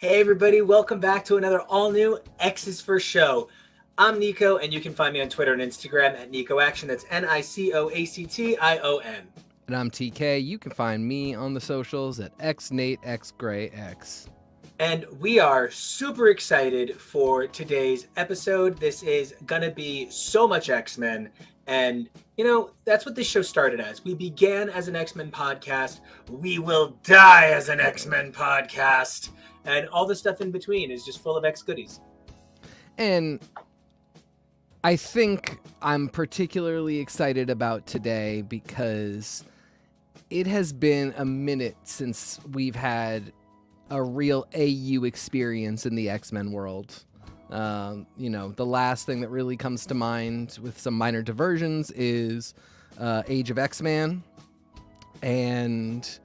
Hey everybody, welcome back to another all-new X's for Show. I'm Nico, and you can find me on Twitter and Instagram at NicoAction. That's NicoAction. And I'm TK. You can find me on the socials at XNateXGrayX. And we are super excited for today's episode. This is gonna be so much X-Men. And, that's what this show started as. We began as an X-Men podcast. We will die as an X-Men podcast. And all the stuff in between is just full of X goodies. And I think I'm particularly excited about today because it has been a minute since we've had a real AU experience in the X-Men world. The last thing that really comes to mind with some minor diversions is Age of X-Man. And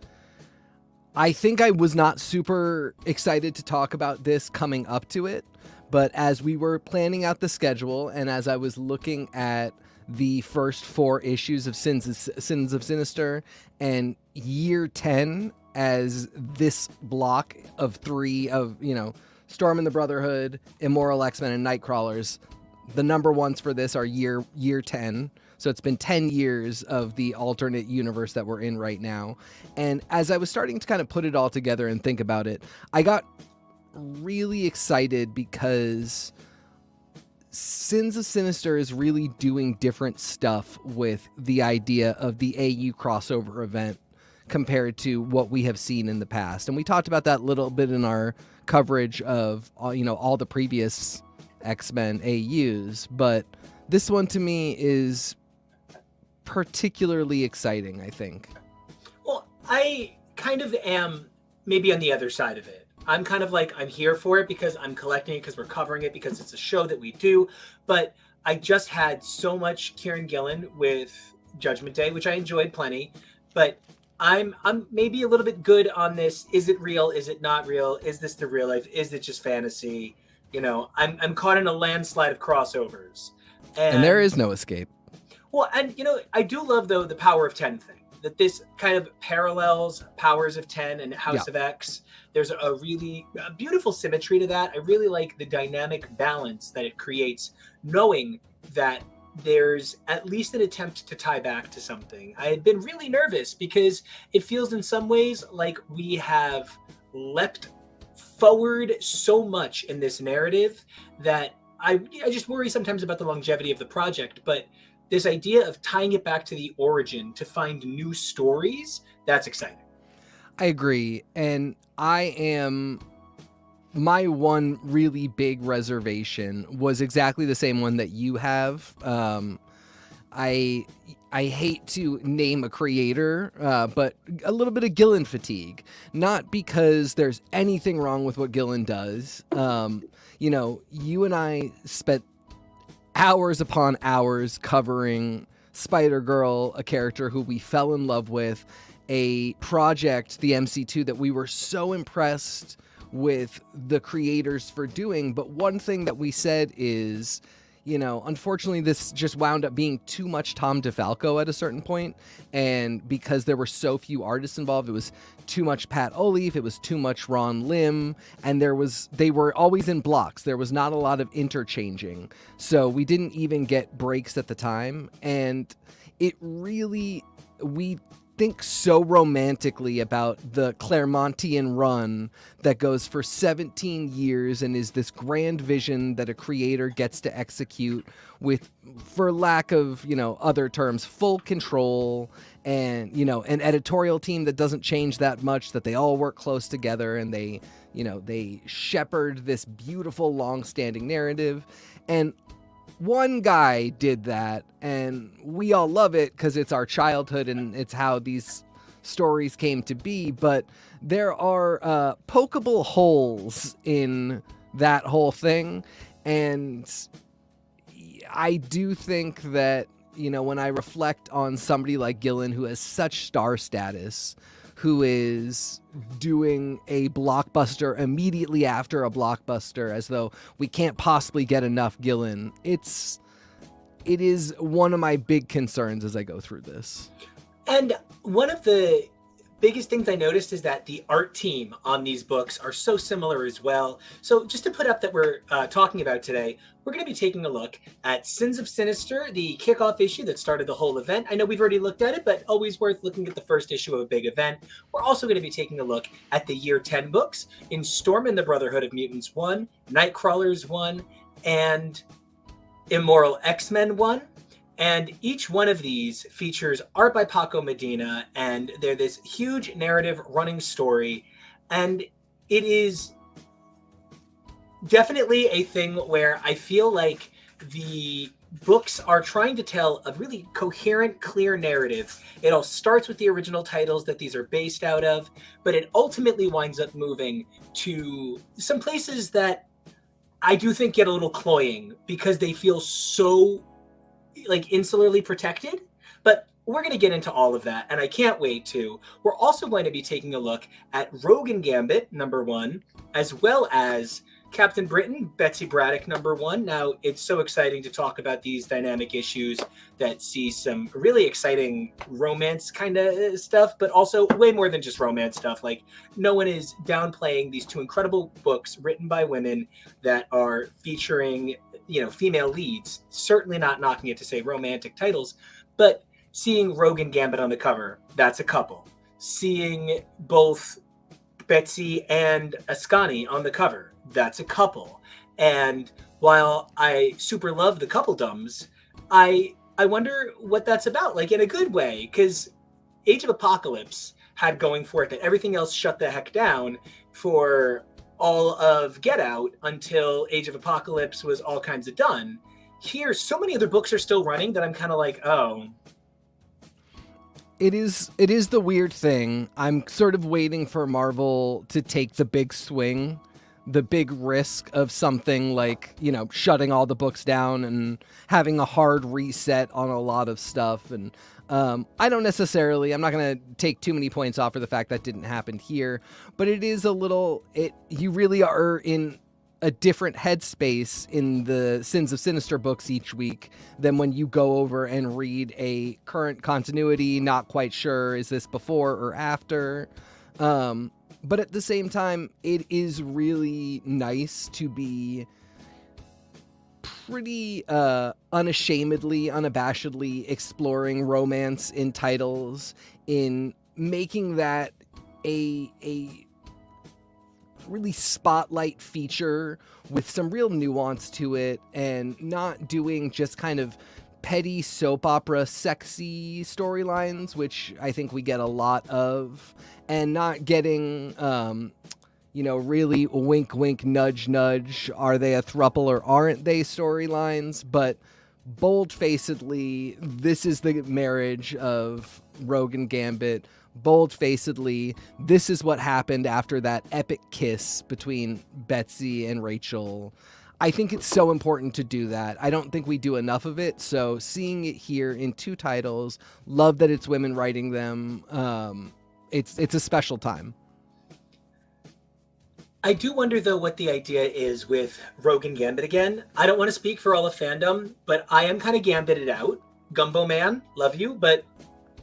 I think I was not super excited to talk about this coming up to it, but as we were planning out the schedule and as I was looking at the first 4 issues of Sins of Sinister and year 10 as this block of 3 of, Storm and the Brotherhood, Immoral X-Men, and Nightcrawlers, the number ones for this are year 10. So it's been 10 years of the alternate universe that we're in right now. And as I was starting to kind of put it all together and think about it, I got really excited because Sins of Sinister is really doing different stuff with the idea of the AU crossover event compared to what we have seen in the past. And we talked about that a little bit in our coverage of, all the previous X-Men AUs. But this one to me is particularly exciting, I think. Well, I kind of am maybe on the other side of it. I'm kind of like, I'm here for it because I'm collecting it, because we're covering it, because it's a show that we do. But I just had so much Kieran Gillen with Judgment Day, which I enjoyed plenty. But I'm maybe a little bit good on this. Is it real? Is it not real? Is this the real life? Is it just fantasy? I'm caught in a landslide of crossovers. And there is no escape. Well, and I do love though the Power of 10 thing, that this kind of parallels Powers of 10 and House of X. There's a really beautiful symmetry to that. I really like the dynamic balance that it creates, knowing that there's at least an attempt to tie back to something. I had been really nervous because it feels in some ways like we have leapt forward so much in this narrative that I just worry sometimes about the longevity of the project. But this idea of tying it back to the origin to find new stories, that's exciting. I agree. And my one really big reservation was exactly the same one that you have. I hate to name a creator, but a little bit of Gillen fatigue. Not because there's anything wrong with what Gillen does. You and I spent hours upon hours covering Spider-Girl, a character who we fell in love with, a project, the MC2, that we were so impressed with the creators for doing. But one thing that we said is, unfortunately, this just wound up being too much Tom DeFalco at a certain point. And because there were so few artists involved, it was too much Pat Olive, it was too much Ron Lim, and they were always in blocks. There was not a lot of interchanging. So we didn't even get breaks at the time. And we think so romantically about the Claremontian run that goes for 17 years and is this grand vision that a creator gets to execute with, for lack of, other terms, full control and, an editorial team that doesn't change that much, that they all work close together and they shepherd this beautiful long-standing narrative. And one guy did that, and we all love it because it's our childhood and it's how these stories came to be. But there are pokeable holes in that whole thing, and I do think that, when I reflect on somebody like Gillen, who has such star status, who is doing a blockbuster immediately after a blockbuster, as though we can't possibly get enough Gillen. It is one of my big concerns as I go through this. And one of the biggest things I noticed is that the art team on these books are so similar as well. So just to put up that we're talking about today, we're going to be taking a look at Sins of Sinister, the kickoff issue that started the whole event. I know we've already looked at it, but always worth looking at the first issue of a big event. We're also going to be taking a look at the Year 10 books in Storm and the Brotherhood of Mutants 1, Nightcrawlers 1, and Immoral X-Men 1. And each one of these features art by Paco Medina, and they're this huge narrative running story. And it is definitely a thing where I feel like the books are trying to tell a really coherent, clear narrative. It all starts with the original titles that these are based out of, but it ultimately winds up moving to some places that I do think get a little cloying because they feel so like insularly protected, but we're going to get into all of that, and I can't wait to. We're also going to be taking a look at Rogue and Gambit #1, as well as Captain Britain, Betsy Braddock #1. Now, it's so exciting to talk about these dynamic issues that see some really exciting romance kind of stuff, but also way more than just romance stuff. Like, no one is downplaying these two incredible books written by women that are featuring, you know, female leads. Certainly not knocking it to say romantic titles, but seeing Rogue and Gambit on the cover, that's a couple. Seeing both Betsy and Ascani on the cover, that's a couple. And while I super love the coupledoms, I wonder what that's about, like in a good way, because Age of Apocalypse had going for it that everything else shut the heck down for all of Get Out until Age of Apocalypse was all kinds of done. Here, so many other books are still running that I'm kind of like, oh. It is the weird thing. I'm sort of waiting for Marvel to take the big swing, the big risk of something like, you know, shutting all the books down and having a hard reset on a lot of stuff. And I don't necessarily, I'm not going to take too many points off for the fact that didn't happen here, but it is a little, you really are in a different headspace in the Sins of Sinister books each week than when you go over and read a current continuity, not quite sure, is this before or after? But at the same time, it is really nice to be pretty unashamedly, unabashedly exploring romance in titles, in making that a really spotlight feature with some real nuance to it, and not doing just kind of petty soap opera sexy storylines, which I think we get a lot of, and not getting you know, really wink wink nudge nudge, are they a throuple or aren't they storylines, but bold-facedly, this is the marriage of Rogue and Gambit. Bold-facedly, this is what happened after that epic kiss between Betsy and Rachel. I think it's so important to do that. I don't think we do enough of it, so seeing it here in two titles, love that it's women writing them. It's a special time. I do wonder, though, what the idea is with Rogue and Gambit again. I don't want to speak for all of fandom, but I am kind of Gambited out. Gumbo Man, love you, but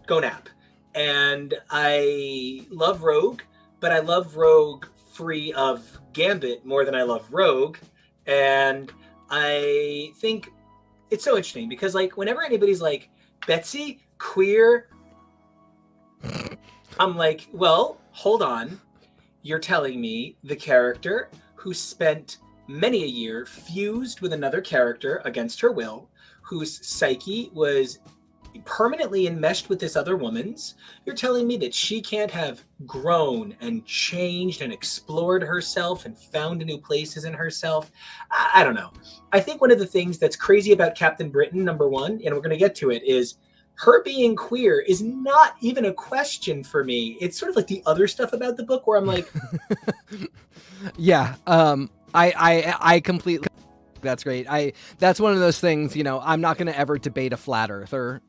go nap. And I love Rogue, but I love Rogue free of Gambit more than I love Rogue. And I think it's so interesting because, like, whenever anybody's like, Betsy, queer, I'm like, well, hold on. You're telling me the character who spent many a year fused with another character against her will, whose psyche was permanently enmeshed with this other woman's, you're telling me that she can't have grown and changed and explored herself and found new places in herself? I don't know. I think one of the things that's crazy about Captain Britain, #1, and we're going to get to it, is her being queer is not even a question for me. It's sort of like the other stuff about the book where I'm like, yeah, I completely, that's great. That's one of those things, you know, I'm not going to ever debate a flat earther.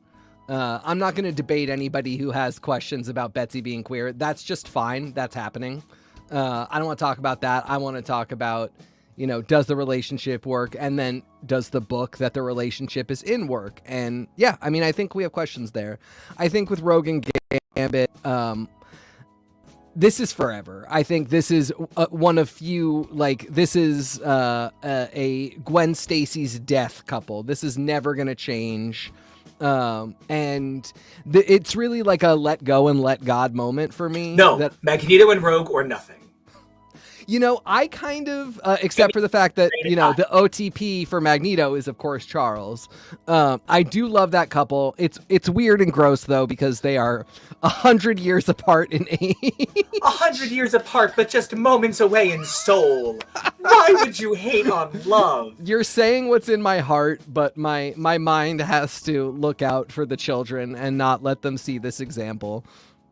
I'm not going to debate anybody who has questions about Betsy being queer. That's just fine. That's happening. I don't want to talk about that. I want to talk about, you know, does the relationship work? And then does the book that the relationship is in work? And yeah, I mean, I think we have questions there. I think with Rogue and Gambit, this is forever. I think this is one of few, like, this is a Gwen Stacy's death couple. This is never going to change. And it's really like a let go and let God moment for me. No, Magneto and Rogue or nothing. You know, I kind of, except for the fact that, you know, the OTP for Magneto is, of course, Charles. I do love that couple. It's weird and gross, though, because they are 100 years apart in age. 100 years apart, but just moments away in soul. Why would you hate on love? You're saying what's in my heart, but my mind has to look out for the children and not let them see this example.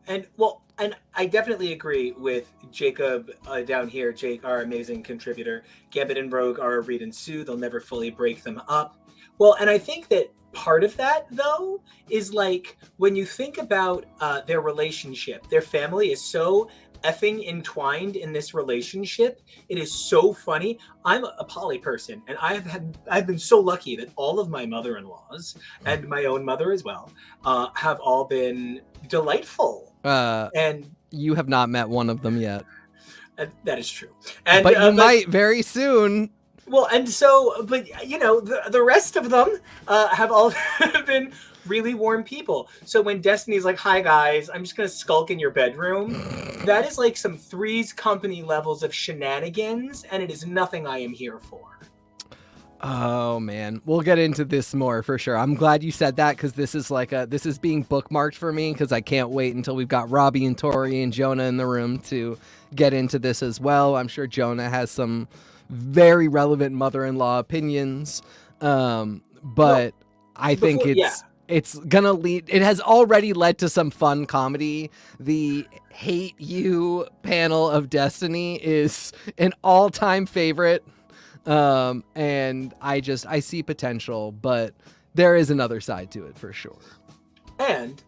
And, well, and I definitely agree with Jacob down here, Jake, our amazing contributor. Gambit and Rogue are a Reed and Sue. They'll never fully break them up. Well, and I think that part of that, though, is like when you think about their relationship, their family is so effing entwined in this relationship. It is so funny. I'm a poly person, and I've been so lucky that all of my mother-in-laws and my own mother as well have all been delightful. And you have not met one of them yet. That is true. And, but you might very soon. Well, and so, but you know, the rest of them have all been really warm people. So when Destiny's like, "Hi guys, I'm just gonna skulk in your bedroom," that is like some Three's Company levels of shenanigans, and it is nothing I am here for. Oh man, we'll get into this more for sure. I'm glad you said that, because this is being bookmarked for me, because I can't wait until we've got Robbie and Tori and Jonah in the room to get into this as well. I'm sure Jonah has some very relevant mother-in-law opinions, but I think it's gonna lead. It has already led to some fun comedy. The Hate You panel of Destiny is an all-time favorite. And I see potential, but there is another side to it for sure. And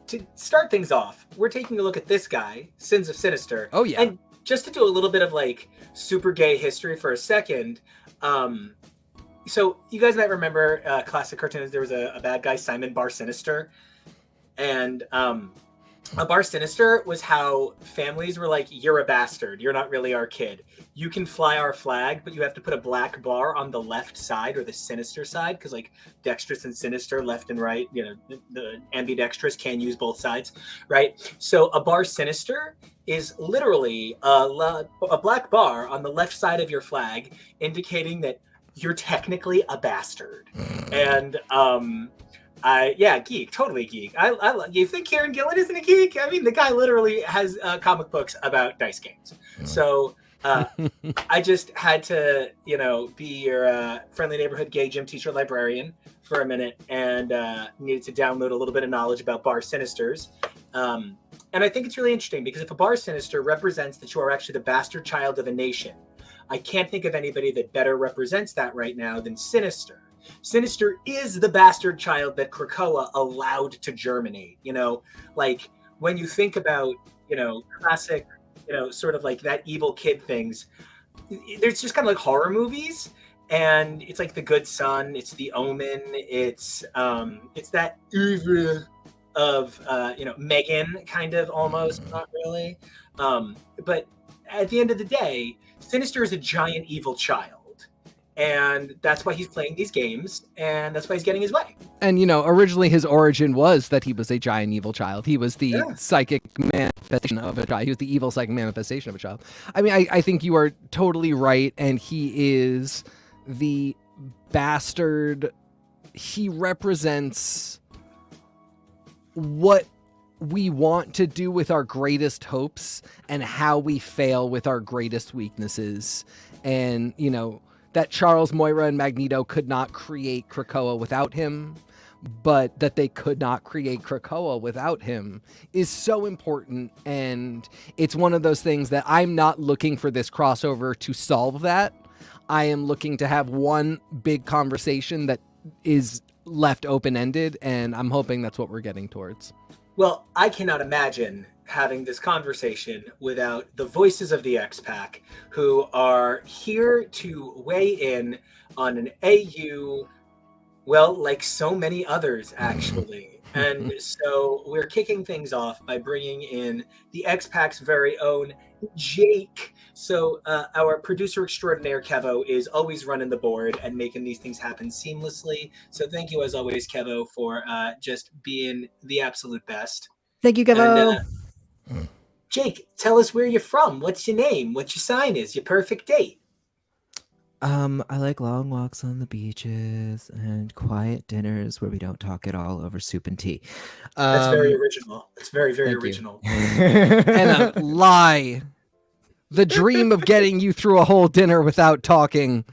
to start things off, we're taking a look at this guy, Sins of Sinister. Oh yeah. And just to do a little bit of like super gay history for a second, so you guys might remember classic cartoons. There was a bad guy, Simon Bar Sinister, and a Bar Sinister was how families were like, "You're a bastard. You're not really our kid. You can fly our flag, but you have to put a black bar on the left side or the sinister side," because like dexterous and sinister, left and right, you know, the ambidextrous can use both sides, right? So a Bar Sinister is literally a black bar on the left side of your flag, indicating that you're technically a bastard. And geek, totally geek. You think Kieran Gillen isn't a geek? I mean, the guy literally has comic books about dice games. So I just had to, you know, be your friendly neighborhood gay gym teacher librarian for a minute, and needed to download a little bit of knowledge about Bar Sinisters. And I think it's really interesting, because if a Bar Sinister represents that you are actually the bastard child of a nation, I can't think of anybody that better represents that right now than Sinister. Sinister is the bastard child that Krakoa allowed to germinate. You know, like when you think about, you know, classic, you know, sort of like that evil kid things, there's just kind of like horror movies, and it's like The Good Son, it's The Omen, it's that oeuvre of you know, Megan, kind of, almost, not really, but at the end of the day, Sinister is a giant evil child. And that's why he's playing these games, and that's why he's getting his way. And, you know, originally his origin was that he was a giant evil child. He was the psychic manifestation of a child. He was the evil psychic manifestation of a child. I mean, I think you are totally right, and he is the bastard. He represents what we want to do with our greatest hopes and how we fail with our greatest weaknesses. And, you know, that Charles, Moira, and Magneto could not create Krakoa without him, but that they could not create Krakoa without him is so important. And it's one of those things that I'm not looking for this crossover to solve that. I am looking to have one big conversation that is left open-ended, and I'm hoping that's what we're getting towards. Well, I cannot imagine having this conversation without the voices of the X-Pack, who are here to weigh in on an AU Well, like so many others, actually. And so we're kicking things off by bringing in the X-Pac's very own Jake. So our producer extraordinaire, Kevo, is always running the board and making these things happen seamlessly. So thank you, as always, Kevo, for just being the absolute best. Thank you, And Kevo. Jake, tell us where you're from. What's your name? What your sign is? Your perfect date. I like long walks on the beaches and quiet dinners where we don't talk at all over soup and tea. That's very original. It's very, very thank you. original. And a lie. The dream of getting you through a whole dinner without talking.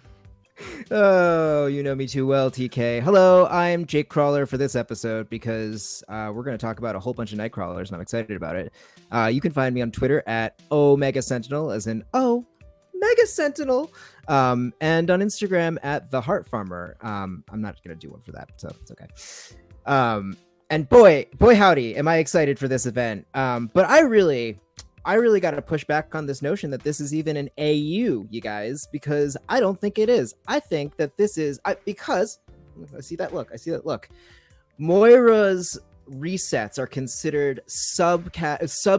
Oh, you know me too well, TK. Hello, I'm Jake Crawler for this episode because we're going to talk about a whole bunch of Nightcrawlers, and I'm excited about it. You can find me on Twitter at Omega Sentinel, as in Mega Sentinel, and on Instagram at The Heart Farmer. I'm not going to do one for that, so it's okay. And boy howdy, am I excited for this event. But I really got to push back on this notion that this is even an AU, you guys, because I don't think it is. I think that this is because I see that look. Moira's resets are considered sub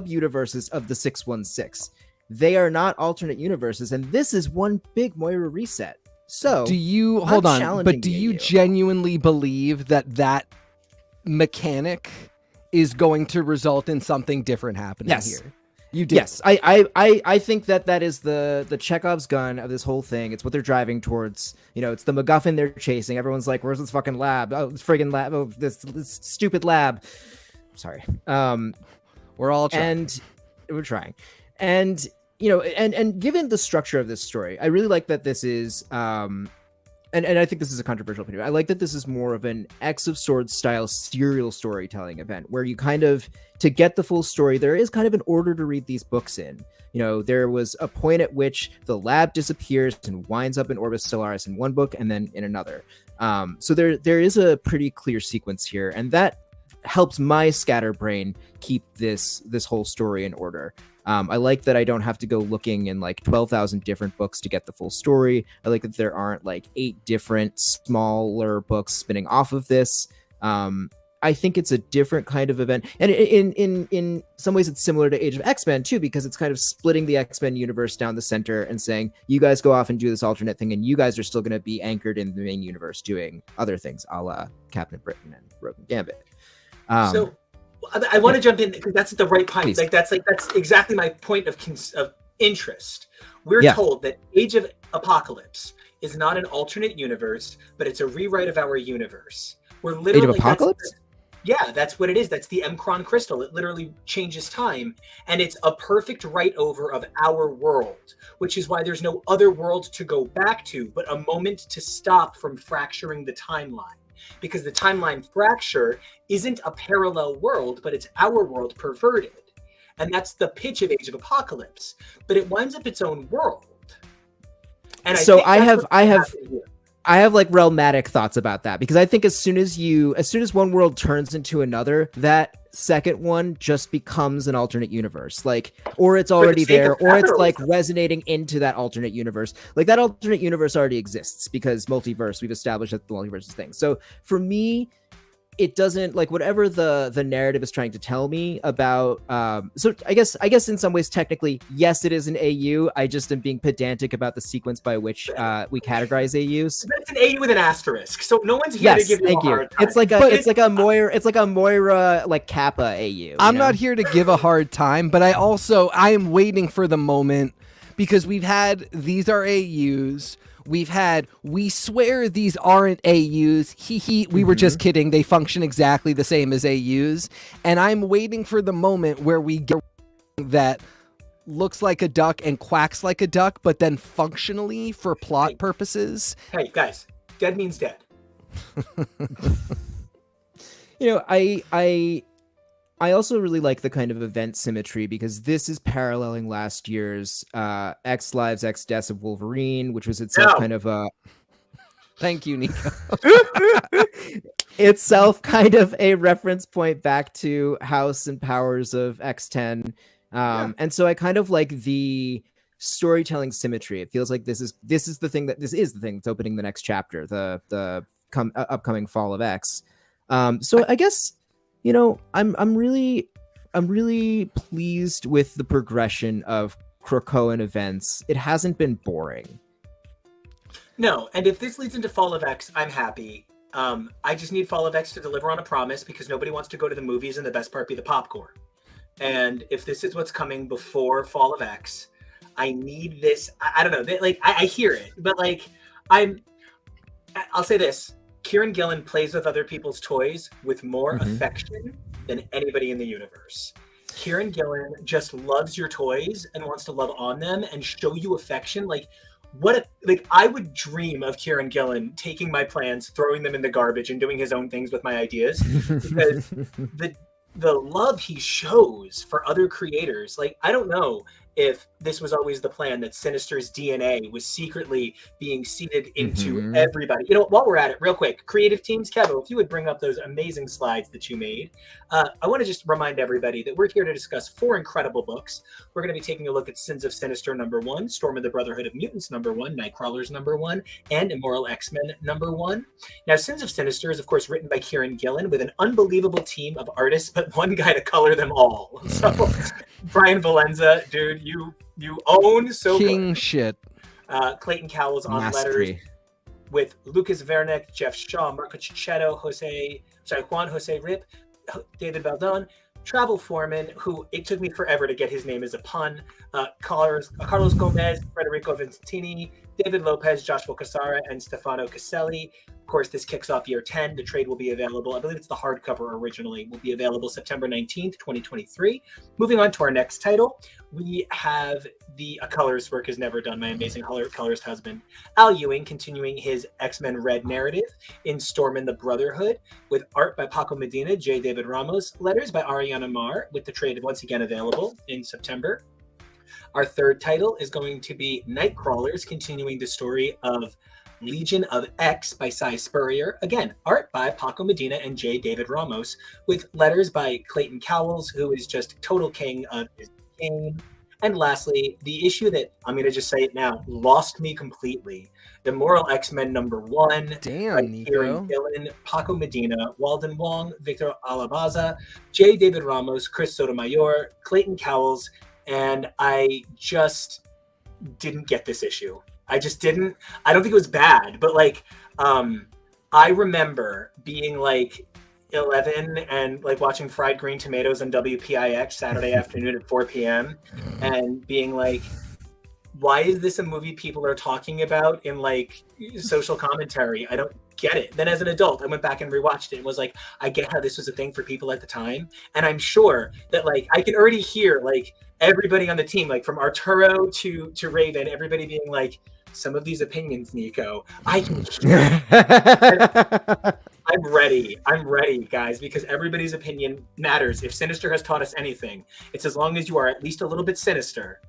universes of the 616. They are not alternate universes, and this is one big Moira reset. So do you hold on? But do you genuinely believe that mechanic is going to result in something different happening here? You do. Yes, I think that is the Chekhov's gun of this whole thing. It's what they're driving towards. You know, it's the MacGuffin they're chasing. Everyone's like, "Where's this fucking lab? Oh, this friggin' lab! Oh, this stupid lab." Sorry. We're all trying. And we're trying. And you know, and given the structure of this story, I really like that this is and I think this is a controversial opinion. I like that this is more of an X of Swords style serial storytelling event where you kind of, to get the full story, there is kind of an order to read these books in. You know, there was a point at which the lab disappears and winds up in Orbis Stellaris in one book and then in another. So there is a pretty clear sequence here, and that helps my scatterbrain keep this whole story in order. I like that I don't have to go looking in like 12,000 different books to get the full story. I like that there aren't like 8 different smaller books spinning off of this. I think it's a different kind of event. And in some ways it's similar to Age of X-Men too, because it's kind of splitting the X-Men universe down the center and saying, you guys go off and do this alternate thing, and you guys are still going to be anchored in the main universe doing other things, a la Captain Britain and Rogue and Gambit. So I want to jump in because that's the right point. Please. That's exactly my point of interest. We're told that Age of Apocalypse is not an alternate universe, but it's a rewrite of our universe. We're literally Age of Apocalypse? That's what it is. That's the Mcron crystal. It literally changes time, and it's a perfect write over of our world, which is why there's no other world to go back to, but a moment to stop from fracturing the timeline. Because the timeline fracture isn't a parallel world, but it's our world perverted. And that's the pitch of Age of Apocalypse. But it winds up its own world. And I have like realmatic thoughts about that, because I think as soon as one world turns into another, that second one just becomes an alternate universe, like, or it's already there, or it's like resonating into that alternate universe. Like that alternate universe already exists because multiverse, we've established that the multiverse is thing. So for me, it doesn't, like, whatever the narrative is trying to tell me about. So I guess in some ways, technically, yes, it is an AU. I just am being pedantic about the sequence by which we categorize AUs. But it's an AU with an asterisk, so no one's here to give you a hard time. It's like a Moira like Kappa AU. I'm not here to give a hard time, but I am waiting for the moment, because we've had these are AUs. We swear these aren't AUs. We were just kidding. They function exactly the same as AUs. And I'm waiting for the moment where we get that looks like a duck and quacks like a duck, but then functionally for plot purposes. Hey, guys, dead means dead. You know, I also really like the kind of event symmetry, because this is paralleling last year's X Lives, X Deaths of Wolverine, which was itself kind of a... Thank you, Nico. Itself kind of a reference point back to House and Powers of X10. And so I kind of like the storytelling symmetry. It feels like this is the thing that's opening the next chapter. The upcoming Fall of X. So I guess, you know, I'm really pleased with the progression of Krakoan events. It hasn't been boring. No, and if this leads into Fall of X, I'm happy. I just need Fall of X to deliver on a promise, because nobody wants to go to the movies and the best part be the popcorn. And if this is what's coming before Fall of X, I need this. I don't know. Like, I hear it, but like, I'll say this: Kieran Gillen plays with other people's toys with more affection than anybody in the universe. Kieran Gillen just loves your toys and wants to love on them and show you affection. Like, I would dream of Kieran Gillen taking my plans, throwing them in the garbage, and doing his own things with my ideas, because the love he shows for other creators. Like, I don't know if this was always the plan, that Sinister's DNA was secretly being seeded into everybody. You know, while we're at it, real quick, creative teams, Kevo, if you would bring up those amazing slides that you made. I want to just remind everybody that we're here to discuss 4 incredible books. We're going to be taking a look at Sins of Sinister #1, Storm of the Brotherhood of Mutants #1, Nightcrawlers #1, and Immoral X-Men #1. Now, Sins of Sinister is, of course, written by Kieran Gillen with an unbelievable team of artists, but one guy to color them all. So, Brian Valenza, dude, you own so King good. shit. Clayton Cowles on Mastery. letters with Lucas Vernick, Jeff Shaw, Marco Cicchetto, Juan Jose Rip, David Baldon, Travel Foreman, who it took me forever to get his name as a pun, Carlos Gomez, Federico Vincentini, David Lopez, Joshua Casara, and Stefano Caselli. Of course, this kicks off year 10. The trade will be available. I believe it's the hardcover originally. Will be available September 19th, 2023. Moving on to our next title, we have a colorist work is never done, my amazing colorist husband, Al Ewing, continuing his X-Men Red narrative in Storm in the Brotherhood, with art by Paco Medina, J. David Ramos, letters by Ariana Mar, with the trade once again available in September. Our third title is going to be Nightcrawlers, continuing the story of Legion of X by Cy Spurrier. Again, art by Paco Medina and J. David Ramos, with letters by Clayton Cowles, who is just total king of his game. And lastly, the issue that, I'm going to just say it now, lost me completely. Immoral X-Men #1. Damn, by Nico. Kieran Gillen, Paco Medina, Walden Wong, Victor Alabaza, J. David Ramos, Chris Sotomayor, Clayton Cowles, and I just didn't get this issue. I just didn't. I don't think it was bad, but like, I remember being like 11 and like watching Fried Green Tomatoes on WPIX Saturday afternoon at 4 p.m. and being like, why is this a movie people are talking about in like social commentary? I don't get it. Then as an adult, I went back and rewatched it and was like, I get how this was a thing for people at the time. And I'm sure that like, I can already hear like everybody on the team, like from Arturo to Raven, everybody being like, some of these opinions, Nico, I can hear it. I'm ready, guys, because everybody's opinion matters. If Sinister has taught us anything, it's as long as you are at least a little bit sinister,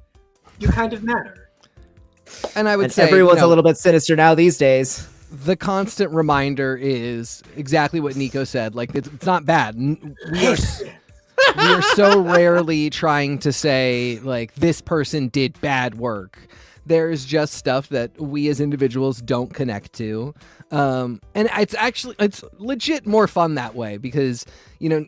you kind of matter. And I would say everyone's a little bit sinister now these days. The constant reminder is exactly what Nico said. Like, it's not bad. We are so rarely trying to say, like, this person did bad work. There's just stuff that we as individuals don't connect to. And it's legit more fun that way because, you know,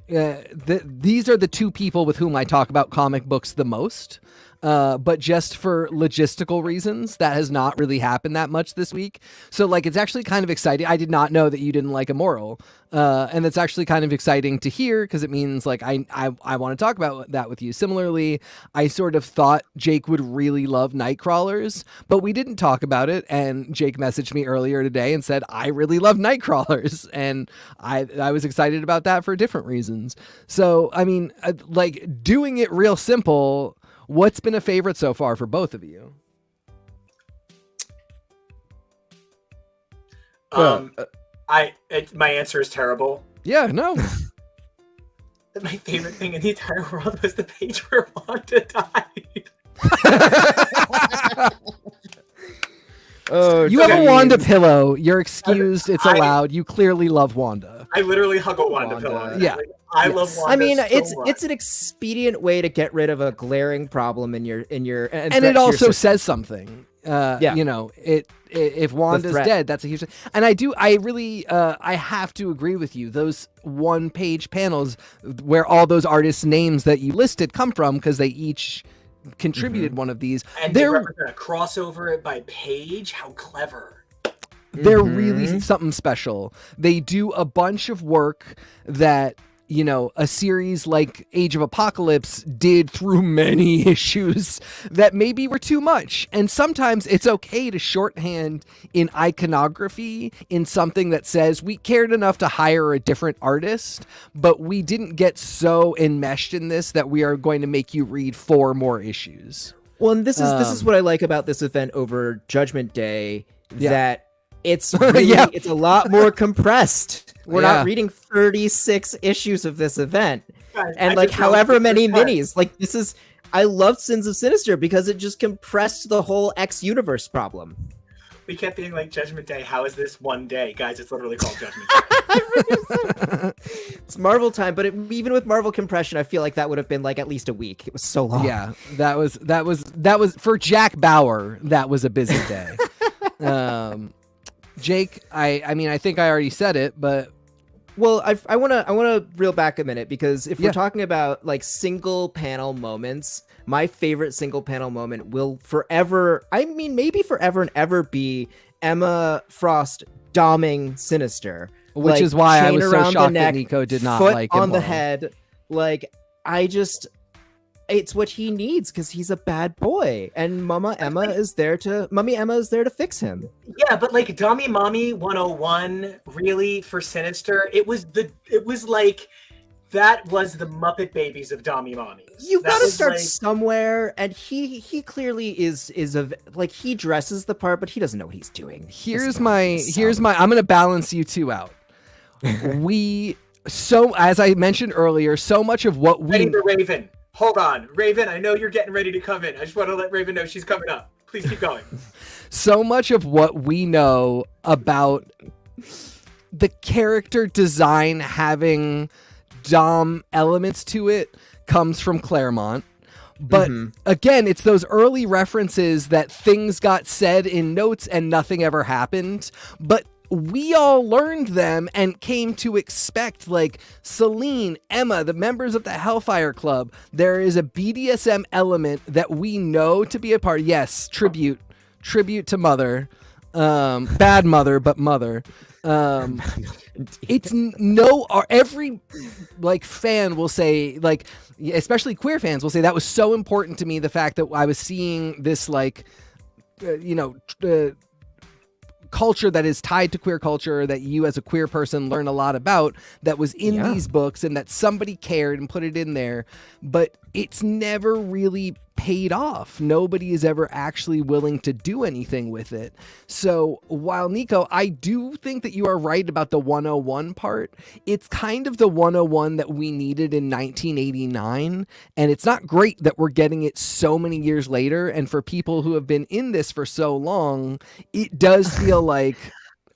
these are the two people with whom I talk about comic books the most. But just for logistical reasons, that has not really happened that much this week. So, like, it's actually kind of exciting. I did not know that you didn't like Immoral. And it's actually kind of exciting to hear because it means, like, I want to talk about that with you. Similarly, I sort of thought Jake would really love Nightcrawlers, but we didn't talk about it. And Jake messaged me earlier today and said, I really love Nightcrawlers. And I was excited about that for different reasons. So, I mean, like, doing it real simple, what's been a favorite so far for both of you? My answer is terrible. Yeah, no. My favorite thing in the entire world was the page where Wanda died. Oh, you have a Wanda pillow. You're excused. It's allowed. You clearly love Wanda. I literally hug a Wanda pillow. Yeah. Like, I love Wanda. I mean, so it's much. it's an expedient way to get rid of a glaring problem in your and it also says something. You know, if Wanda's dead, that's a huge thing. And I have to agree with you. Those one-page panels where all those artists' names that you listed come from, because they each contributed one of these. And they represent a crossover by page. How clever. They're really something special. They do a bunch of work that, you know, a series like Age of Apocalypse did through many issues that maybe were too much. And sometimes it's okay to shorthand in iconography in something that says we cared enough to hire a different artist, but we didn't get so enmeshed in this that we are going to make you read 4 more issues. Well, and this is what I like about this event over Judgment Day, that it's really, it's a lot more compressed. We're not reading 36 issues of this event. And like however many minis. Like this is, I love Sins of Sinister because it just compressed the whole X universe problem. We kept being like, Judgment Day, how is this one day? Guys, it's literally called Judgment Day. It's Marvel time, but even with Marvel compression, I feel like that would have been like at least a week. It was so long. Yeah, that was for Jack Bauer, that was a busy day. Jake, I mean, I think I already said it, but well, I want to reel back a minute, because if we're talking about like single panel moments, my favorite single panel moment will forever, I mean, maybe forever and ever be Emma Frost doming Sinister, which is why I was so shocked that Nico did not like him. On the head, like it's what he needs because he's a bad boy, and Mummy Emma is there to fix him. Yeah, but like Dummy Mommy 101, really, for Sinister, it was like that was the Muppet Babies of Dummy Mommy. You gotta start somewhere, and he clearly is like, he dresses the part, but he doesn't know what he's doing. Here's my I'm gonna balance you two out. As I mentioned earlier, so much of what Ready for Raven. Hold on, Raven, I know you're getting ready to come in. I just want to let Raven know she's coming up. Please keep going. So much of what we know about the character design having Dom elements to it comes from Claremont. But again, it's those early references that things got said in notes and nothing ever happened. But we all learned them and came to expect, like Celine, Emma, the members of the Hellfire Club. There is a BDSM element that we know to be a part. Yes, tribute to Mother. Bad Mother, but Mother. Every like fan will say, like, especially queer fans will say, that was so important to me, the fact that I was seeing this like culture that is tied to queer culture that you as a queer person learn a lot about, that was in these books, and that somebody cared and put it in there, but it's never really paid off. Nobody is ever actually willing to do anything with it. So while Nico, I do think that you are right about the 101 part, it's kind of the 101 that we needed in 1989, and it's not great that we're getting it so many years later. And for people who have been in this for so long, it does feel like,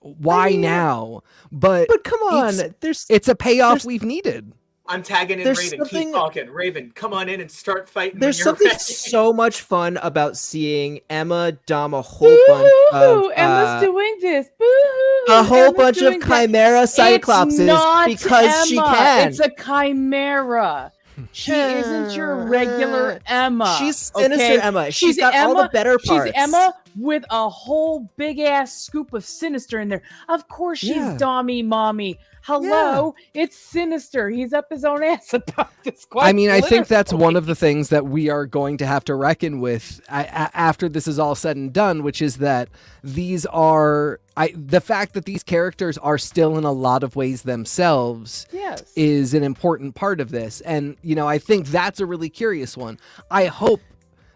why now? But come on, it's a payoff we've needed. I'm tagging in Raven. Keep talking. Raven, come on in and start fighting. There's something so much fun about seeing Emma dom a whole bunch of... Emma's doing this. A whole bunch of chimera cyclopses because she can. It's a chimera. She isn't your regular Emma. She's Sinister Emma. She's got Emma, all the better parts. She's Emma with a whole big ass scoop of Sinister in there. Of course she's Dommy Mommy. Hello, it's Sinister. He's up his own ass about this. I think that's one of the things that we are going to have to reckon with after this is all said and done, which is that these are the fact that these characters are still in a lot of ways themselves is an important part of this. And, I think that's a really curious one. I hope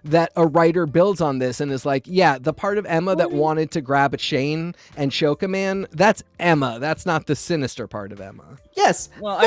that a writer builds on this and is like, the part of Emma that wanted to grab a chain and choke a man, that's Emma. That's not the Sinister part of Emma. Yes. Well,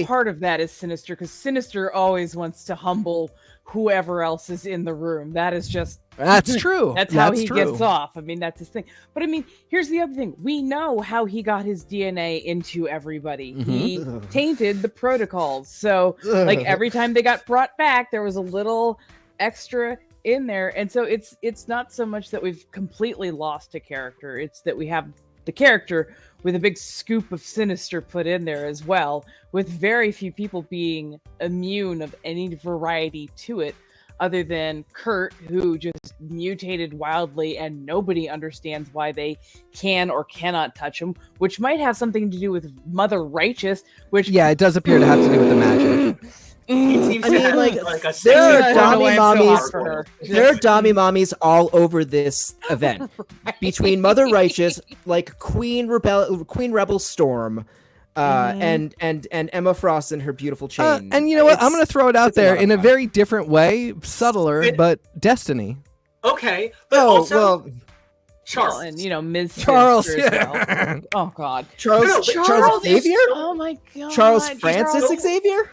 part of that is Sinister, because Sinister always wants to humble whoever else is in the room. That's true. That's how he gets off. That's his thing. But here's the other thing. We know how he got his DNA into everybody. He tainted the protocols. So like every time they got brought back, there was a little extra in there. And so it's not so much that we've completely lost a character, it's that we have the character with a big scoop of Sinister put in there as well, with very few people being immune of any variety to it, other than Kurt, who just mutated wildly and nobody understands why they can or cannot touch him, which might have something to do with Mother Righteous, which... Yeah, it does appear to have to do with the magic. It seems I to mean, have, like, a there are sexy- Dami mommies. for her. There are Dami mommies all over this event. Right. Between Mother Righteous, like Queen Rebel Storm, and Emma Frost and her beautiful chain. And you know what? I'm going to throw it out it's a there lot of in a fun. very different way, subtler, but Destiny. Okay, but also Charles. Well, and you know, Ms. Charles, Sinister as yeah. well. Oh God, Charles, No, but Charles is Xavier? Oh my God, Charles Francis Charles- Xavier?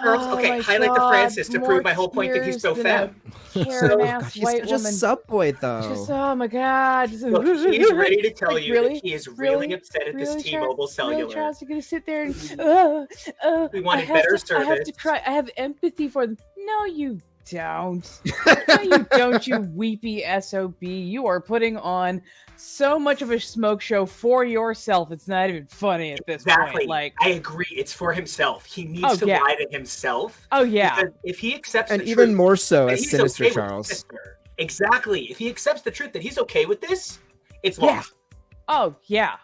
Charles, Oh okay, my highlight the God, Francis to more prove my whole point that he's so tears than femme. a Karen-ass God, she's white such a woman. subboy, though. Just, oh my God. Just, Look, he's ready to tell Like, you really? that he is really upset at this Really, T-Mobile cellular. Really, Charles, you're gonna sit there and We I wanted have better to, I have to service. cry. I have empathy for them. No, you don't. No, you don't, you weepy SOB. You are putting on so much of a smoke show for yourself. It's not even funny at this Exactly. point. Like, I agree. It's for himself. He needs Oh, to yeah. lie to himself. oh yeah. Because if he accepts And the even truth, more so that as he's Sinister okay with Charles. Sinister. Exactly. If he accepts the truth that he's okay with this, it's Yeah. lost. Oh yeah,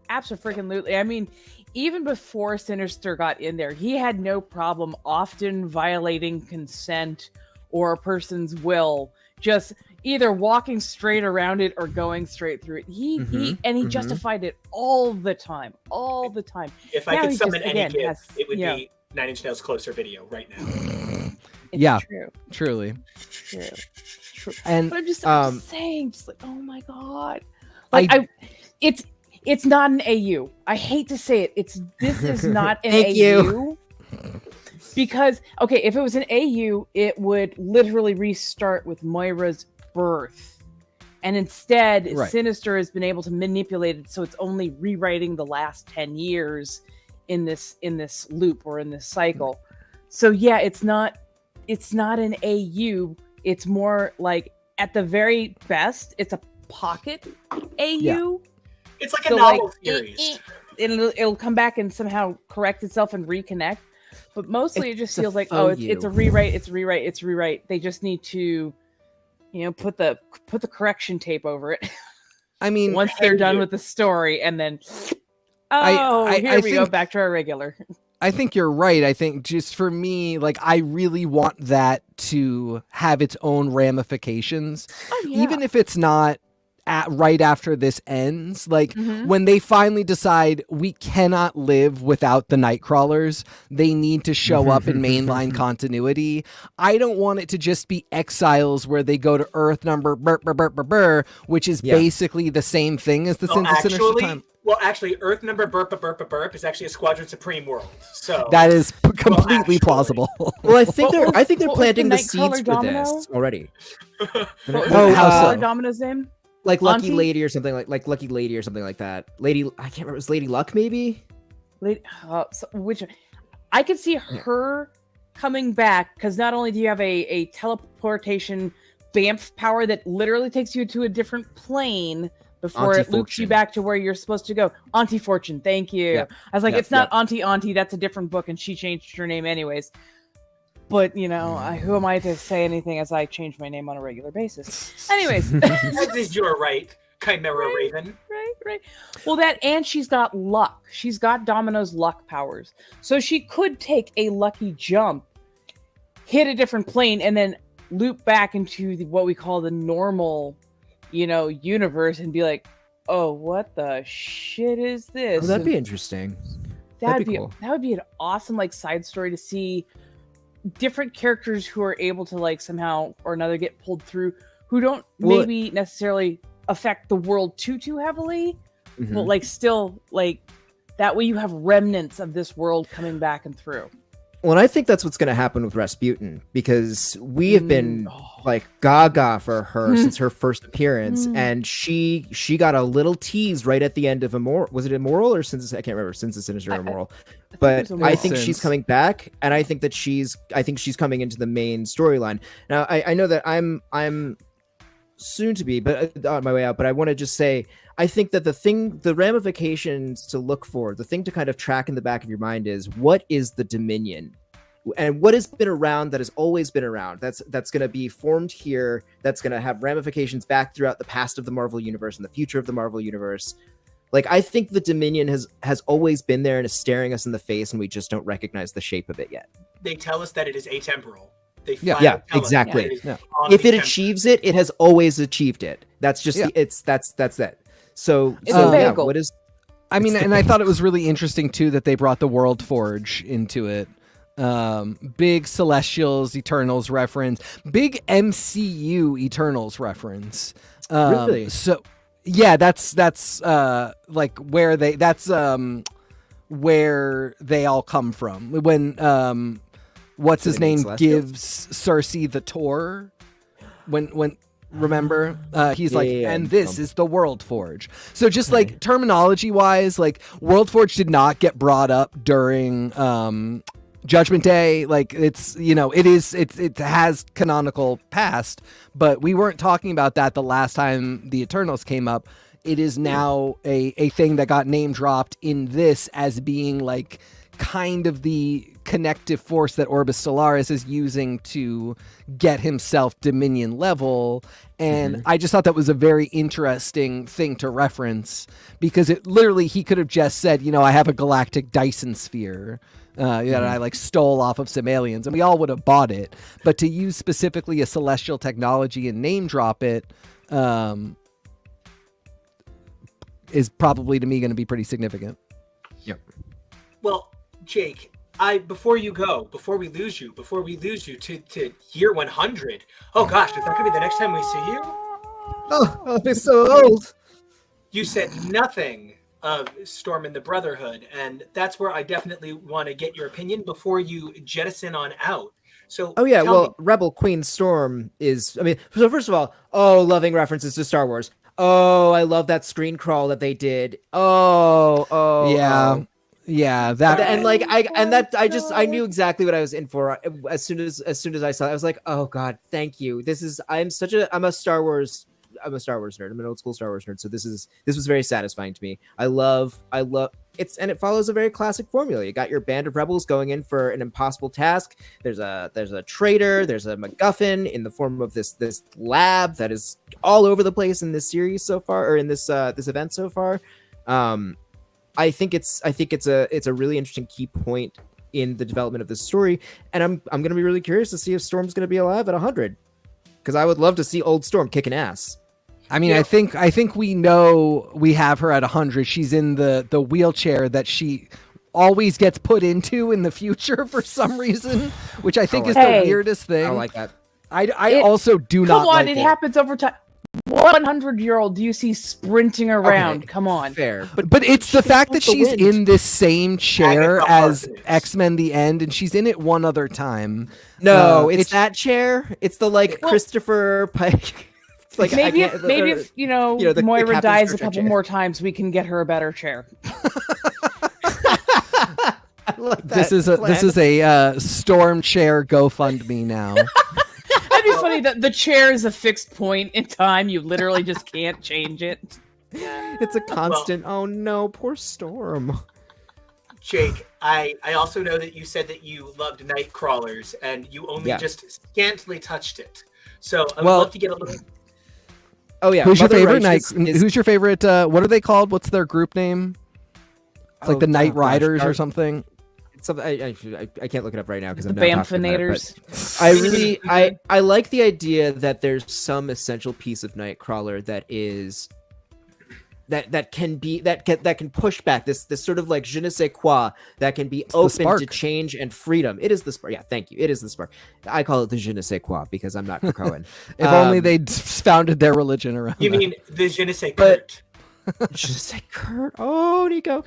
absolutely. I mean, even before Sinister got in there, he had no problem often violating consent or a person's will, just either walking straight around it or going straight through it. He justified it all the time. If I Now could he summon just, any again, gift, has- it would yeah. be Nine Inch Nails Closer video right now. It's Yeah. true. Truly. True. And But I'm just saying, just like, oh my God, like it's not an AU. I hate to say it. This is not an Thank AU. you. Because, okay, if it was an AU, it would literally restart with Moira's birth. And instead, Right. Sinister has been able to manipulate it, so it's only rewriting the last 10 years in this loop or in this cycle. So yeah, it's not an AU. It's more like, at the very best, it's a pocket AU. Yeah. It's like a So, novel like, series. It'll come back and somehow correct itself and reconnect. But mostly it just It's a feels like, faux oh, you. it's a rewrite. They just need to, put the correction tape over it I mean, once they're done with the story, and then here we go think- back to our regular. I think you're right. I think just for me, like, I really want that to have its own ramifications. Oh, yeah. Even if it's not right after this ends, like Mhm. when they finally decide we cannot live without the Nightcrawlers, they need to show up in mainline continuity. I don't want it to just be Exiles where they go to Earth number which is Yeah. basically the same thing as the Sins of Sinister time. Actually, Earth number burp is actually a Squadron Supreme world. So That is completely actually. plausible. Well, I think What they're was planting the the seeds Nightcrawler for this domino? already. What was Oh, the how Nightcrawler so? Domino's name? Like Lucky Auntie? Lady or something like Lucky Lady or something like that. Lady, I can't remember. It was Lady Luck maybe? Which I could see her coming back, because not only do you have a teleportation BAMF power that literally takes you to a different plane before it loops you Auntie back to where you're supposed to go. Auntie Fortune, thank you. Yep. I was like, Yep, it's not yep. Auntie, that's a different book, and she changed her name anyways. But, who am I to say anything as I change my name on a regular basis? Anyways. as is your right, Chimera Raven. Right. Well, and she's got luck. She's got Domino's luck powers. So she could take a lucky jump, hit a different plane, and then loop back into what we call the normal, universe, and be like, oh, what the shit is this? Oh, that'd be interesting. That'd be cool. That would be an awesome side story to see different characters who are able to somehow or another get pulled through, who don't maybe necessarily affect the world too heavily, Mhm. but still that way you have remnants of this world coming back and through. Well, and I think that's what's going to happen with Rasputin, because we have been like gaga for her since her first appearance, and she got a little tease right at the end of Immoral. Was it Immoral or Sins? I can't remember. Sins of Sinister or Immoral. But I think she's coming back, and I think she's coming into the main storyline. Now, I know that I'm soon to be, but on my way out. But I want to just say, I think that the ramifications to look for, the thing to kind of track in the back of your mind is, what is the Dominion? And what has been around, that has always been around, that's going to be formed here, that's going to have ramifications back throughout the past of the Marvel Universe and the future of the Marvel Universe. Like, I think the Dominion has always been there and is staring us in the face, and we just don't recognize the shape of it yet. They tell us that it is atemporal. They yeah, exactly. If it achieves it, it has always achieved it. That's just that's it. So yeah, what is? I mean, and I thought it was really interesting too that they brought the World Forge into it. Big Celestials Eternals reference, big MCU Eternals reference. Really? So yeah, that's like where they all come from. When what's his name gives Cersei the Tor, when remember he's and this is the World Forge. So just like terminology wise, like World Forge did not get brought up during Judgment Day. Like it's, it has canonical past, but we weren't talking about that the last time the Eternals came up. It is now a thing that got name dropped in this as being like kind of the connective force that Orbis Solaris is using to get himself Dominion level. And I just thought that was a very interesting thing to reference, because it literally, he could have just said, I have a galactic Dyson sphere that I like stole off of some aliens, and we all would have bought it. But to use specifically a celestial technology and name drop it is probably, to me, going to be pretty significant. Yep. Well, Jake, before we lose you to year 100. Oh gosh, is that gonna be the next time we see you? Oh, I'll be so old. You said nothing of Storm and the Brotherhood, and that's where I definitely want to get your opinion before you jettison on out. So, Rebel Queen Storm is, so first of all, loving references to Star Wars. Oh, I love that screen crawl that they did. Yeah, that I knew exactly what I was in for as soon as I saw it. I was like, oh god, thank you. I'm a Star Wars nerd. I'm an old school Star Wars nerd. So this was very satisfying to me. I love it's, and it follows a very classic formula. You got your band of rebels going in for an impossible task. There's a traitor, there's a MacGuffin in the form of this lab that is all over the place in this series so far, or in this event so far. I think it's a really interesting key point in the development of this story, and I'm going to be really curious to see if Storm's going to be alive at 100, because I would love to see old Storm kicking ass. I mean, I think we know we have her at 100. She's in the wheelchair that she always gets put into in the future for some reason, which I think is the weirdest thing. I like that. I also do not. Come on, like it happens over time. 100-year-old do you see sprinting around? Okay, come on. Fair. But it's the fact that she's wind. in this same chair Agatha as Harkness. X-Men The End, and she's in it one other time. No, it's that chair. It's the Christopher Pike. It's like, maybe if the Moira Captain dies a Star Trek couple chair. more times, we can get her a better chair. I like that This is a Storm chair GoFundMe now. That'd be funny that the chair is a fixed point in time. You literally just can't change it. It's a constant. Oh no, poor Storm. Jake, I also know that you said that you loved Nightcrawlers, and you only just scantily touched it. So I would love to get a little. Oh yeah, Who's Mother your favorite Righteous is- Who's your favorite? What are they called? What's their group name? It's like the Night gosh, Riders or something. I can't look it up right now because The I'm not talking about it, Bamfinators. but I like the idea that there's some essential piece of Nightcrawler that is that can push back this sort of like je ne sais quoi that can be open to change and freedom. It is the spark. Yeah, thank you. It is the spark. I call it the je ne sais quoi because I'm not Krakoan. If only they'd founded their religion around. You that. mean the je ne sais Kurt? She's just like, Kurt, oh, Nico.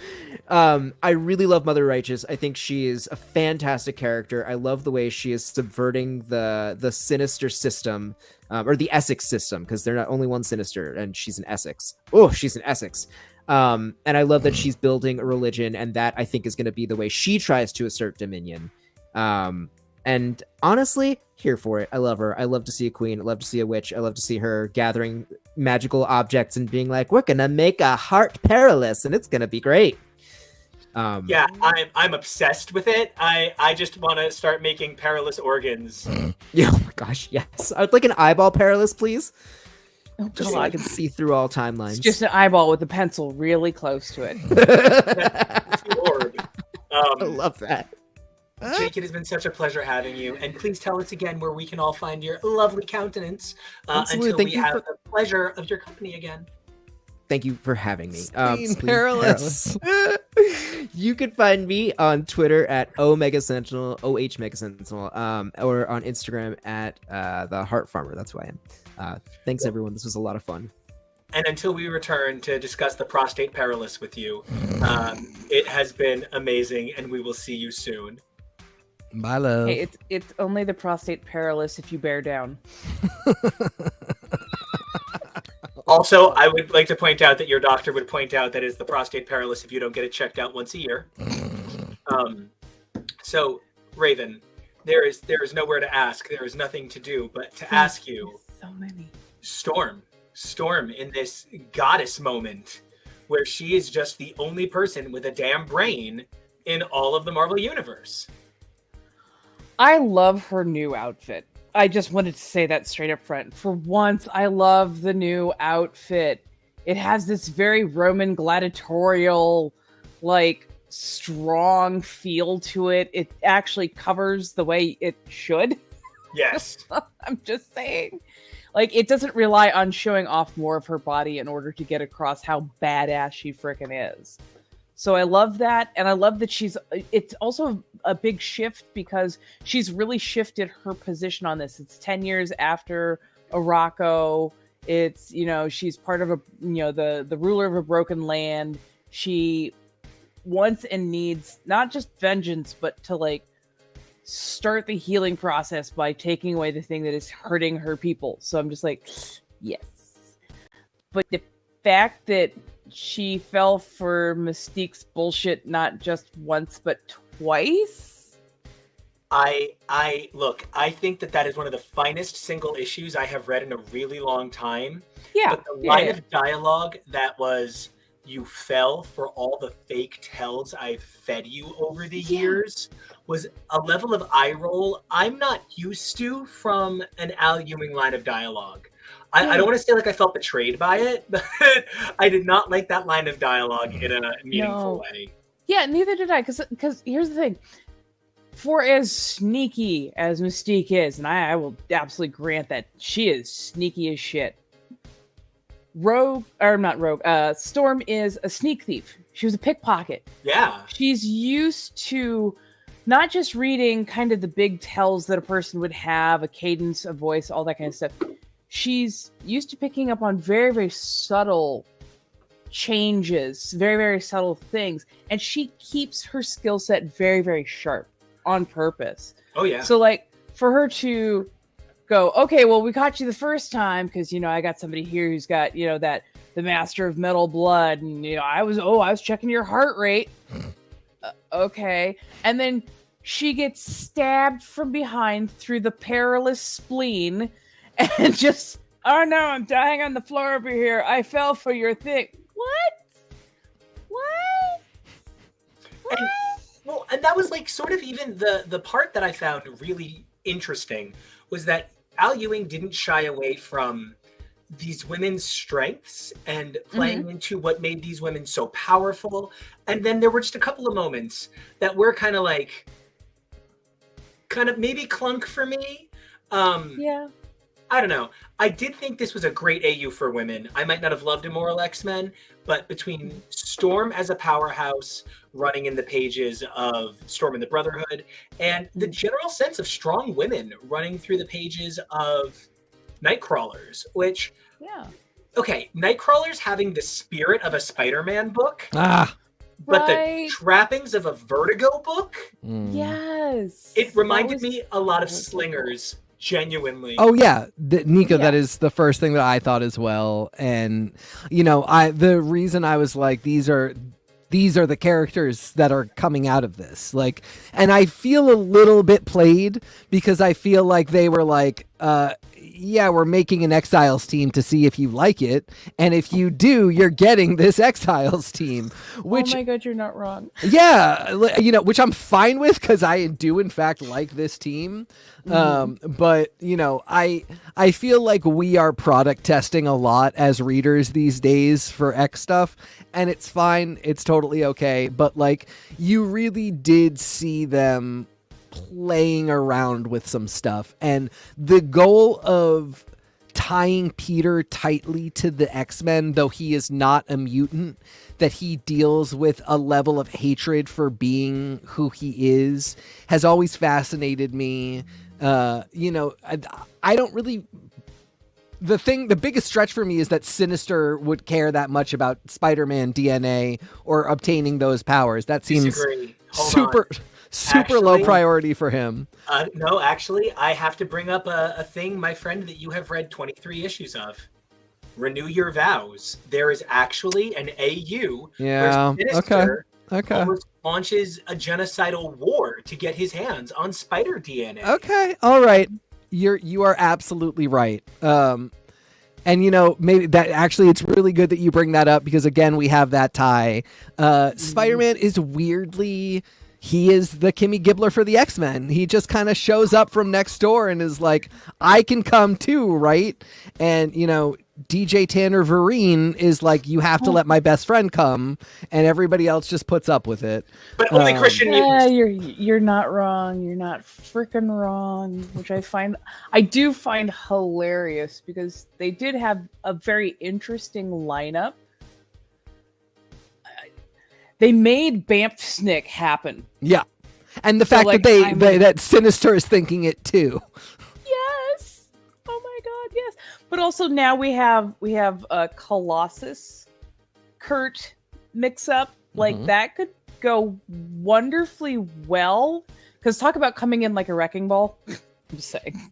I really love Mother Righteous. I think she is a fantastic character. I love the way she is subverting the Sinister system, or the Essex system, because they're not only one Sinister, and she's an Essex. Oh, she's an Essex. And I love that she's building a religion, and that I think is going to be the way she tries to assert dominion. And honestly, here for it. I love her. I love to see a queen. I love to see a witch. I love to see her gathering magical objects and being like, we're going to make a heart perilous and it's going to be great. Yeah, I'm obsessed with it. I just want to start making perilous organs. Yeah, oh my gosh, yes. I would like an eyeball perilous, please. Oh, Just so I can see through all timelines. It's just an eyeball with a pencil really close to it. It's the orb. I love that. Jake, it has been such a pleasure having you. And please tell us again where we can all find your lovely countenance until we have the pleasure of your company again. Thank you for having me. Spleen Perilous. You can find me on Twitter at OMegaSentinel, OHMegaSentinel, or on Instagram at the Heart Farmer. That's who I am. Thanks, everyone. This was a lot of fun. And until we return to discuss the prostate perilous with you, it has been amazing, and we will see you soon. Bye, love. Hey, it's only the prostate perilous if you bear down. Also, I would like to point out that your doctor would point out that it's the prostate perilous if you don't get it checked out once a year. So, Raven, there is nowhere to ask. There is nothing to do but to ask you. So many. Storm in this goddess moment where she is just the only person with a damn brain in all of the Marvel Universe. I love her new outfit. I just wanted to say that straight up front. For once, I love the new outfit. It has this very Roman gladiatorial, like, strong feel to it. It actually covers the way it should. Yes. I'm just saying. Like, it doesn't rely on showing off more of her body in order to get across how badass she frickin' is. So I love that, and I love that it's also a big shift because she's really shifted her position on this. It's 10 years after Araco. It's, she's part of the ruler of a broken land. She wants and needs not just vengeance, but to, like, start the healing process by taking away the thing that is hurting her people. So I'm just like, yes. But the fact that she fell for Mystique's bullshit not just once but twice. I think that is one of the finest single issues I have read in a really long time. Yeah. But the line of dialogue that was, "You fell for all the fake tells I've fed you over the years," was a level of eye roll I'm not used to from an Al Ewing line of dialogue. I don't want to say like I felt betrayed by it, but I did not like that line of dialogue in a meaningful way. Yeah, neither did I. Because here's the thing. For as sneaky as Mystique is, and I will absolutely grant that she is sneaky as shit. Storm is a sneak thief. She was a pickpocket. Yeah. She's used to not just reading kind of the big tells that a person would have, a cadence, a voice, all that kind of stuff. She's used to picking up on very, very subtle changes, very, very subtle things. And she keeps her skill set very, very sharp on purpose. Oh, yeah. So, like, for her to go, okay, well, we caught you the first time because, I got somebody here who's got, the Master of Metal Blood. And, I was checking your heart rate. Okay. And then she gets stabbed from behind through the perilous spleen. And just, oh no, I'm dying on the floor over here. I fell for your thing. What? And that was like sort of even the part that I found really interesting was that Al Ewing didn't shy away from these women's strengths and playing into what made these women so powerful. And then there were just a couple of moments that were kind of maybe clunk for me. Yeah. I don't know. I did think this was a great AU for women. I might not have loved Immoral X-Men, but between Storm as a powerhouse running in the pages of Storm and the Brotherhood and the general sense of strong women running through the pages of Nightcrawlers, which okay, Nightcrawler's having the spirit of a Spider-Man book, Ah. but Right. the trappings of a Vertigo book. Yes. It reminded That was- me a lot of that was so Slingers, genuinely. Oh yeah, Nico, Yeah. that is the first thing that I thought as well. And the reason I was like, these are the characters that are coming out of this. Like, and I feel a little bit played because I feel like they were like, yeah, we're making an Exiles team to see if you like it, and if you do, you're getting this Exiles team. Which, oh my god, you're not wrong. yeah, which I'm fine with because I do in fact like this team. But I feel like we are product testing a lot as readers these days for X stuff, and it's fine, it's totally okay. But like, you really did see them playing around with some stuff, and the goal of tying Peter tightly to the X-Men, though he is not a mutant, that he deals with a level of hatred for being who he is, has always fascinated me. I don't really... The biggest stretch for me is that Sinister would care that much about Spider-Man DNA or obtaining those powers. That seems Disagree. Hold on. super low Actually- priority for him. No, actually, I have to bring up a thing, my friend, that you have read 23 issues of. Renew Your Vows. There is actually an AU Yeah, where Sinister Okay. almost launches a genocidal war to get his hands on spider DNA. Okay. All right. You are absolutely right. And maybe that actually, it's really good that you bring that up because again, we have that tie. Spider-Man is weirdly, he is the Kimmy Gibbler for the X-Men. He just kind of shows up from next door and is like, I can come too, right? And DJ Tanner Vereen is like, you have to let my best friend come, and everybody else just puts up with it. But only Christian Yeah, mutants. you're not wrong. You're not freaking wrong, which I do find hilarious because they did have a very interesting lineup. They made Bamf Snick happen. Yeah. And the So, fact like, that that Sinister is thinking it too. Yes. Oh my god, yes. But also now we have a Colossus Kurt mix up. Like that could go wonderfully well. Because talk about coming in like a wrecking ball. I'm just saying.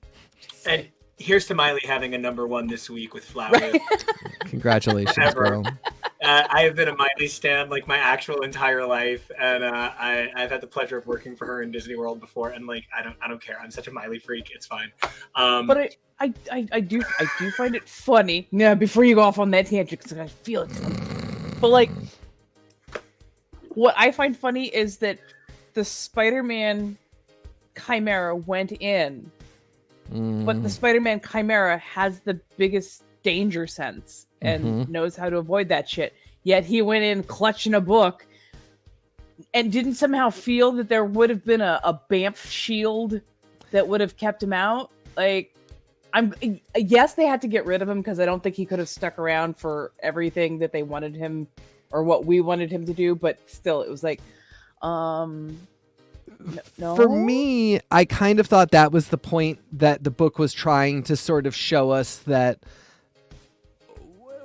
And here's to Miley having a #1 this week with Flowers. Right. Congratulations, Ever. bro. I have been a Miley stan like my actual entire life, and I've had the pleasure of working for her in Disney World before. And like, I don't care. I'm such a Miley freak. It's fine. But I do find it funny. Yeah, before you go off on that tangent, because I feel it. But like, what I find funny is that the Spider-Man Chimera went in, but the Spider-Man Chimera has the biggest danger sense and knows how to avoid that shit. Yet he went in clutching a book and didn't somehow feel that there would have been a Bamf shield that would have kept him out. Like, yes, they had to get rid of him because I don't think he could have stuck around for everything that they wanted him or what we wanted him to do. But still, it was like, no. For me, I kind of thought that was the point that the book was trying to sort of show us, that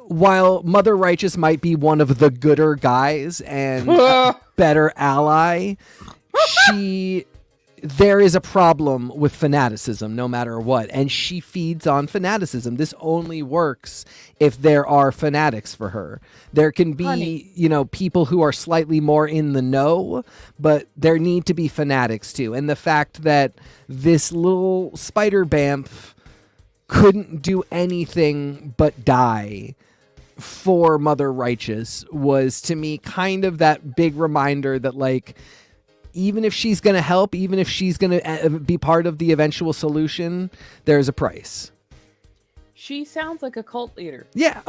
while Mother Righteous might be one of the gooder guys and a better ally, there is a problem with fanaticism no matter what, and she feeds on fanaticism. This only works if there are fanatics for her. There can be, people who are slightly more in the know, but there need to be fanatics too. And the fact that this little spider Bamf couldn't do anything but die for Mother Righteous was, to me, kind of that big reminder that, like, even if she's going to help, even if she's going to be part of the eventual solution, there's a price. She sounds like a cult leader. Yeah.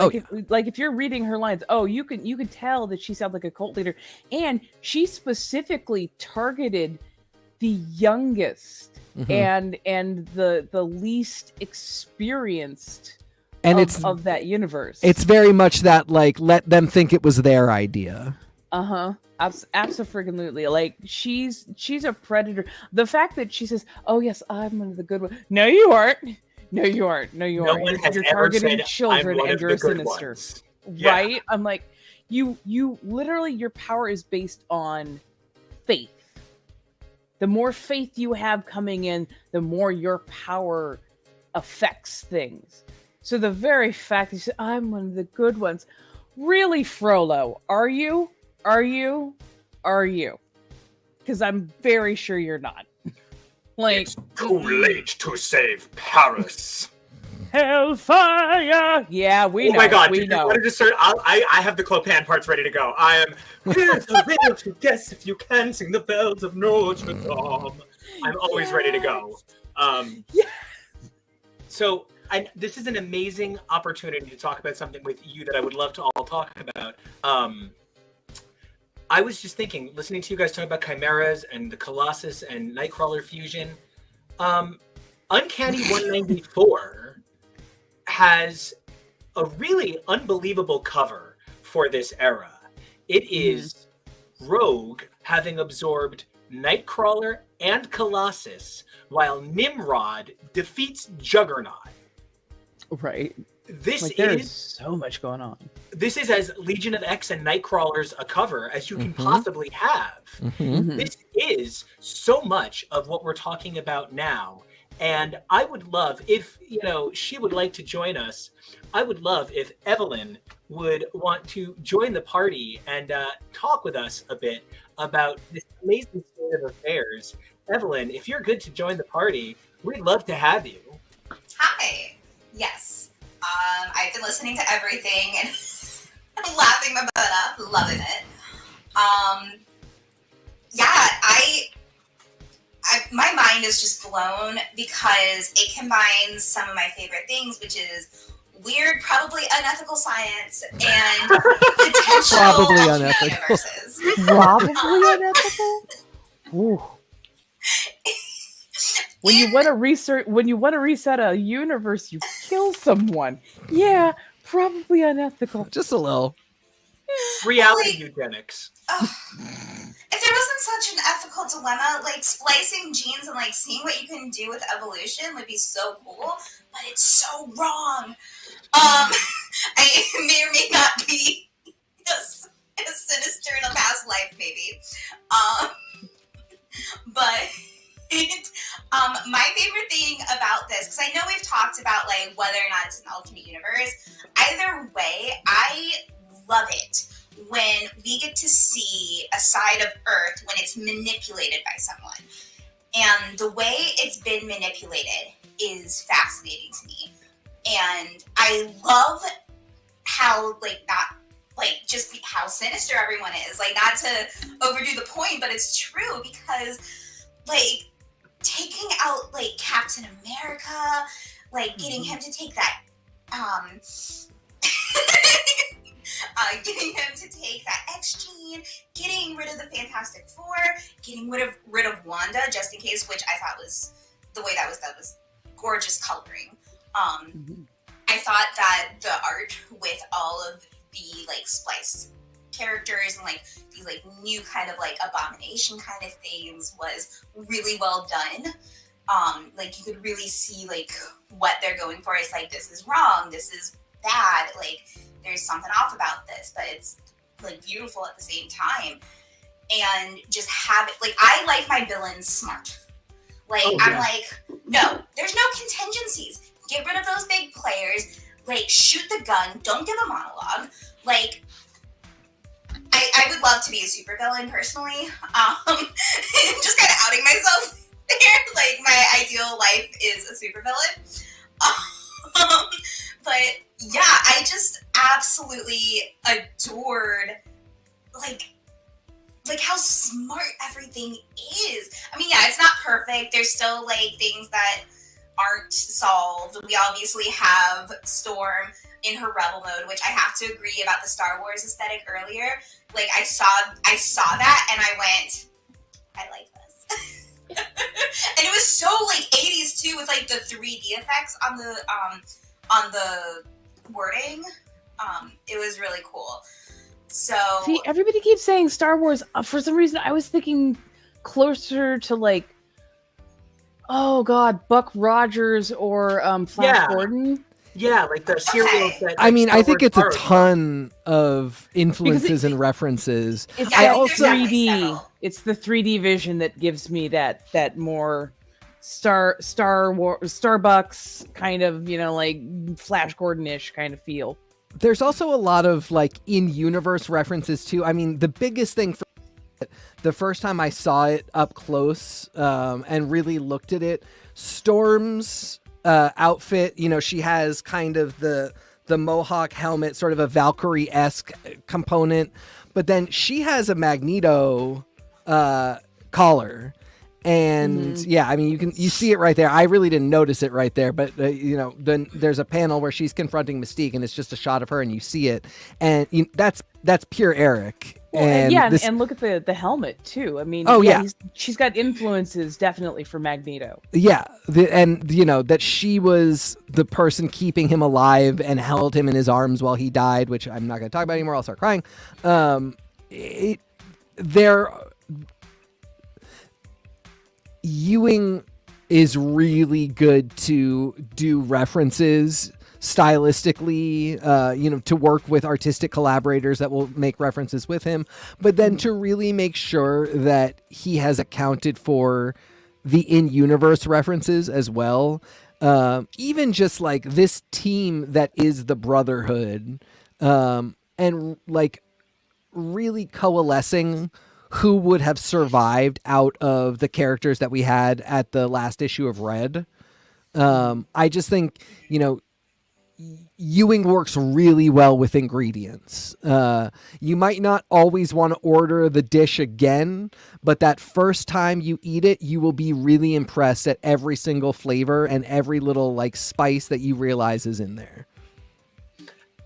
Like if you're reading her lines, you can tell that she sounds like a cult leader, and she specifically targeted the youngest and the least experienced and of that universe. It's very much that, like, let them think it was their idea. Absolutely. Like, she's a predator. The fact that she says, "Oh yes, I'm one of the good ones." No, you aren't. No, you aren't. No, you No aren't. one has You're ever targeting said, children I'm one and of you're the good sinister. ones. Yeah. Right? I'm like, you literally, your power is based on faith. The more faith you have coming in, the more your power affects things. So the very fact that you say, I'm one of the good ones. Really, Frollo, are you? Are you? Are you? Because I'm very sure you're not. Like, It's too late to save Paris. Hellfire! Yeah, we know. Oh my god, we dude, know. you wanted to start? I have the Clopin parts ready to go. I am here to live to guess if you can sing the bells of Notre Dame. I'm always ready to go. Yeah. So this is an amazing opportunity to talk about something with you that I would love to all talk about. I was just thinking, listening to you guys talk about chimeras and the Colossus and Nightcrawler fusion. Uncanny 194 has a really unbelievable cover for this era. It is Rogue having absorbed Nightcrawler and Colossus while Nimrod defeats Juggernaut. Right. This Like, there is is so much going on. This is as Legion of X and Nightcrawlers a cover as you can possibly have. This is so much of what we're talking about now. And I would love if, she would like to join us. I would love if Evelyn would want to join the party and talk with us a bit about this amazing state of affairs. Evelyn, if you're good to join the party, we'd love to have you. Hi. Yes. I've been listening to everything and laughing my butt up, loving it. My mind is just blown because it combines some of my favorite things, which is weird, probably unethical science and potential Probably alternate unethical. universes. Probably unethical? Ooh. When you want to reset a universe, you kill someone. Yeah, probably unethical. Just a little. Reality eugenics. If there wasn't such an ethical dilemma, like splicing genes and like seeing what you can do with evolution would be so cool, but it's so wrong. I may or may not be a sinister in a past life, maybe. But my favorite thing about this, because I know we've talked about like whether or not it's an alternate universe. Either way, I love it when we get to see a side of Earth when it's manipulated by someone. And the way it's been manipulated is fascinating to me. And I love how, just how sinister everyone is. Like, not to overdo the point, but it's true because, taking out, Captain America, getting him to take that, getting him to take that X gene, getting rid of the Fantastic Four, getting rid of Wanda, just in case, which I thought was the way that was gorgeous coloring. I thought that the art with all of the spliced characters and these new kind of abomination kind of things was really well done. You could really see what they're going for. It's this is wrong, this is bad, there's something off about this, but it's beautiful at the same time. And just have it I like my villains smart. No, there's no contingencies. Get rid of those big players, shoot the gun, don't give a monologue. I would love to be a supervillain personally. Just kind of outing myself there. My ideal life is a supervillain. But yeah, I just absolutely adored how smart everything is. I mean, yeah, it's not perfect. There's still things that aren't solved. We obviously have Storm in her rebel mode, which I have to agree about the Star Wars aesthetic earlier. I saw that and I went, I like this. And it was so 80s too, with the 3D effects on the wording. It was really cool. So See, everybody keeps saying Star Wars. For some reason, I was thinking closer to Oh God, Buck Rogers or Flash Yeah. Gordon. Yeah, like the serials that. I mean, Star I think Wars it's a borrowed. ton of influences and references. It's I Yeah, that think there's definitely 3D. several. It's the 3D vision that gives me that more Starbucks kind of, like Flash Gordon-ish kind of feel. There's also a lot of like in-universe references too. I mean, the biggest thing for the first time I saw it up close and really looked at it, Storm's outfit, she has kind of the Mohawk helmet, sort of a Valkyrie-esque component, but then she has a Magneto collar. And yeah, I mean, you see it right there. I really didn't notice it right there, but then there's a panel where she's confronting Mystique, and it's just a shot of her, and you see it, and that's pure Eric. Well, and look at the helmet too. I mean, she's got influences definitely for Magneto. Yeah, that she was the person keeping him alive and held him in his arms while he died, which I'm not going to talk about anymore. I'll start crying. Ewing is really good to do references stylistically, to work with artistic collaborators that will make references with him, but then to really make sure that he has accounted for the in-universe references as well. Even just like this team that is the Brotherhood, and like really coalescing who would have survived out of the characters that we had at the last issue of Red. I just think, Ewing works really well with ingredients. You might not always want to order the dish again, but that first time you eat it, you will be really impressed at every single flavor and every little like spice that you realize is in there.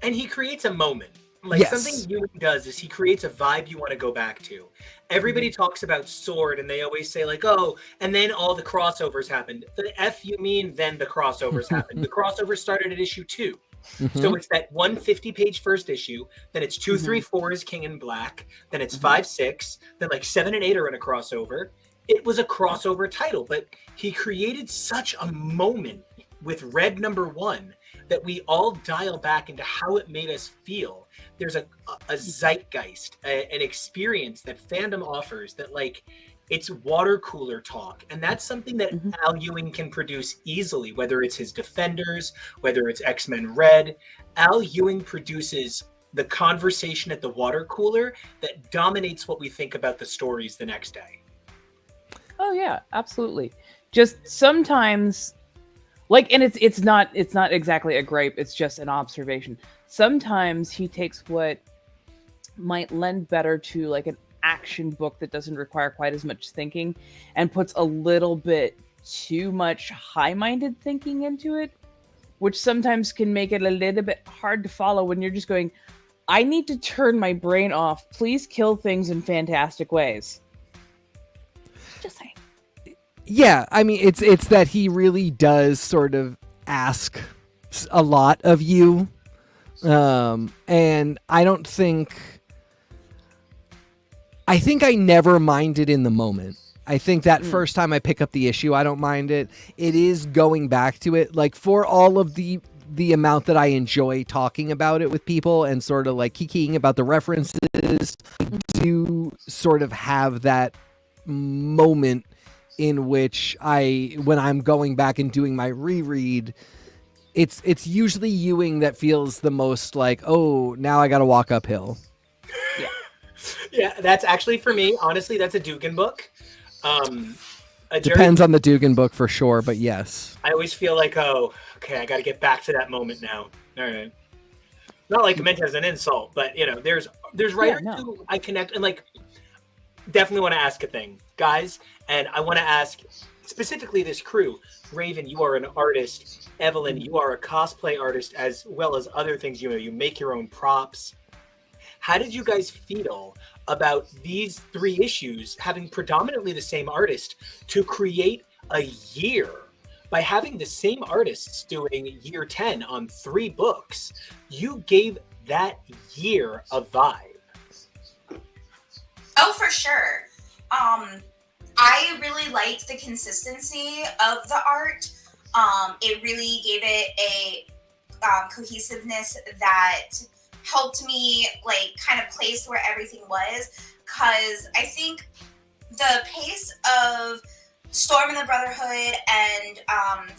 And he creates a moment. Something Ewing does is he creates a vibe you want to go back to. Everybody talks about Sword, and they always say like, oh, and then all the crossovers happened. The F you mean then the crossovers happened. The crossovers started at issue 2. So it's that 150-page first issue, then it's 2, 3, 4 is King in Black, then it's 5, 6, then like 7 and 8 are in a crossover. It was a crossover title, but he created such a moment with Red #1 that we all dial back into how it made us feel. There's a zeitgeist, an experience that fandom offers that like it's water cooler talk. And that's something that Al Ewing can produce easily, whether it's his Defenders, whether it's X-Men Red. Al Ewing produces the conversation at the water cooler that dominates what we think about the stories the next day. Oh yeah, absolutely. Just sometimes, like, and it's not exactly a gripe, it's just an observation. Sometimes he takes what might lend better to like an action book that doesn't require quite as much thinking and puts a little bit too much high-minded thinking into it, which sometimes can make it a little bit hard to follow when you're just going, I need to turn my brain off. Please kill things in fantastic ways. Just saying. Yeah, I mean, it's that he really does sort of ask a lot of you. And I think I never minded in the moment. I think that first time I pick up the issue, I don't mind it. It is going back to it, like for all of the amount that I enjoy talking about it with people and sort of like kikiing about the references, I do sort of have that moment in which when I'm going back and doing my reread, it's usually Ewing that feels the most like, oh, now I got to walk uphill. Yeah. Yeah, that's actually for me. Honestly, that's a Dugan book. Depends on the Dugan book for sure, but yes. I always feel like, oh, okay, I got to get back to that moment now. All right. Not like meant as an insult, but there's writers who I connect and like definitely want to ask a thing, guys, and I want to ask specifically this crew. Raven, you are an artist. Evelyn, you are a cosplay artist as well as other things. You make your own props. How did you guys feel about these 3 issues having predominantly the same artist to create a year? By having the same artists doing year 10 on 3 books, you gave that year a vibe. Oh, for sure. I really liked the consistency of the art. It really gave it a cohesiveness that helped me like kind of place where everything was, because I think the pace of Storm and the Brotherhood and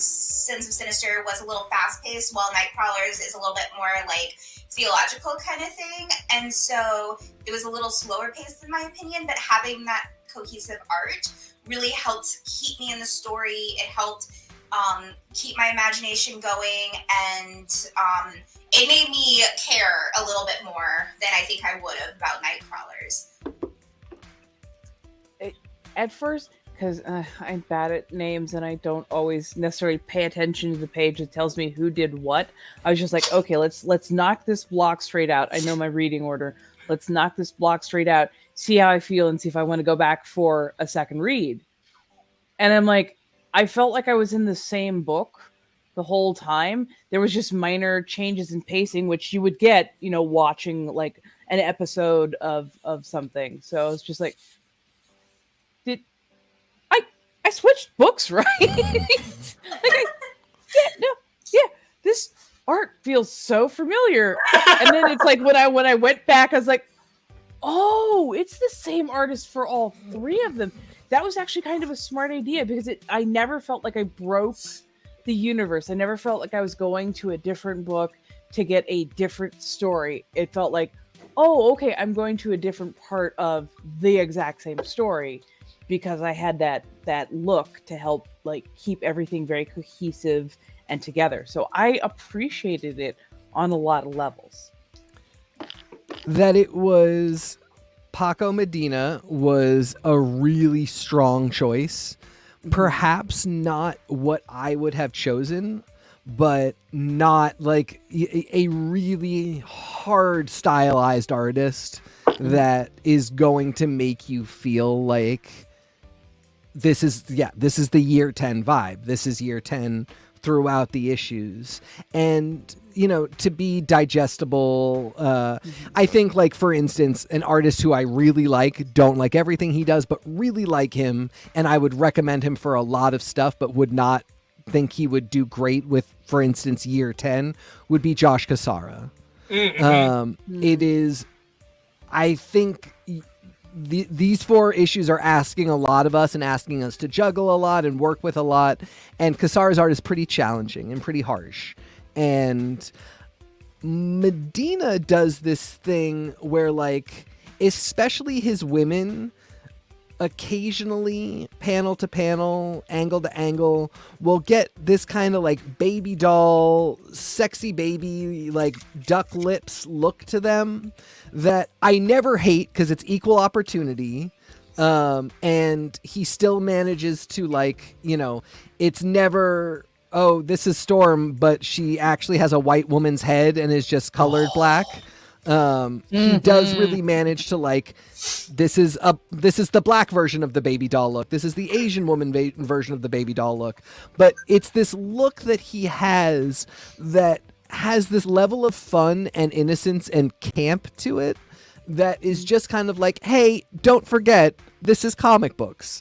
Sins of Sinister was a little fast-paced, while Nightcrawlers is a little bit more like theological kind of thing, and so it was a little slower paced in my opinion, but having that cohesive art really helped keep me in the story. It helped keep my imagination going, and it made me care a little bit more than I think I would have about Nightcrawlers. At first, because I'm bad at names and I don't always necessarily pay attention to the page that tells me who did what, I was just like, okay, let's knock this block straight out. I know my reading order. Let's knock this block straight out, see how I feel, and see if I want to go back for a second read. And I'm like, I felt like I was in the same book the whole time. There was just minor changes in pacing, which you would get, watching like an episode of something. So it's just like, I switched books, right? This art feels so familiar. And then it's like when I went back, I was like, oh, it's the same artist for all three of them. That was actually kind of a smart idea, because I never felt like I broke the universe. I never felt like I was going to a different book to get a different story. It felt like, oh, okay, I'm going to a different part of the exact same story, because I had that look to help like keep everything very cohesive and together. So I appreciated it on a lot of levels. That it was Paco Medina was a really strong choice. Perhaps not what I would have chosen, but not like a really hard stylized artist that is going to make you feel like this is the year 10 vibe. This is year 10 throughout the issues. And, to be digestible, I think, like, for instance, an artist who I really like, don't like everything he does, but really like him, and I would recommend him for a lot of stuff, but would not think he would do great with, for instance, year 10, would be Josh Cassara. It is, I think... These 4 issues are asking a lot of us and asking us to juggle a lot and work with a lot. And Cassara's art is pretty challenging and pretty harsh. And Medina does this thing where, like, especially his women, occasionally panel to panel, angle to angle, will get this kind of like baby doll, sexy baby, like duck lips look to them that I never hate, because it's equal opportunity. And he still manages to, like, it's never, oh, this is Storm, but she actually has a white woman's head and is just colored black. He does really manage to, like, this is the black version of the baby doll look. This is the Asian woman version of the baby doll look. But it's this look that he has that has this level of fun and innocence and camp to it that is just kind of like, hey, don't forget, this is comic books.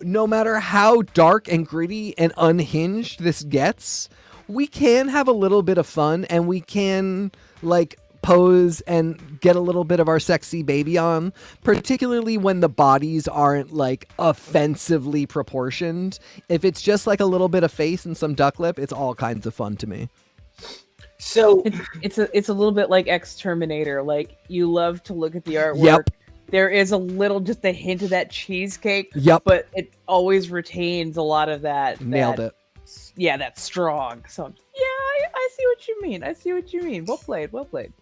No matter how dark and gritty and unhinged this gets, we can have a little bit of fun, and we can, like, pose and get a little bit of our sexy baby on, particularly when the bodies aren't, like, offensively proportioned. If it's just like a little bit of face and some duck lip, it's all kinds of fun to me. So it's a little bit like X-Terminator. Like, you love to look at the artwork. Yep. There is just a hint of that cheesecake. Yep. But it always retains a lot of that. Nailed it. Yeah, that's strong. So yeah, I see what you mean. Well played.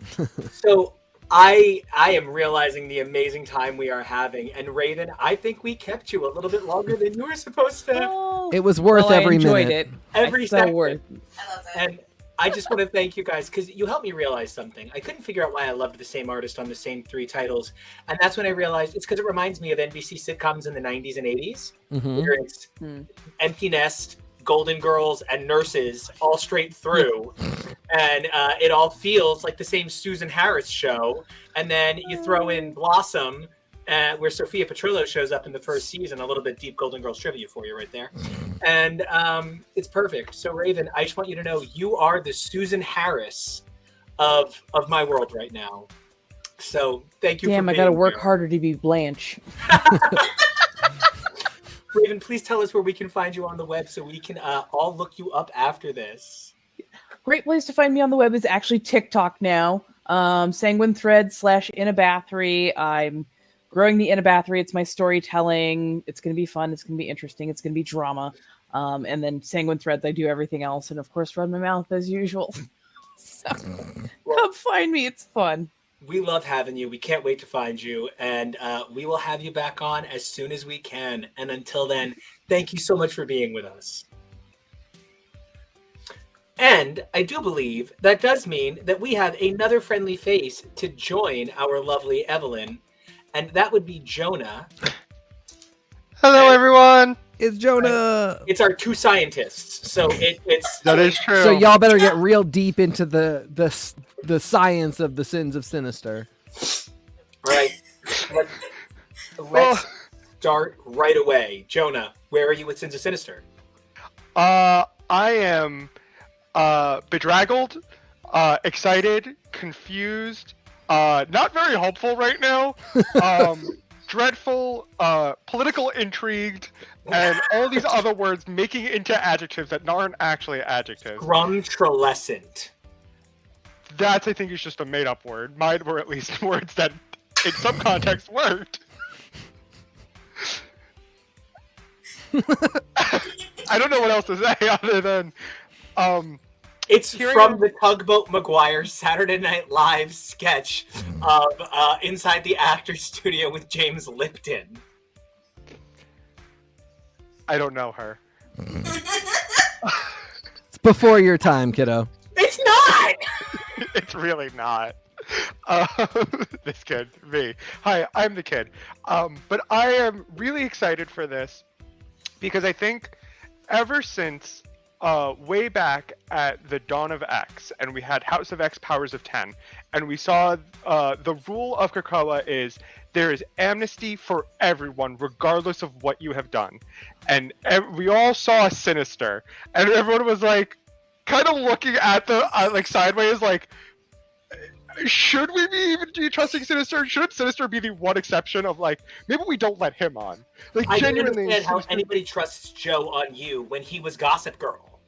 So I am realizing the amazing time we are having, and Raven, I think we kept you a little bit longer than you were supposed to. Oh, It was worth every I enjoyed minute. it. Every It's so second. worth it. I love it. And I just want to thank you guys, because you helped me realize something. I couldn't figure out why I loved the same artist on the same 3 titles. And that's when I realized it's because it reminds me of NBC sitcoms in the 90s and 80s. Where it's Empty Nest, Golden Girls, and Nurses all straight through. And it all feels like the same Susan Harris show. And then you throw in Blossom, where Sophia Petrillo shows up in the first season. A little bit deep Golden Girls trivia for you right there. And it's perfect. So Raven, I just want you to know you are the Susan Harris of my world right now. So thank you. Damn, for I gotta being work here. harder to be Blanche. Raven, please tell us where we can find you on the web so we can all look you up after this. Great place to find me on the web is actually TikTok now. Sanguine Thread /Inabathry. I'm growing the Inabathry. It's my storytelling. It's going to be fun. It's going to be interesting. It's going to be drama. And then Sanguine Threads, I do everything else. And of course, run my mouth as usual. So come find me. It's fun. We love having you. We can't wait to find you. And we will have you back on as soon as we can. And until then, thank you so much for being with us. And I do believe that does mean that we have another friendly face to join our lovely Evelyn. And that would be Jonah. Hello, everyone. It's Jonah. It's our two scientists. So it's That is true. So y'all better get real deep into the science of the Sins of Sinister. right. Let's start right away. Jonah, where are you with Sins of Sinister? I am bedraggled, excited, confused, not very hopeful right now, dreadful, political intrigued, and all these other words making it into adjectives that aren't actually adjectives. Grumtralescent. That, I think, is just a made-up word. Mine were at least words that, in some context, worked. I don't know what else to say other than, It's Hearing from it- the Tugboat Maguire Saturday Night Live sketch of Inside the Actors Studio with James Lipton. I don't know her. It's before your time, kiddo. It's not! It's really not. This kid, me. Hi, I'm the kid. But I am really excited for this because I think ever since way back at the dawn of X, and we had House of X Powers of 10, and we saw the rule of Krakoa is there is amnesty for everyone, regardless of what you have done. And we all saw Sinister, and everyone was like, kind of looking at the like sideways, like, should we be even be trusting Sinister? Should Sinister be the one exception of like, maybe we don't let him on? Like, I don't genuinely, understand how Sinister- anybody trusts Joe on you when he was Gossip Girl.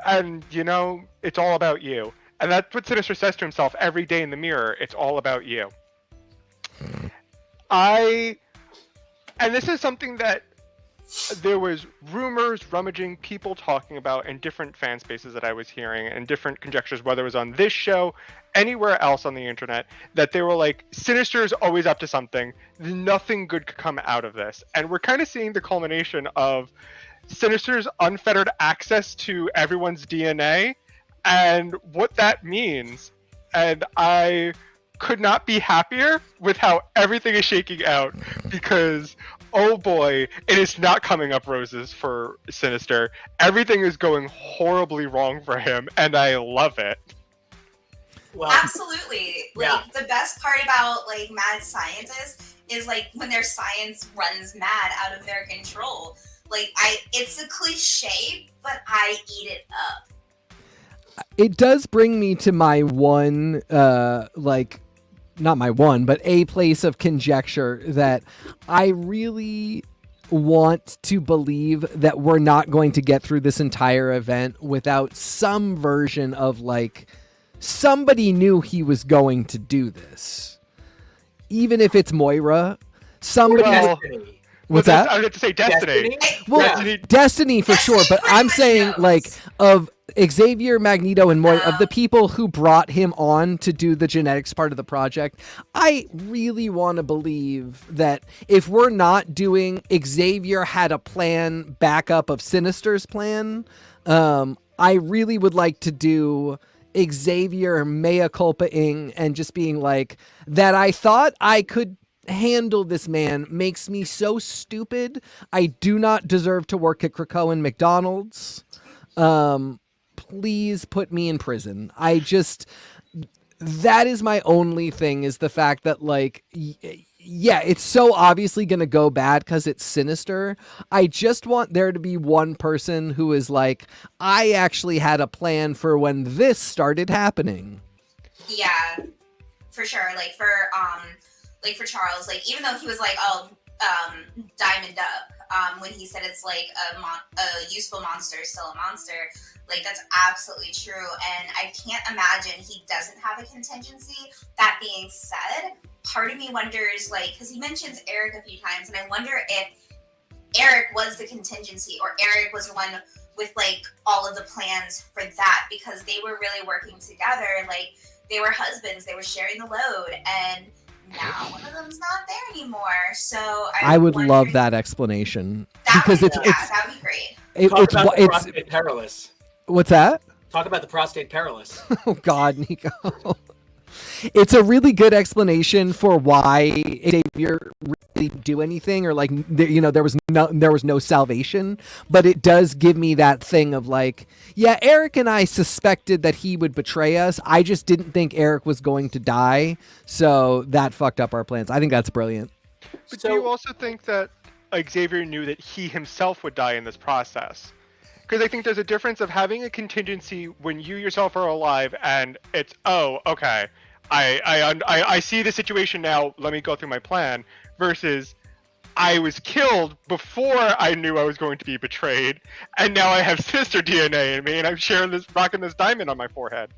And you know, it's all about you. And that's what Sinister says to himself every day in the mirror. It's all about you. And this is something that there was rumors, rummaging, people talking about in different fan spaces that I was hearing, and different conjectures, whether it was on this show, anywhere else on the internet, that they were like, Sinister is always up to something. Nothing good could come out of this. And we're kind of seeing the culmination of Sinister's unfettered access to everyone's DNA and what that means. And I could not be happier with how everything is shaking out, because oh boy, it is not coming up roses for Sinister. Everything is going horribly wrong for him, and I love it. Well, Absolutely. Like, Yeah. the best part about, like, mad scientists is, like, when their science runs mad out of their control. Like, it's a cliche, but I eat it up. It does bring me to my one, not my one, but a place of conjecture that I really want to believe that we're not going to get through this entire event without some version of, like, somebody knew he was going to do this. Even if it's Moira, somebody... Well, Destiny. What's But that? I was to say Destiny. Well, Destiny- Destiny for sure, but I'm saying, knows. like, of Xavier, Magneto, and Moira, of the people who brought him on to do the genetics part of the project, I really want to believe that if we're not doing Xavier had a plan backup of Sinister's plan, I really would like to do Xavier mea culpa-ing and just being like, that I thought I could handle this man makes me so stupid. I do not deserve to work at Krakoa and McDonald's. Please put me in prison. That is my only thing, is the fact that, like, yeah, it's so obviously going to go bad because it's Sinister. I just want there to be one person who is like, I actually had a plan for when this started happening. Yeah, for sure. Like for Charles, like even though he was like, diamond up, when he said it's like a useful monster is still a monster, like that's absolutely true. And I can't imagine he doesn't have a contingency. That being said, part of me wonders, like, because he mentions Eric a few times, and I wonder if Eric was the contingency, or Eric was the one with like all of the plans for that, because they were really working together. Like they were husbands, they were sharing the load, and now one of them's not there anymore. So I would love that explanation, because that would be great. Talk about the prostate perilous. What's that? Talk about the prostate perilous. Oh God, Nico. It's a really good explanation for why Xavier really didn't do anything, or like, you know, there was no salvation. But it does give me that thing of like, yeah, Eric and I suspected that he would betray us. I just didn't think Eric was going to die, so that fucked up our plans. I think that's brilliant. But do you also think that Xavier knew that he himself would die in this process? Because I think there's a difference of having a contingency when you yourself are alive, and it's, oh, okay, I see the situation now, let me go through my plan, versus I was killed before I knew I was going to be betrayed, and now I have sister DNA in me, and I'm rocking this diamond on my forehead.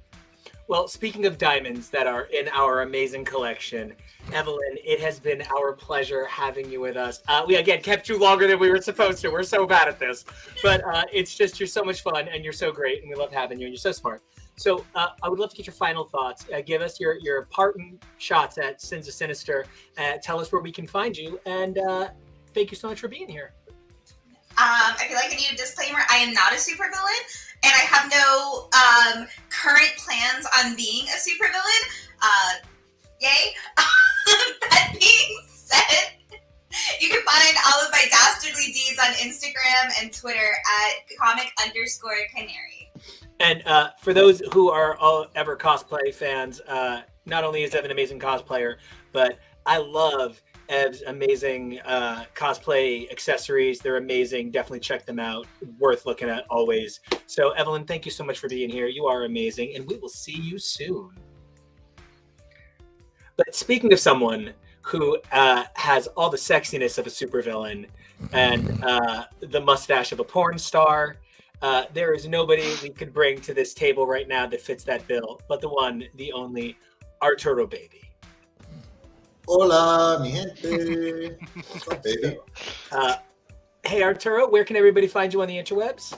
Well, speaking of diamonds that are in our amazing collection, Evelyn, it has been our pleasure having you with us. We, again, kept you longer than we were supposed to. We're so bad at this. But it's just, you're so much fun, and you're so great, and we love having you, and you're so smart. So I would love to get your final thoughts. Give us your parting shots at Sins of Sinister. Tell us where we can find you, and thank you so much for being here. I feel like I need a disclaimer. I am not a supervillain, and I have no current plans on being a supervillain. Yay! That being said, you can find all of my dastardly deeds on Instagram and Twitter at comic_canary. And for those who are all ever cosplay fans, not only is Ev an amazing cosplayer, but I love Ev's amazing cosplay accessories. They're amazing. Definitely check them out. Worth looking at always. So Evelyn, thank you so much for being here. You are amazing, and we will see you soon. But speaking of someone who has all the sexiness of a supervillain and the mustache of a porn star, there is nobody we could bring to this table right now that fits that bill, but the one, the only, Arturo Baby. Hola, mi gente. What's up, baby? Hey, Arturo, where can everybody find you on the interwebs?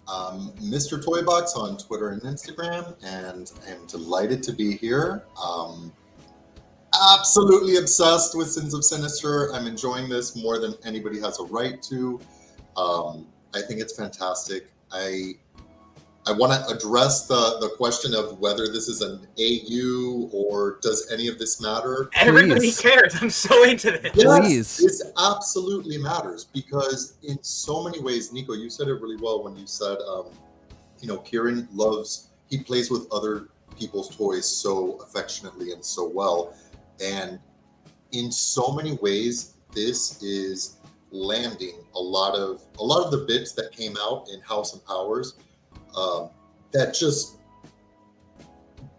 Mr. Toybox on Twitter and Instagram, and I'm delighted to be here. Absolutely obsessed with Sins of Sinister. I'm enjoying this more than anybody has a right to. I think it's fantastic. I want to address the question of whether this is an AU or does any of this matter. Everybody cares. I'm so into this. Yes, this absolutely matters, because in so many ways, Nico, you said it really well when you said, Kieran he plays with other people's toys so affectionately and so well. And in so many ways, this is landing a lot of the bits that came out in House and Powers that just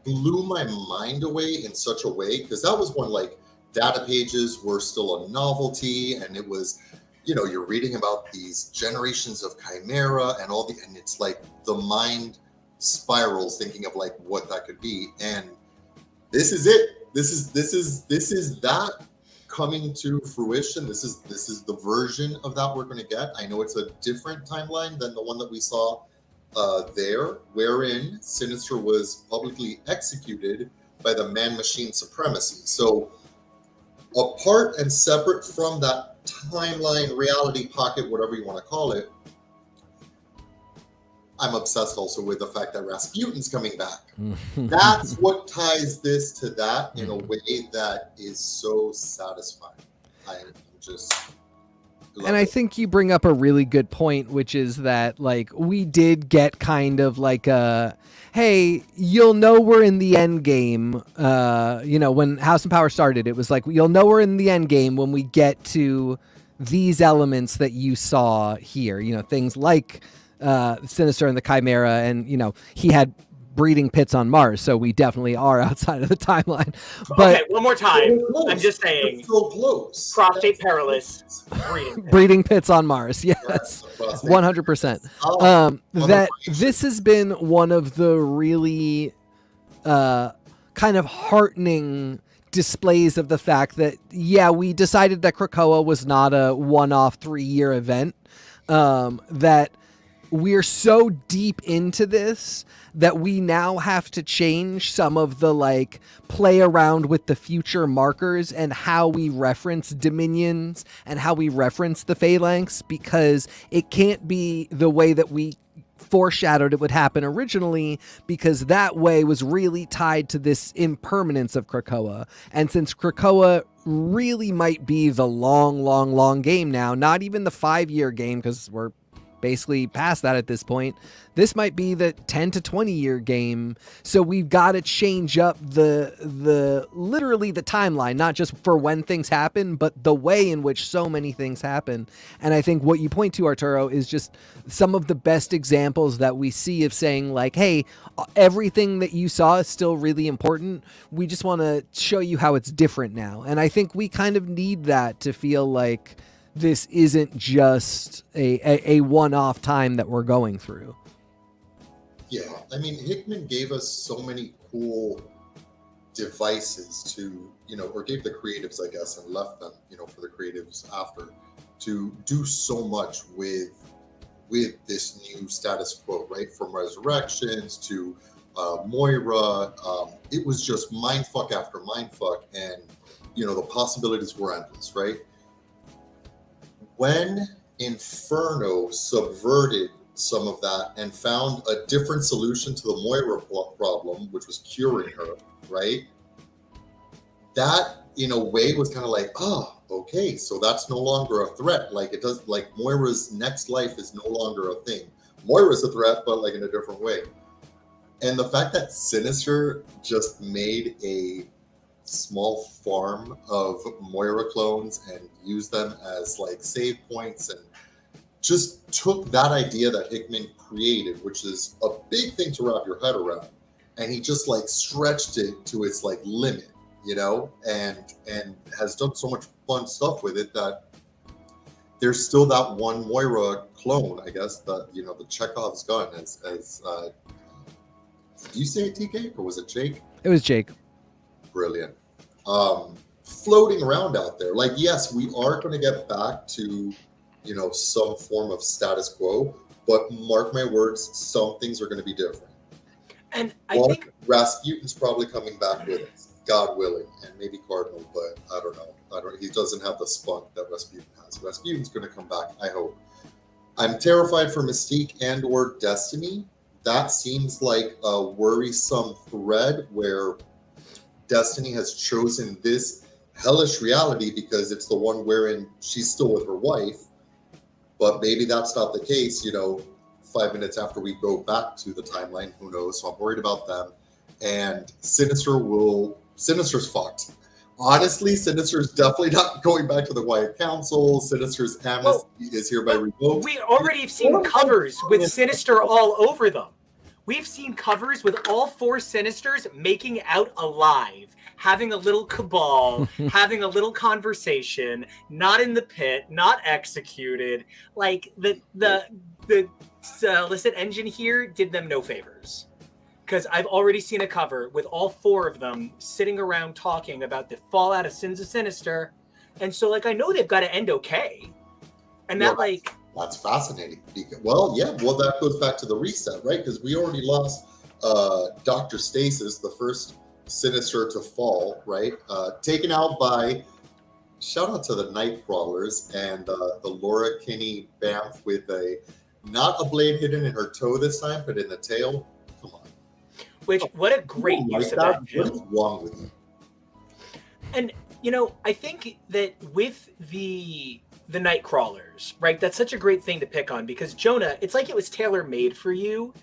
blew my mind away in such a way, because that was when like data pages were still a novelty, and it was, you're reading about these generations of Chimera and and it's like the mind spirals thinking of like what that could be. And this is it. This is that coming to fruition. This is the version of that we're going to get. I know it's a different timeline than the one that we saw there, wherein Sinister was publicly executed by the man-machine supremacy. So apart and separate from that timeline, reality pocket, whatever you want to call it, I'm obsessed also with the fact that Rasputin's coming back. That's what ties this to that in a way that is so satisfying. I'm just And I think you bring up a really good point, which is that, like, we did get kind of like a, hey, you'll know we're in the end game. When House and Power started, it was like, you'll know we're in the end game when we get to these elements that you saw here. Things like Sinister and the Chimera, and, he had breeding pits on Mars, so we definitely are outside of the timeline. But okay, one more time. I'm just saying. So close. Prostate perilous. Breeding pits on Mars. Yes, 100%. That this has been one of the really kind of heartening displays of the fact that, yeah, we decided that Krakoa was not a one-off 3-year event. That we're so deep into this that we now have to change some of the, like, play around with the future markers and how we reference Dominions and how we reference the Phalanx, because it can't be the way that we foreshadowed it would happen originally, because that way was really tied to this impermanence of Krakoa. And since Krakoa really might be the long game now, not even the 5-year game, because we're basically past that at this point, this might be the 10 to 20-year game. So we've got to change up the literally the timeline, not just for when things happen, but the way in which so many things happen. And I think what you point to, Arturo, is just some of the best examples that we see of saying, like, hey, everything that you saw is still really important. We just want to show you how it's different now. And I think we kind of need that to feel like this isn't just a one-off time that we're going through. Yeah, I mean, Hickman gave us so many cool devices to, or gave the creatives, I guess, and left them, for the creatives after, to do so much with this new status quo, right? From Resurrections to Moira. It was just mindfuck after mindfuck, and, the possibilities were endless, right? When Inferno subverted some of that and found a different solution to the Moira problem, which was curing her, right? That, in a way, was kind of like, oh, okay, so that's no longer a threat. Like, it does, like, Moira's next life is no longer a thing. Moira's a threat, but, like, in a different way. And the fact that Sinister just made a small farm of Moira clones and used them as, like, save points, and just took that idea that Hickman created, which is a big thing to wrap your head around, and he just, like, stretched it to its, like, limit, and has done so much fun stuff with it that there's still that one Moira clone, I guess, that, the Chekhov's gun, as did you say it, TK, or was it Jake? It was Jake. Brilliant. Floating around out there. Like, yes, we are going to get back to, some form of status quo, but mark my words, some things are going to be different. And I think Rasputin's probably coming back with us, God willing, and maybe Cardinal, but I don't know. He doesn't have the spunk that Rasputin has. Rasputin's going to come back, I hope. I'm terrified for Mystique and or Destiny. That seems like a worrisome thread where Destiny has chosen this hellish reality because it's the one wherein she's still with her wife, but maybe that's not the case, 5 minutes after we go back to the timeline, who knows? So I'm worried about them. And Sinister's fucked. Honestly, Sinister's definitely not going back to the Quiet Council. Sinister's amnesty is hereby revoked. We already have seen covers with Sinister all over them. We've seen covers with all 4 Sinisters making out alive, having a little cabal, having a little conversation, not in the pit, not executed. Like, the illicit engine here did them no favors. Because I've already seen a cover with all 4 of them sitting around talking about the fallout of Sins of Sinister. And so, like, I know they've got to end okay. And that, That's fascinating. That goes back to the reset, right? Because we already lost Dr. Stasis, the first Sinister to fall, right? Taken out by, shout out to the Nightcrawlers and the Laura Kinney Banff with not a blade hidden in her toe this time, but in the tail. Come on. What a great use of that. What is wrong with you? And, I think that with the the Nightcrawlers, right? That's such a great thing to pick on because Jonah, it's like it was tailor-made for you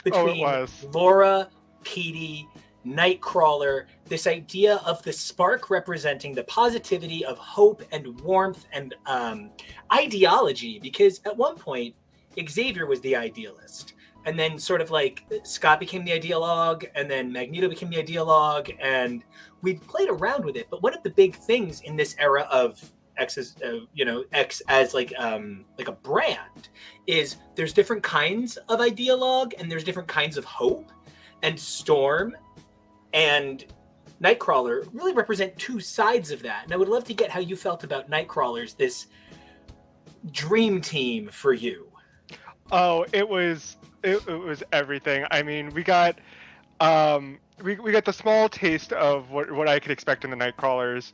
between Laura, Petey, Nightcrawler, this idea of the spark representing the positivity of hope and warmth and ideology, because at one point Xavier was the idealist, and then sort of like Scott became the ideologue, and then Magneto became the ideologue, and we played around with it. But one of the big things in this era of X as X as like a brand is there's different kinds of ideologue and there's different kinds of hope, and Storm and Nightcrawler really represent two sides of that. And I would love to get how you felt about Nightcrawlers, this dream team for you. Oh, it was everything. I mean, we got we got the small taste of what I could expect in the Nightcrawlers.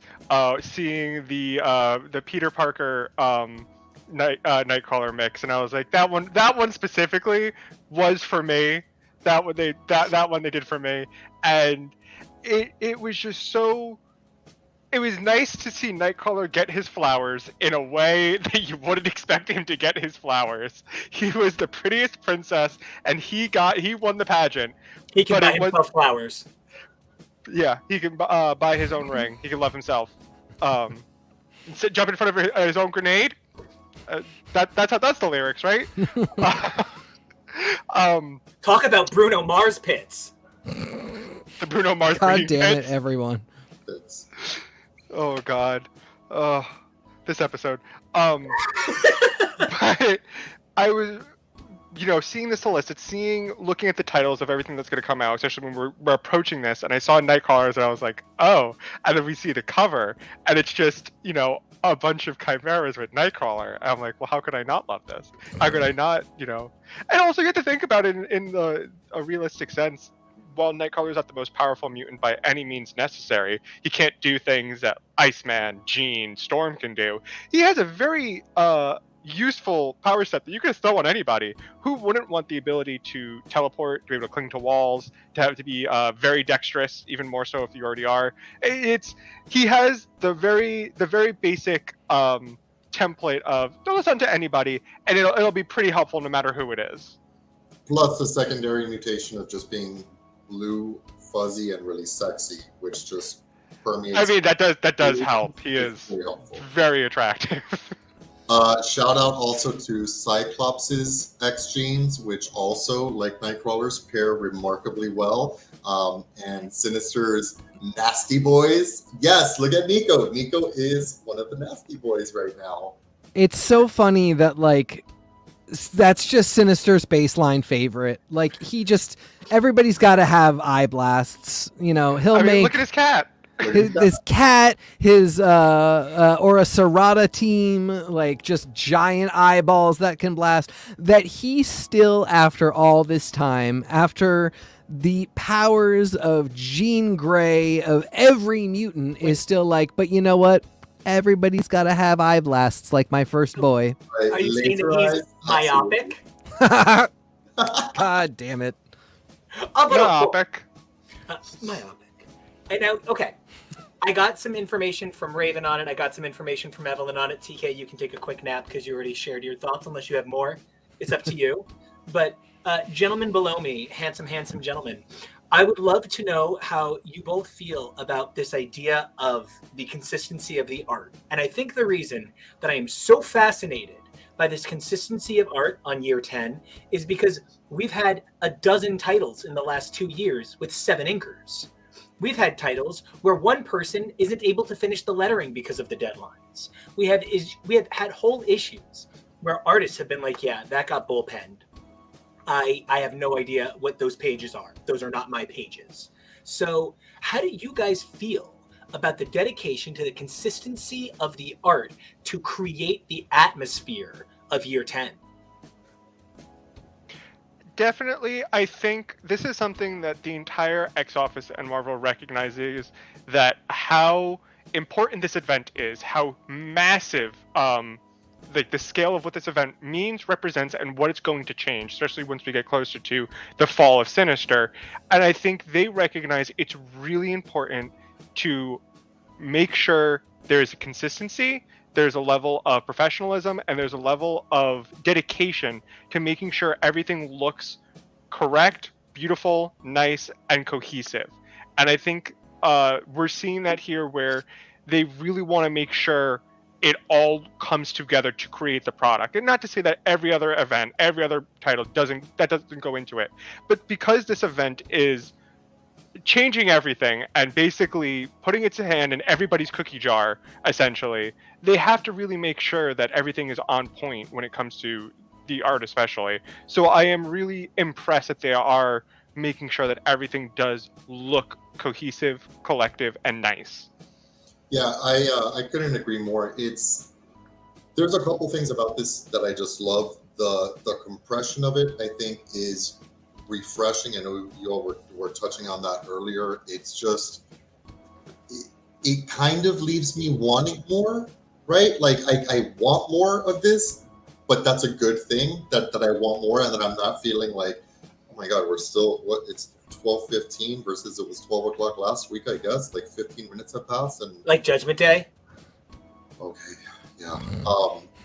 Seeing the Peter Parker Nightcrawler mix, and I was like, that one specifically was for me. That one they did for me, and it was just so. It was nice to see Nightcrawler get his flowers in a way that you wouldn't expect him to get his flowers. He was the prettiest princess, and he won the pageant. He can buy himself flowers. Yeah, he can buy his own ring. He can love himself. Jump in front of his own grenade. That's the lyrics, right? Talk about Bruno Mars pits. The Bruno Mars. God damn pits. it, everyone. Oh God, this episode. But I was, seeing this solicit, looking at the titles of everything that's going to come out, especially when we're approaching this, and I saw Nightcrawlers, and I was like, oh, and then we see the cover, and it's just, a bunch of chimeras with Nightcrawler. And I'm like, well, how could I not love this? How could I not, And also, you have to think about it in a realistic sense. While Nightcrawler is not the most powerful mutant by any means necessary, he can't do things that Iceman, Jean, Storm can do. He has a very useful power set that you can throw on anybody. Who wouldn't want the ability to teleport, to be able to cling to walls, to be very dexterous, even more so if you already are. He has the very basic template of throw this onto anybody, and it'll be pretty helpful no matter who it is. Plus the secondary mutation of just being blue, fuzzy, and really sexy, which just permeates. I mean, that does help. He is very attractive. Shout out also to Cyclops' X genes, which also, like Nightcrawlers, pair remarkably well. And Sinister's Nasty Boys. Yes, look at Nico. Nico is one of the Nasty Boys right now. It's so funny that, that's just Sinister's baseline favorite. Everybody's got to have eye blasts. Look at his cat. His cat, his or a Serata team, just giant eyeballs that can blast. That he still, after all this time, after the powers of Jean Grey of every mutant, is still but you know what? Everybody's got to have eye blasts like my first boy. Are you saying that he's myopic? God damn it. Myopic. Myopic. And now, okay. I got some information from Raven on it. I got some information from Evelyn on it. TK, you can take a quick nap because you already shared your thoughts, unless you have more. It's up to you. But gentlemen below me, handsome gentlemen, I would love to know how you both feel about this idea of the consistency of the art. And I think the reason that I am so fascinated by this consistency of art on year 10 is because we've had a dozen titles in the last 2 years with 7 inkers. We've had titles where one person isn't able to finish the lettering because of the deadlines. We have had whole issues where artists have been like, yeah, that got bullpenned. I have no idea what those pages are. Those are not my pages. So how do you guys feel about the dedication to the consistency of the art to create the atmosphere of year 10? Definitely, I think this is something that the entire X Office and Marvel recognizes, that how important this event is, how massive the scale of what this event means, represents, and what it's going to change, especially once we get closer to the fall of Sinister. And I think they recognize it's really important to make sure there is a consistency, there's a level of professionalism, and there's a level of dedication to making sure everything looks correct, beautiful, nice, and cohesive. And I think we're seeing that here, where they really want to make sure it all comes together to create the product. And not to say that every other event, every other title doesn't go into it, but because this event is changing everything and basically putting its hand in everybody's cookie jar, essentially, they have to really make sure that everything is on point when it comes to the art, especially. So I am really impressed that they are making sure that everything does look cohesive, collective, and nice. Yeah, I couldn't agree more. There's a couple things about this that I just love. The compression of it, I think, is refreshing. I know you all were touching on that earlier. It's just, it kind of leaves me wanting more, right? Like I want more of this, but that's a good thing that I want more, and that I'm not feeling like, oh my God, we're still, it's 12:15 versus it was 12 o'clock last week, I guess. Like 15 minutes have passed, and Like Judgment Day? okay, yeah.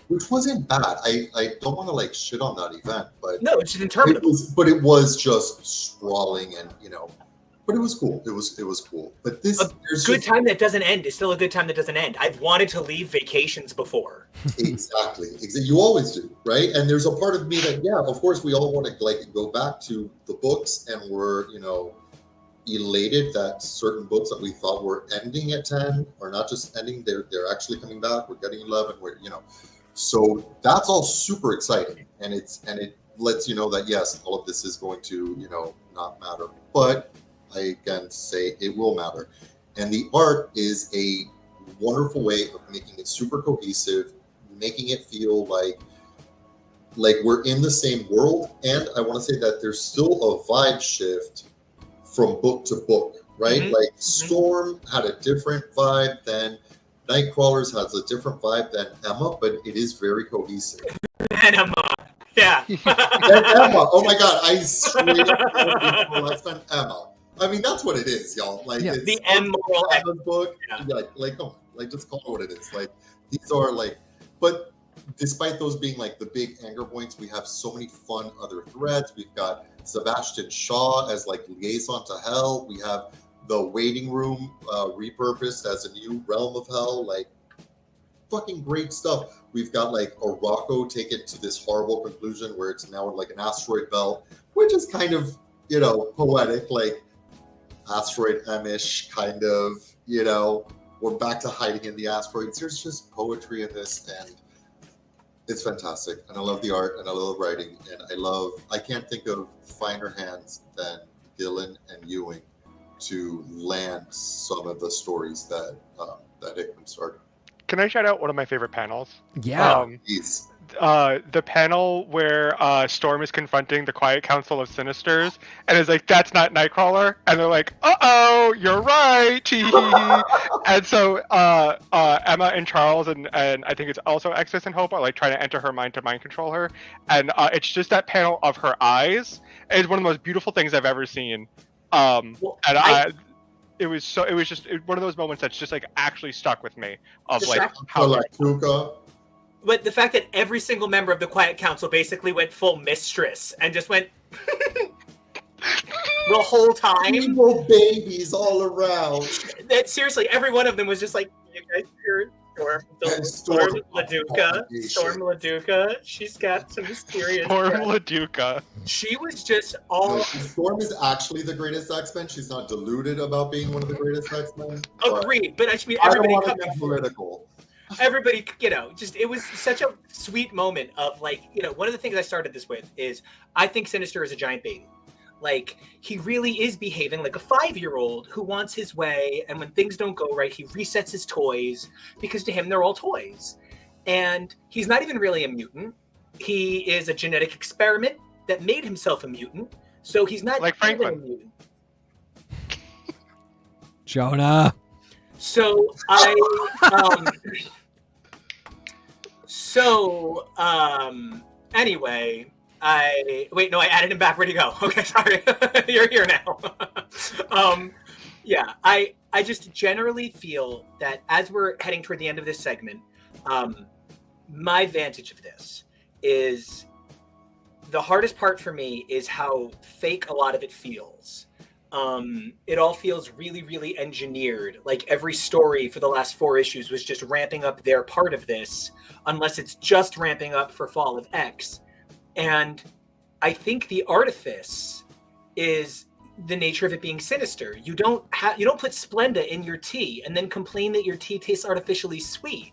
Which wasn't bad. I don't want to like shit on that event, but No, it's interminable. it was just sprawling, and but it was cool. It was cool. But this Good time that doesn't end is still a good time that doesn't end. I've wanted to leave vacations before. Exactly. You always do, right? And there's a part of me that, yeah, of course, we all want to like go back to the books, and we're elated that certain books that we thought were ending at 10 are not just ending; they're actually coming back. We're getting 11. So that's all super exciting, and it lets you know that yes, all of this is going to not matter, but I again say it will matter. And the art is a wonderful way of making it super cohesive, making it feel like we're in the same world. And I want to say that there's still a vibe shift from book to book, right? Mhm. Like Storm had a different vibe than Nightcrawlers, has a different vibe than Emma, but it is very cohesive. And yeah. And Emma, oh my God, I straight up Immoral X-Men Emma. I mean, that's what it is, y'all. Like, Yeah. it's The Immoral Emma's book. Yeah. Like, come on, like, just call it what it is. Like, these are like, but despite those being like the big anger points, we have so many fun other threads. We've got Sebastian Shaw as like liaison to hell. We have the waiting room repurposed as a new realm of hell. Like, fucking great stuff. We've got like a Rocco take it to this horrible conclusion where it's now like an asteroid belt, which is kind of poetic, like asteroid M-ish kind of. We're back to hiding in the asteroids. There's just poetry in this, and it's fantastic. And I love the art, and I love writing, and I can't think of finer hands than Gillen and Ewing to land some of the stories that Hickman started. Can I shout out one of my favorite panels? Yeah. Please. The panel where Storm is confronting the Quiet Council of Sinisters and is like, "That's not Nightcrawler," and they're like, "Uh-oh, you're right." And so Emma and Charles and I think it's also Exodus and Hope are like trying to enter her mind to mind control her, and it's just that panel of her eyes is one of the most beautiful things I've ever seen. It was just one of those moments that's just like actually stuck with me of The like fact- how Tuca. But the fact that every single member of the Quiet Council basically went full mistress and just went the whole time. Evil babies all around. That seriously, every one of them was just like, "You guys heard Storm LaDuca. Storm LaDuca. She's got some mysterious. Storm LaDuca. She was just all. Storm is actually the greatest X-Men. She's not deluded about being one of the greatest X-Men. Agreed, but I mean, I don't everybody want to coming be forward. political. Everybody, just it was such a sweet moment of like, one of the things I started this with is I think Sinister is a giant baby. Like, he really is behaving like a 5-year-old who wants his way, and when things don't go right, he resets his toys because to him they're all toys. And he's not even really a mutant. He is a genetic experiment that made himself a mutant. So he's not like even Franklin. a mutant. Jonah. So anyway, I added him back. Where'd he go? Okay, sorry. You're here now. I just generally feel that as we're heading toward the end of this segment, My vantage of this is the hardest part for me is how fake a lot of it feels. It all feels really, really engineered. Like every story for the last 4 issues was just ramping up their part of this, unless it's just ramping up for Fall of X. And I think the artifice is the nature of it being sinister. You don't put Splenda in your tea and then complain that your tea tastes artificially sweet.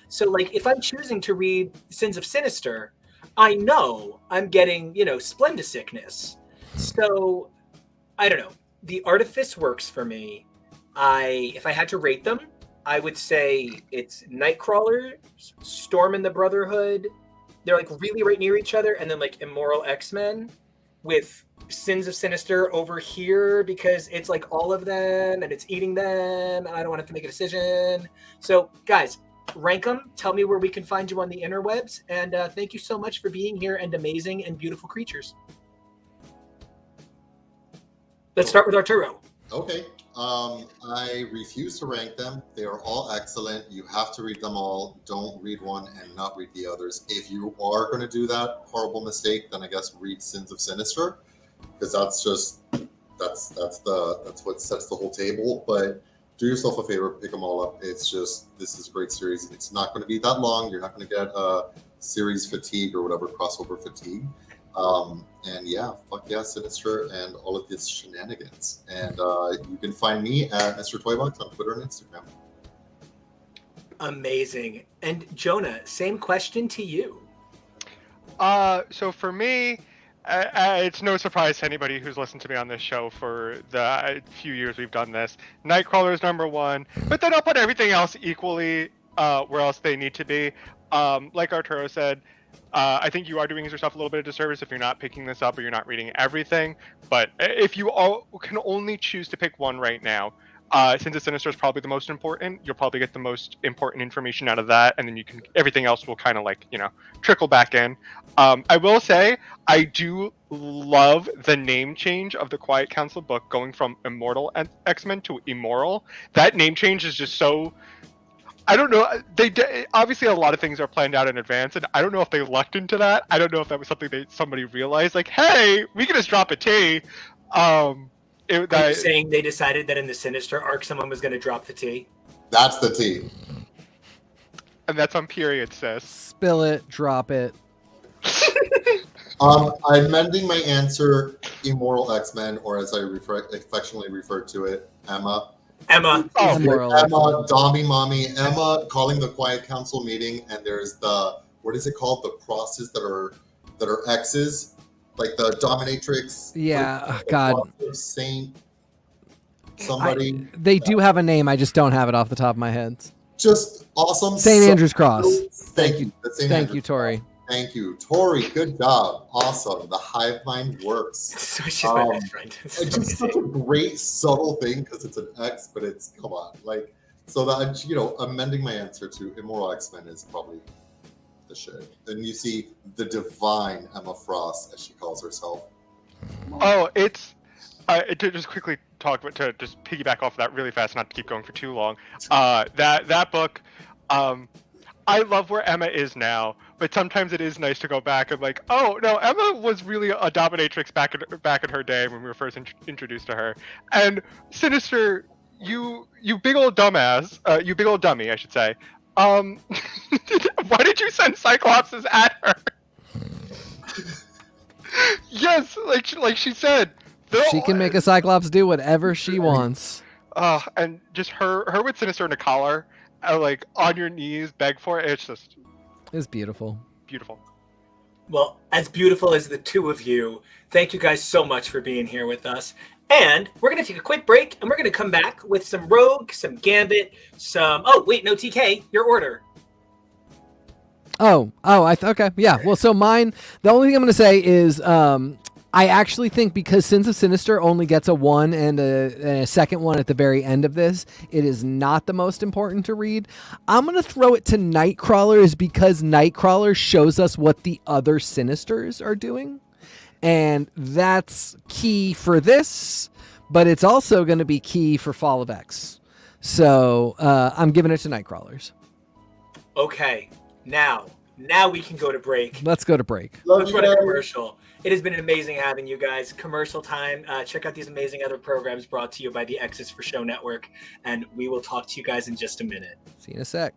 So like if I'm choosing to read Sins of Sinister, I know I'm getting, Splenda sickness. So I don't know. The artifice works for me. If I had to rate them, I would say it's Nightcrawlers, Storm and the Brotherhood. They're like really right near each other, and then like Immoral X-Men with Sins of Sinister over here because it's like all of them and it's eating them, and I don't want to have to make a decision. So guys, rank them. Tell me where we can find you on the interwebs, and thank you so much for being here and amazing and beautiful creatures. Let's start with Arturo. Okay. I refuse to rank them. They are all excellent. You have to read them all. Don't read one and not read the others. If you are going to do that horrible mistake, then I guess read Sins of Sinister, because that's what sets the whole table. But do yourself a favor, pick them all up. It's just, this is a great series. It's not going to be that long. You're not going to get series fatigue or whatever, crossover fatigue. And yeah, fuck yeah, Sinister and all of this shenanigans. And you can find me at Mr. Toybox on Twitter and Instagram. Amazing. And Jonah, same question to you. So for me, it's no surprise to anybody who's listened to me on this show for the few years we've done this. Nightcrawlers number 1, but then I'll put everything else equally where else they need to be. Like Arturo said, I think you are doing yourself a little bit of disservice if you're not picking this up or you're not reading everything. But if you all can only choose to pick one right now, Sins of Sinister is probably the most important. You'll probably get the most important information out of that, and then everything else will kind of trickle back in. I will say I do love the name change of the Quiet Council book, going from Immortal X-Men to Immoral. That name change is just so. I don't know. Obviously a lot of things are planned out in advance, and I don't know if they lucked into that. I don't know if that was something somebody realized, like, hey, we can just drop a T. Are you saying they decided that in the Sinister arc someone was going to drop the T? That's the T. And that's on period, sis. Spill it, drop it. I'm amending my answer, Immoral X-Men, or as I affectionately refer to it, Emma. Emma, Dommy Mommy, Emma calling the Quiet Council meeting, and there's what is it called? The crosses that are X's, like the dominatrix. Yeah, God. Saint. Somebody. They do have a name. I just don't have it off the top of my head. Just awesome. St. Andrew's Cross. Thank you. Thank you, Tori. Thank you, Tori. Good job. Awesome. The hive mind works. So she's my best friend. It's just such a great subtle thing because it's an X, but it's come on, so that amending my answer to Immoral X-Men is probably the shit. Then you see the divine Emma Frost, as she calls herself. Oh, it's to just quickly talk about, to just piggyback off of that really fast, not to keep going for too long. That book. I love where Emma is now, but sometimes it is nice to go back and oh no, Emma was really a dominatrix back in her day when we were first introduced to her. And Sinister, you big old dumbass, you big old dummy, I should say. Why did you send Cyclopses at her? Yes, like she said, she can make a Cyclops do whatever she wants. And just her with Sinister in a collar. On your knees, beg for it. It's beautiful. Beautiful. Well, as beautiful as the two of you, thank you guys so much for being here with us. And we're going to take a quick break, and we're going to come back with some Rogue, some Gambit, oh, wait, no, TK, your order. Okay, yeah. Well, so mine, the only thing I'm going to say is I actually think because Sins of Sinister only gets a 1 and a second one at the very end of this, it is not the most important to read. I'm going to throw it to Nightcrawlers because Nightcrawlers shows us what the other Sinisters are doing. And that's key for this, but it's also going to be key for Fall of X. So I'm giving it to Nightcrawlers. Okay, now we can go to break. Let's go to break. Love Let's you run a guys. commercial. It has been amazing having you guys. Commercial time. Check out these amazing other programs brought to you by the X's for Show Network, and we will talk to you guys in just a minute. See you in a sec.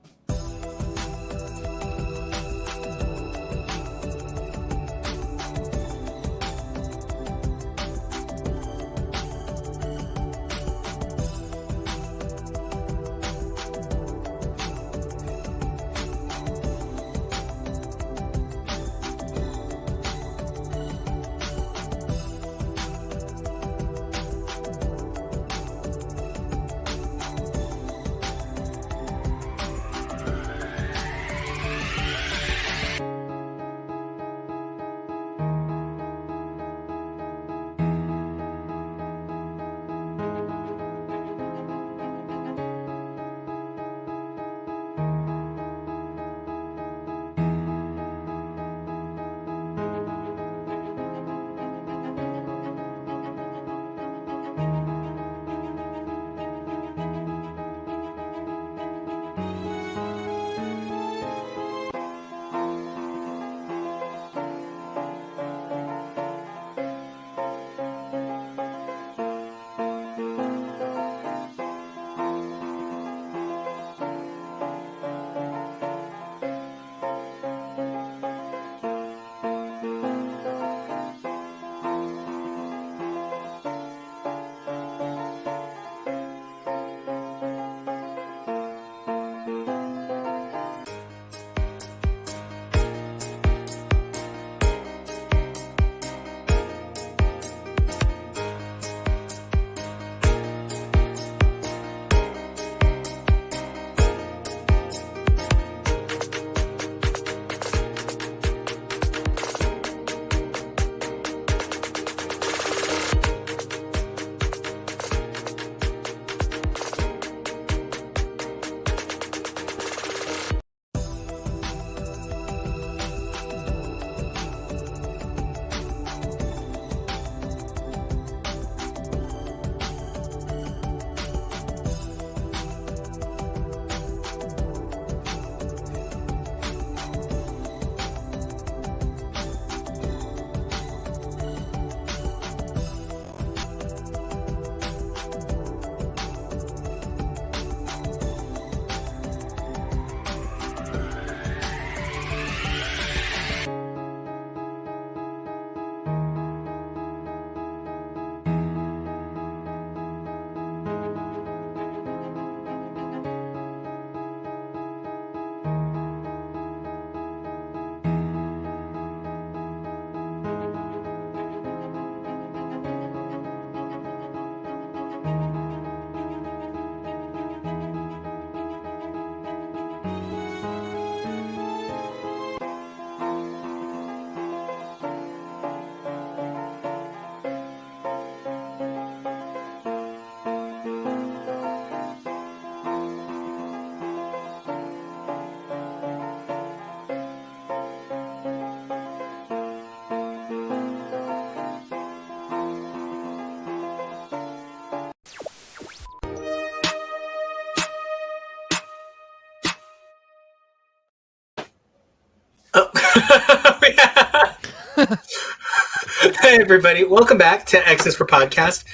Hey everybody, welcome back to X's for Podcast.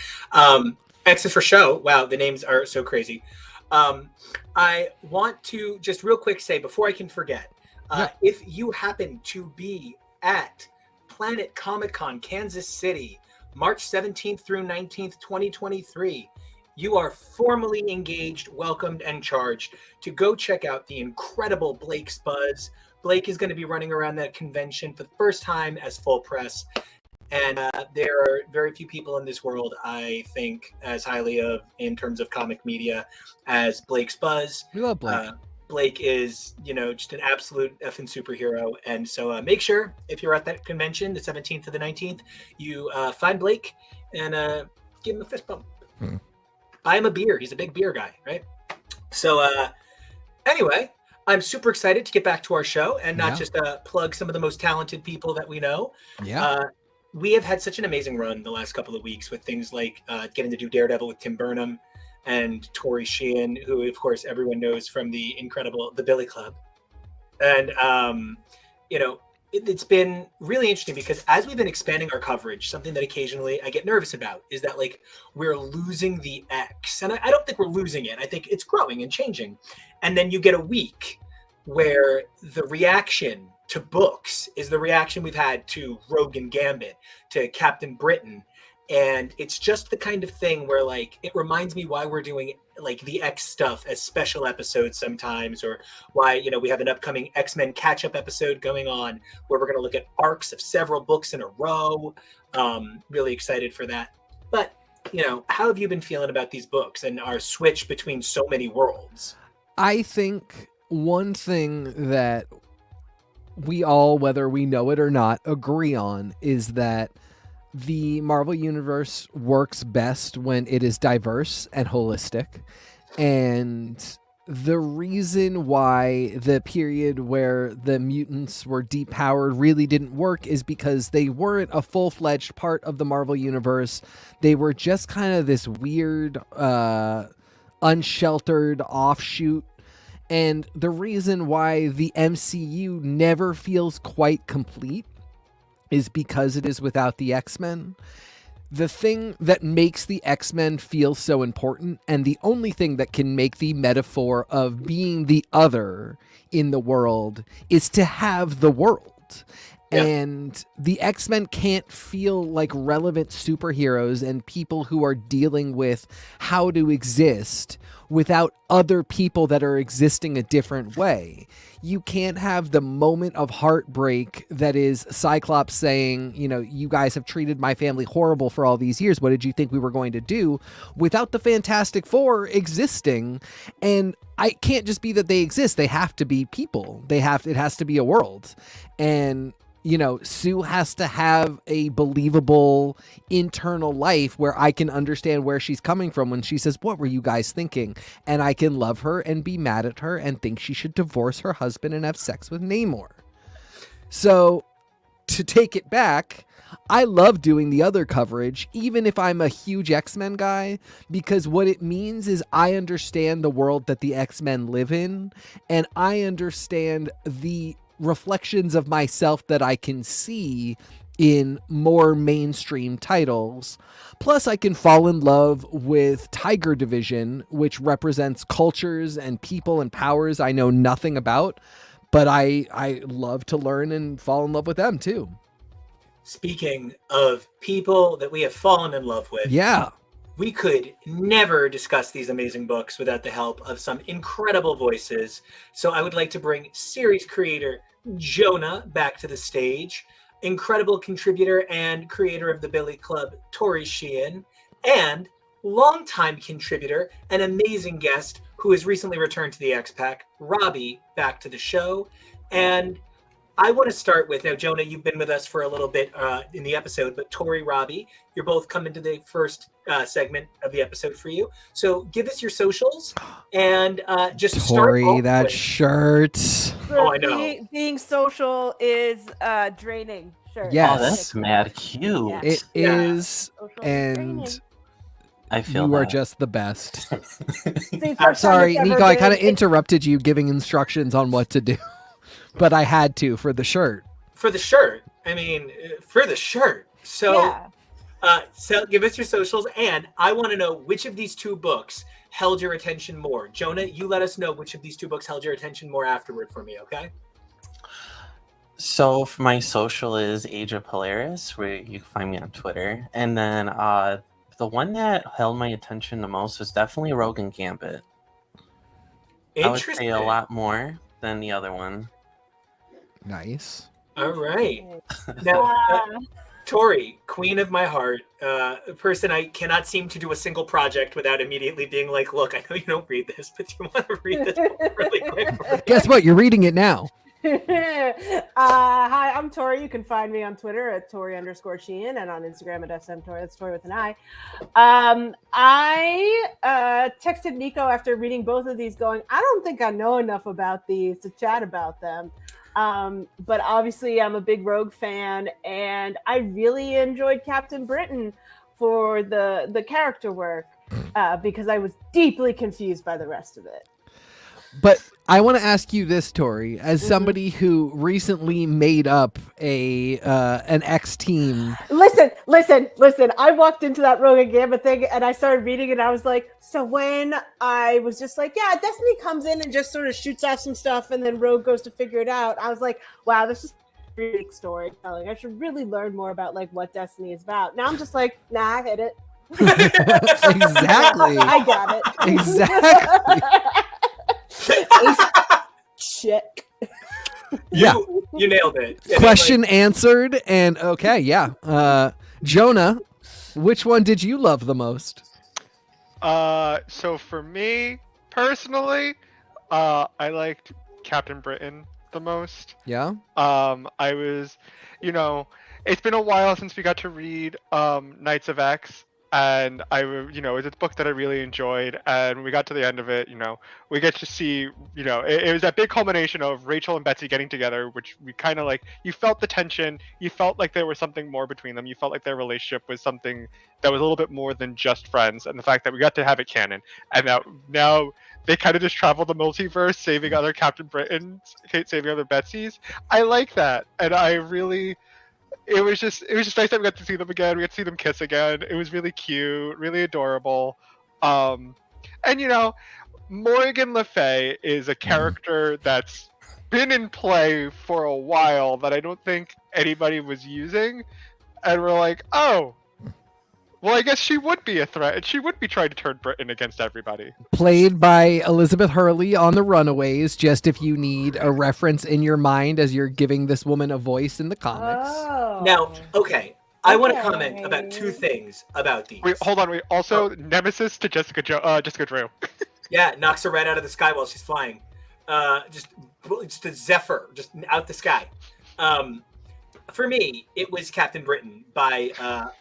X's for Show. Wow, the names are so crazy. I want to just real quick say before I can forget, if you happen to be at Planet Comic-Con Kansas City, March 17th through 19th, 2023, you are formally engaged, welcomed, and charged to go check out the incredible Blake Spuzz. Blake is going to be running around that convention for the first time as full press. And there are very few people in this world I think as highly of in terms of comic media as Blake Spuzz. We love Blake. Blake is, just an absolute effing superhero. And so make sure if you're at that convention, the 17th to the 19th, you find Blake and give him a fist bump. Buy him a beer. He's a big beer guy, right? So anyway, I'm super excited to get back to our show and not just plug some of the most talented people that we know. We have had such an amazing run the last couple of weeks with things like getting to do Daredevil with Tim Burnham and Tori Sheehan, who, of course, everyone knows from the incredible The Billy Club. And it's been really interesting because as we've been expanding our coverage, something that occasionally I get nervous about is that like we're losing the X. And I don't think we're losing it. I think it's growing and changing. And then you get a week where the reaction to books is the reaction we've had to Rogue and Gambit, to Captain Britain. And it's just the kind of thing where like it reminds me why we're doing like the X stuff as special episodes sometimes, or why we have an upcoming X-Men catch-up episode going on where we're going to look at arcs of several books in a row. Really excited for that. But how have you been feeling about these books and our switch between so many worlds? I think one thing that we all, whether we know it or not, agree on is that the Marvel Universe works best when it is diverse and holistic. And the reason why the period where the mutants were depowered really didn't work is because they weren't a full-fledged part of the Marvel Universe. They were just kind of this weird, unsheltered offshoot. And the reason why the MCU never feels quite complete is because it is without the X-Men. The thing that makes the X-Men feel so important, and the only thing that can make the metaphor of being the other in the world, is to have the world. Yeah. And the X-Men can't feel like relevant superheroes and people who are dealing with how to exist without other people that are existing a different way. You can't have the moment of heartbreak that is Cyclops saying, you guys have treated my family horrible for all these years. What did you think we were going to do? Without the Fantastic Four existing. And I can't just be that they exist. They have to be people. It has to be a world. And Sue has to have a believable internal life where I can understand where she's coming from when she says, what were you guys thinking? And I can love her and be mad at her and think she should divorce her husband and have sex with Namor. So to take it back, I love doing the other coverage, even if I'm a huge X-Men guy, because what it means is I understand the world that the X-Men live in, and I understand the reflections of myself that I can see in more mainstream titles. Plus, I can fall in love with Tiger Division, which represents cultures and people and powers I know nothing about, but I love to learn and fall in love with them too. Speaking of people that we have fallen in love with, we could never discuss these amazing books without the help of some incredible voices. So I would like to bring series creator Jonah back to the stage, incredible contributor and creator of the Billy Club, Tori Sheehan, and longtime contributor and amazing guest who has recently returned to the X-Pack, Robbie, back to the show. And I want to start with, now Jonah, you've been with us for a little bit in the episode, but Tori, Robbie, you're both coming to the first segment of the episode for you. So give us your socials and just Tori, start that with... shirt. Oh, I know. Being social is draining. Sure. Yes. Oh, that's mad cute. Yeah. It is, and I feel you are that. just the best. I'm sorry, Nico, I kind of interrupted you giving instructions on what to do, but I had to for the shirt. For the shirt. I mean, for the shirt. So, so give us your socials, and I want to know which of these two books held your attention more. Jonah, you let us know which of these two books held your attention more afterward for me, okay? So for my social is Age of Polaris, where you can find me on Twitter. And then the one that held my attention the most was definitely Rogue and Gambit. I would say a lot more than the other one. Nice. All right. Now, Tori, queen of my heart, a person I cannot seem to do a single project without immediately being like, look, I know you don't read this, but do you want to read this book really quick? Guess what? You're reading it now. Hi, I'm Tori. You can find me on Twitter at Tori_Sheehan and on Instagram at SMTori. That's Tori with an I. I texted Nico after reading both of these going, I don't think I know enough about these to chat about them. But obviously I'm a big Rogue fan, and I really enjoyed Captain Britain for the character work because I was deeply confused by the rest of it. But I want to ask you this, Tori, as somebody who recently made up an X team. Listen. I walked into that Rogue and Gambit thing and I started reading and I was like, so when I was just like, yeah, Destiny comes in and just sort of shoots off some stuff and then Rogue goes to figure it out. I was like, wow, this is unique storytelling. I should really learn more about like what Destiny is about. Now I'm just like, nah, I hit it. Exactly. I got it. Exactly. Chick. You nailed it. And Question answered. And okay, yeah. Jonah, which one did you love the most? So for me personally, I liked Captain Britain the most. Yeah. I was, it's been a while since we got to read Knights of X, and it was a book that I really enjoyed. And when we got to the end of it, we get to see, it was that big culmination of Rachel and Betsy getting together, which we kind of like. You felt the tension. You felt like there was something more between them. You felt like their relationship was something that was a little bit more than just friends. And the fact that we got to have it canon, and that now they kind of just travel the multiverse, saving other Captain Britons, saving other Betsys. I like that, and I really. It was just nice that we got to see them again. We got to see them kiss again. It was really cute, really adorable. And Morgan Le Fay is a character that's been in play for a while that I don't think anybody was using. And we're like, oh, well, I guess she would be a threat, and she would be trying to turn Britain against everybody. Played by Elizabeth Hurley on The Runaways, just if you need a reference in your mind as you're giving this woman a voice in the comics. Oh. Now, okay. I want to comment about two things about these. Wait, hold on. Also, nemesis to Jessica Drew. Yeah, knocks her right out of the sky while she's flying. Just a zephyr, just out the sky. For me, it was Captain Britain by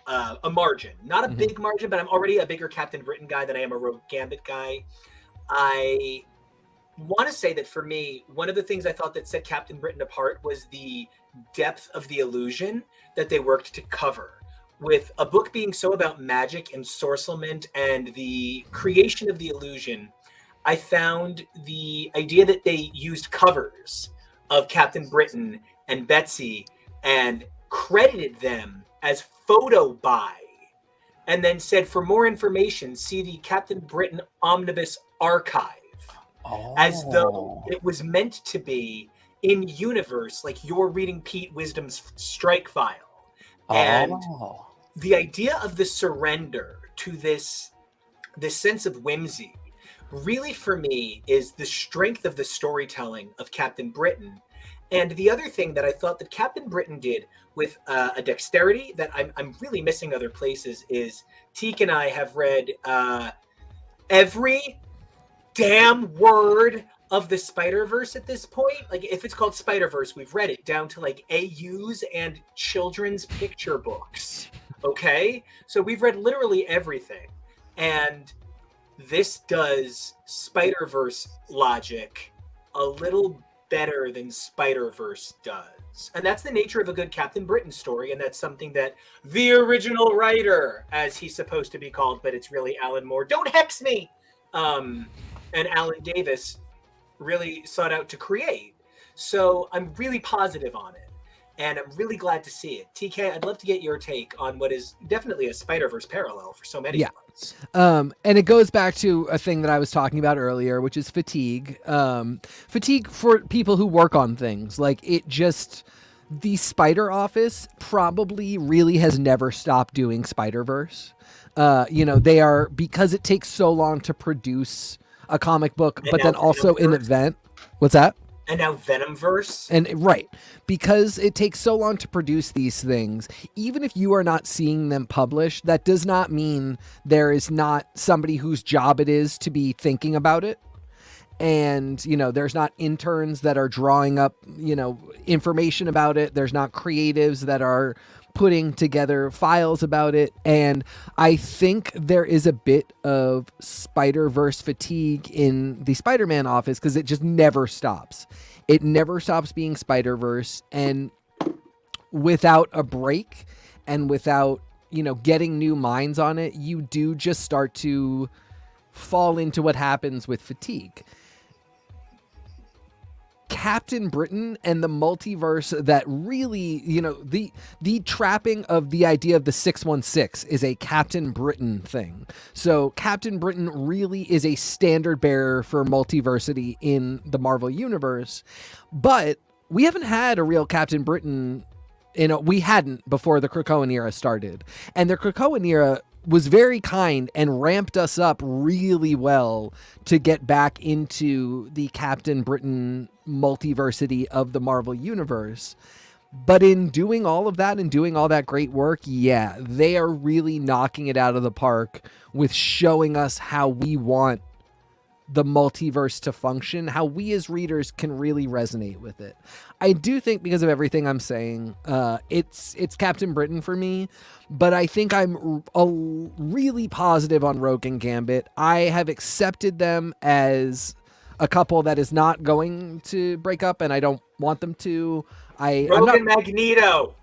a margin. Not a big margin, but I'm already a bigger Captain Britain guy than I am a Rogue Gambit guy. I want to say that for me, one of the things I thought that set Captain Britain apart was the depth of the illusion that they worked to cover. With a book being so about magic and sorcelment and the creation of the illusion, I found the idea that they used covers of Captain Britain and Betsy and credited them as photo buy, and then said, for more information, see the Captain Britain Omnibus Archive. As though it was meant to be in universe, like you're reading Pete Wisdom's strike file. And the idea of the surrender to this sense of whimsy really, for me, is the strength of the storytelling of Captain Britain. And the other thing that I thought that Captain Britain did with a dexterity that I'm really missing other places is Teak and I have read every damn word of the Spider-Verse at this point. Like, if it's called Spider-Verse, we've read it down to like AUs and children's picture books. Okay? So we've read literally everything. And this does Spider-Verse logic a little better than Spider-Verse does. And that's the nature of a good Captain Britain story, and that's something that the original writer, as he's supposed to be called, but it's really Alan Moore, don't hex me, and Alan Davis really sought out to create. So I'm really positive on it, and I'm really glad to see it. TK, I'd love to get your take on what is definitely a Spider-Verse parallel for so many parts. And it goes back to a thing that I was talking about earlier, which is fatigue. Fatigue for people who work on things. Like, it just... The Spider Office probably really has never stopped doing Spider-Verse. They are... Because it takes so long to produce a comic book, but then also an event. What's that? And now Venomverse. And right, because it takes so long to produce these things, even if you are not seeing them published, that does not mean there is not somebody whose job it is to be thinking about it. And, there's not interns that are drawing up, information about it. There's not creatives that are putting together files about it. And I think there is a bit of Spider-Verse fatigue in the Spider-Man office because it just never stops. It never stops being Spider-Verse. And without a break and without, getting new minds on it, you do just start to fall into what happens with fatigue. Captain Britain and the multiverse that really, the trapping of the idea of the 616 is a Captain Britain thing. So Captain Britain really is a standard bearer for multiversity in the Marvel universe. But we haven't had a real Captain Britain. We hadn't before the Krakoan era started. And the Krakoan era was very kind and ramped us up really well to get back into the Captain Britain multiversity of the Marvel universe. But in doing all of that and doing all that great work, yeah, they are really knocking it out of the park with showing us how we want the multiverse to function, how we as readers can really resonate with it. I do think because of everything I'm saying, it's Captain Britain for me, but I think I'm really positive on Rogue and Gambit. I have accepted them as a couple that is not going to break up, and I don't want them to. Rogue and Magneto.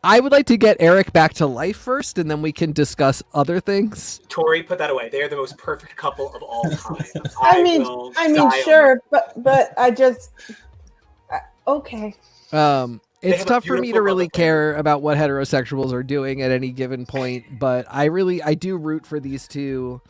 I would like to get Eric back to life first, and then we can discuss other things. Tori, put that away. They are the most perfect couple of all time. I mean, sure, but I just okay. It's tough for me to really care about what heterosexuals are doing at any given point, but I do root for these two.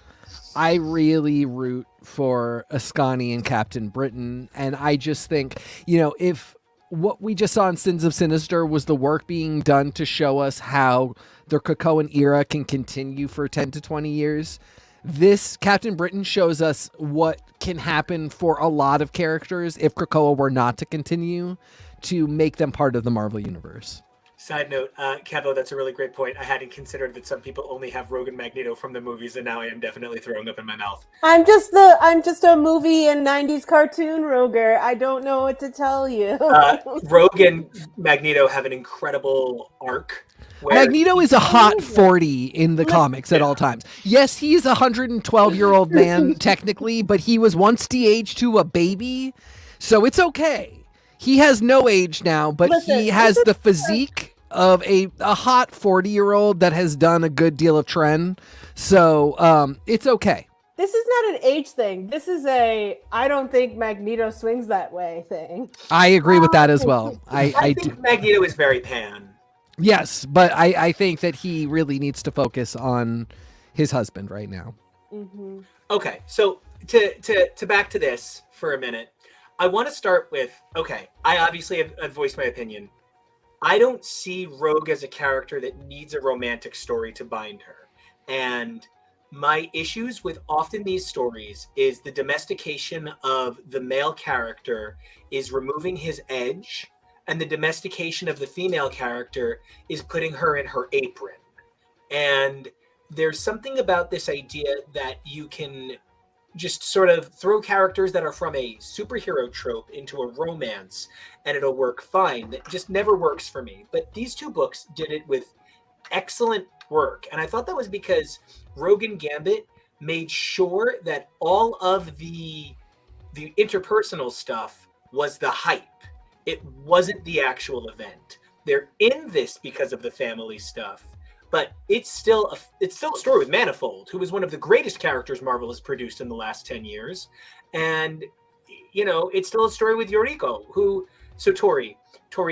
I really root for Ascani and Captain Britain, and I just think, if what we just saw in Sins of Sinister was the work being done to show us how the Krakoan era can continue for 10 to 20 years, this Captain Britain shows us what can happen for a lot of characters if Krakoa were not to continue to make them part of the Marvel universe. Side note, Kevo, that's a really great point. I hadn't considered that some people only have Rogue and Magneto from the movies, and now I am definitely throwing up in my mouth. I'm just a movie and 90s cartoon Roger. I don't know what to tell you. Rogue and Magneto have an incredible arc. Magneto is a hot 40 in the comics at all times. Yes, he's a 112-year-old man technically, but he was once de-aged to a baby, so it's okay. He has no age now, but he has the physique of a hot 40-year-old that has done a good deal of trend. So it's okay. This is not an age thing. This is I don't think Magneto swings that way thing. I agree with that as well. I think Magneto is very pan. Yes, but I think that he really needs to focus on his husband right now. Mm-hmm. Okay, so to back to this for a minute. I want to start with, I obviously have voiced my opinion. I don't see Rogue as a character that needs a romantic story to bind her. And my issues with often these stories is the domestication of the male character is removing his edge, and the domestication of the female character is putting her in her apron. And there's something about this idea that you can just sort of throw characters that are from a superhero trope into a romance and it'll work fine. That just never works for me. But these two books did it with excellent work. And I thought that was because Rogue and Gambit made sure that all of the interpersonal stuff was the hype. It wasn't the actual event. They're in this because of the family stuff. But it's still a story with Manifold, who was one of the greatest characters Marvel has produced in the last 10 years. And, it's still a story with Yoriko, so Tori,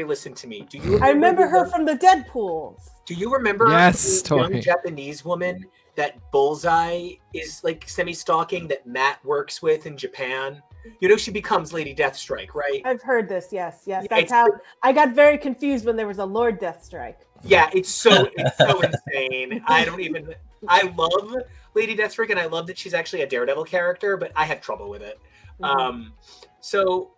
listen to me. Do you? I remember her from the Deadpools. Do you remember the young Japanese woman that Bullseye is like semi-stalking that Matt works with in Japan? She becomes Lady Deathstrike, right? I've heard this, yes. That's how I got very confused when there was a Lord Deathstrike. Yeah, it's so insane. I love Lady Deathstrike, and I love that she's actually a Daredevil character, but I have trouble with it. Mm-hmm. So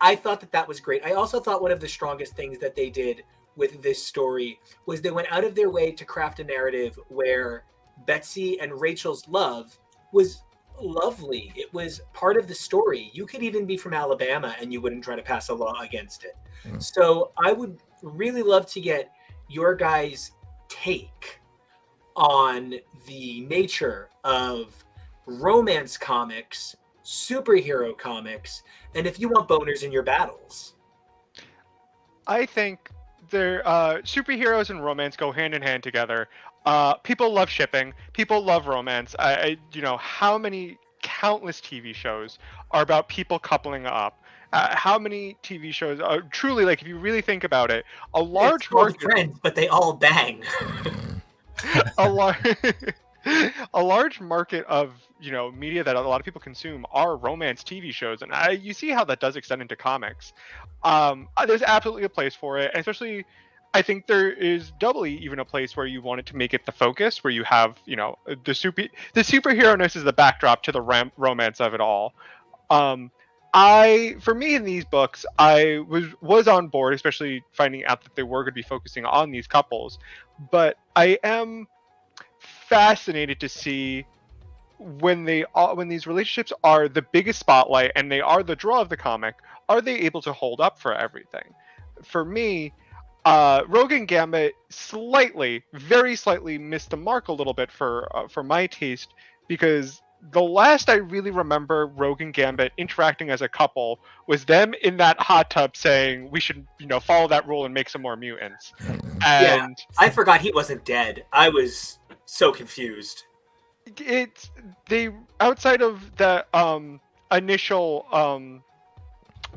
I thought that was great. I also thought one of the strongest things that they did with this story was they went out of their way to craft a narrative where Betsy and Rachel's love was lovely. It was part of the story. You could even be from Alabama and you wouldn't try to pass a law against it. Mm. So I would really love to get your guys' take on the nature of romance comics, superhero comics, and if you want boners in your battles. I think superheroes and romance go hand in hand together. People love shipping. People love romance. How many countless TV shows are about people coupling up? How many TV shows truly, like, if you really think about it, a It's large called market, Friends, but they all bang. a large, a large market of media that a lot of people consume are romance TV shows, and you see how that does extend into comics. There's absolutely a place for it, and especially I think there is doubly even a place where you wanted to make it the focus, where you have the superhero-ness is the backdrop to the romance of it all. For me in these books, I was on board, especially finding out that they were going to be focusing on these couples, but I am fascinated to see when these relationships are the biggest spotlight and they are the draw of the comic, are they able to hold up for everything? For me, Rogue and Gambit very slightly missed the mark a little bit for my taste, because the last I really remember Rogue and Gambit interacting as a couple was them in that hot tub saying we should follow that rule and make some more mutants. And I forgot he wasn't dead. I was so confused. They outside of the initial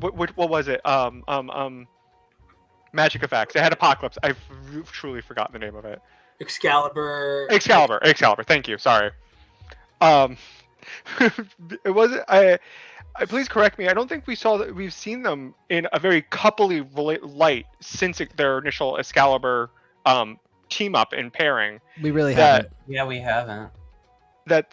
what was it magic effects, they had Apocalypse. I've truly forgotten the name of it. Excalibur. Thank you. Sorry. It wasn't. I please correct me. I don't think we've seen them in a very coupley light since their initial Excalibur team up and pairing. We really haven't. Yeah, we haven't. That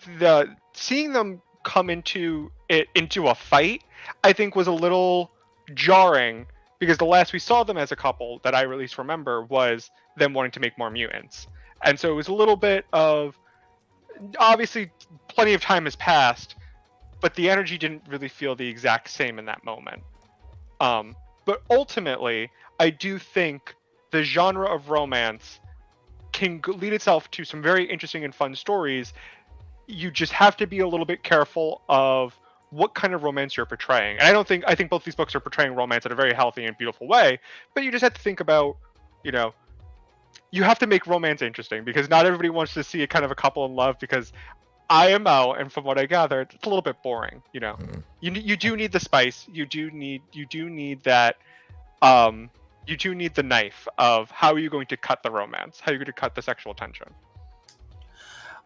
seeing them come into a fight, I think, was a little jarring, because the last we saw them as a couple that I at least remember was them wanting to make more mutants, and so it was a little bit of, obviously plenty of time has passed, but the energy didn't really feel the exact same in that moment. But ultimately, I do think the genre of romance can lead itself to some very interesting and fun stories. You just have to be a little bit careful of what kind of romance you're portraying. And I think both these books are portraying romance in a very healthy and beautiful way, but you just have to think about, you have to make romance interesting, because not everybody wants to see a kind of a couple in love, because IMO, and from what I gather, it's a little bit boring. You do need the spice. You do need that. You do need the knife of how are you going to cut the romance, how are you going to cut the sexual tension.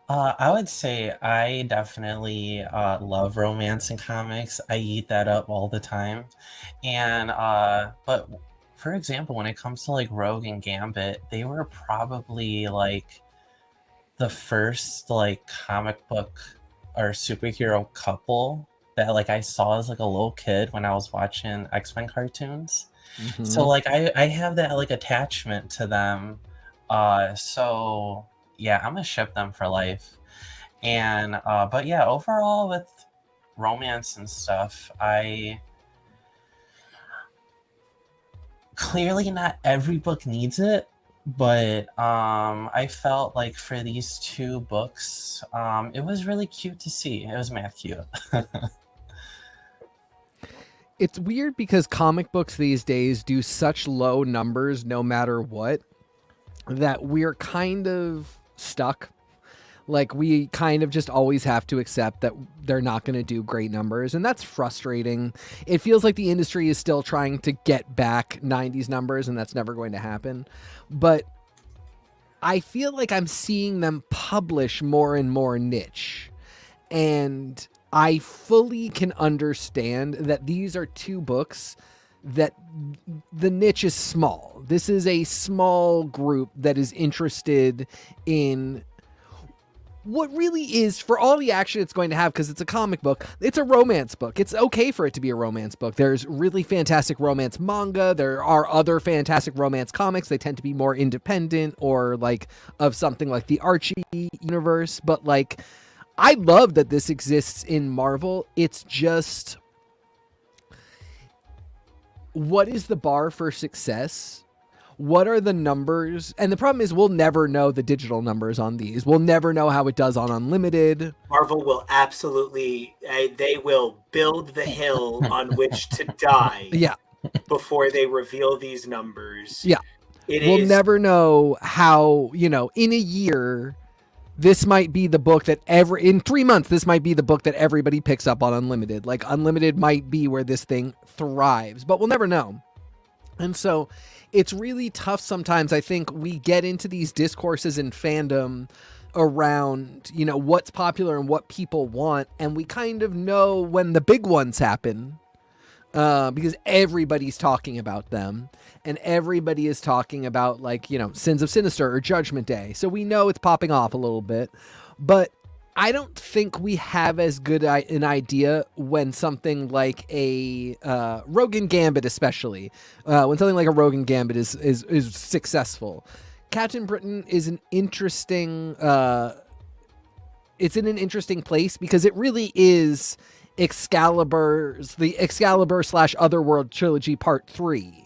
I would say I definitely love romance in comics. I eat that up all the time. And but for example, when it comes to like Rogue and Gambit, they were probably like the first like comic book or superhero couple that like I saw as like a little kid when I was watching X-Men cartoons. Mm-hmm. So like I have that like attachment to them. So yeah, I'm gonna ship them for life. And but yeah, overall with romance and stuff, clearly not every book needs it, but I felt like for these two books, it was really cute to see. It was mad cute. It's weird because comic books these days do such low numbers no matter what, that we're kind of stuck. Like, we kind of just always have to accept that they're not going to do great numbers, and that's frustrating. It feels like the industry is still trying to get back 90s numbers, and that's never going to happen. But I feel like I'm seeing them publish more and more niche, and I fully can understand that these are two books that the niche is small. This is a small group that is interested in what really is, for all the action it's going to have, because it's a comic book, it's a romance book. It's okay for it to be a romance book. There's really fantastic romance manga. There are other fantastic romance comics. They tend to be more independent or like of something like the Archie universe. But like, I love that this exists in Marvel. It's just, what is the bar for success? What are the numbers? And the problem is we'll never know the digital numbers on these. We'll never know how it does on Unlimited. Marvel will absolutely, they will build the hill on which to die. Yeah. Before they reveal these numbers. Yeah. We'll never know how, in a year, this might be the book that in 3 months, this might be the book that everybody picks up on Unlimited. Like, Unlimited might be where this thing thrives, but we'll never know. And so it's really tough sometimes. I think we get into these discourses in fandom around, you know, what's popular and what people want, and we kind of know when the big ones happen, because everybody's talking about them, and everybody is talking about, like, you know, Sins of Sinister or Judgment Day. So we know it's popping off a little bit, but I don't think we have as good an idea when something like a Rogan Gambit, especially when something like a Rogan Gambit is successful. Captain Britain is an interesting. It's in an interesting place because it really is the Excalibur / Otherworld trilogy Part 3.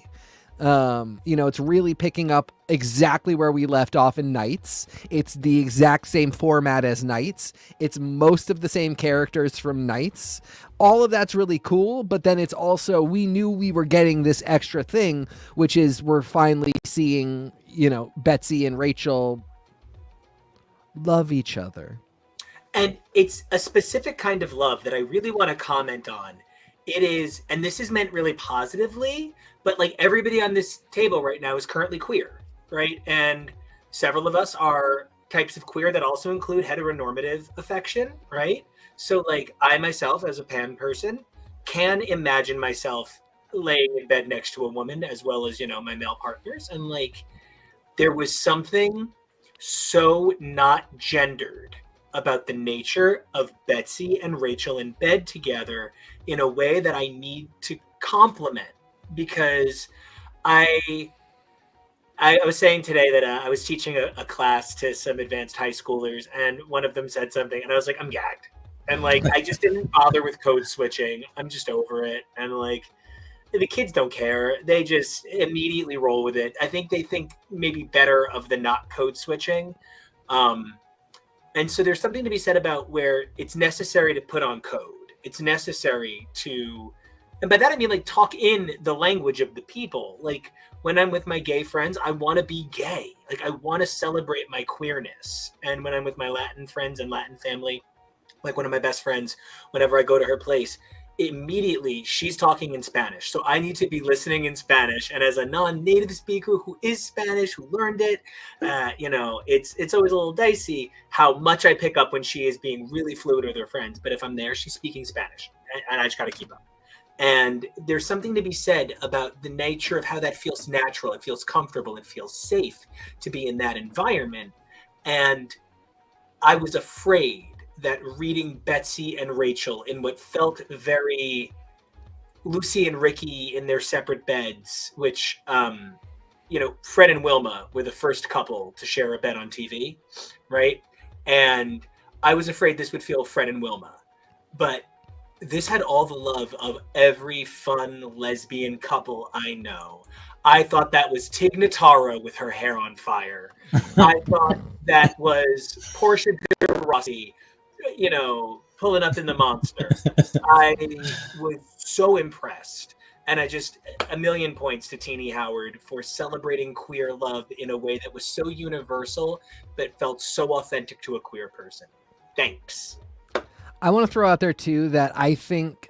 You know, it's really picking up exactly where we left off in Knights. It's the exact same format as Knights. It's most of the same characters from Knights. All of that's really cool, but then it's also, we knew we were getting this extra thing, which is we're finally seeing, you know, Betsy and Rachel love each other. And it's a specific kind of love that I really want to comment on. It is, and this is meant really positively, but like everybody on this table right now is currently queer, right? And several of us are types of queer that also include heteronormative affection, right? So like I myself as a pan person can imagine myself laying in bed next to a woman as well as, you know, my male partners. And like there was something so not gendered about the nature of Betsy and Rachel in bed together in a way that I need to compliment, because I was saying today that I was teaching a class to some advanced high schoolers, and one of them said something and I was like, I'm gagged. And like, I just didn't bother with code switching. I'm just over it. And like, the kids don't care. They just immediately roll with it. I think they think maybe better of the not code switching. And so there's something to be said about where it's necessary to put on code. It's necessary to, and by that I mean like talk in the language of the people. Like when I'm with my gay friends, I want to be gay. Like I want to celebrate my queerness. And when I'm with my Latin friends and Latin family, like one of my best friends, whenever I go to her place, immediately she's talking in Spanish. So I need to be listening in Spanish. And as a non-native speaker who is Spanish, who learned it, you know, it's always a little dicey how much I pick up when she is being really fluid with her friends. But if I'm there, she's speaking Spanish and I just got to keep up. And there's something to be said about the nature of how that feels natural. It feels comfortable. It feels safe to be in that environment. And I was afraid that reading Betsy and Rachel in what felt very Lucy and Ricky in their separate beds, which, you know, Fred and Wilma were the first couple to share a bed on TV, right? And I was afraid this would feel Fred and Wilma. But this had all the love of every fun lesbian couple I know. I thought that was Tig Notaro with her hair on fire. I thought that was Portia de Rossi, you know, pulling up in the monster. I was so impressed. And I just, a million points to Teenie Howard for celebrating queer love in a way that was so universal, but felt so authentic to a queer person. Thanks. I want to throw out there too that I think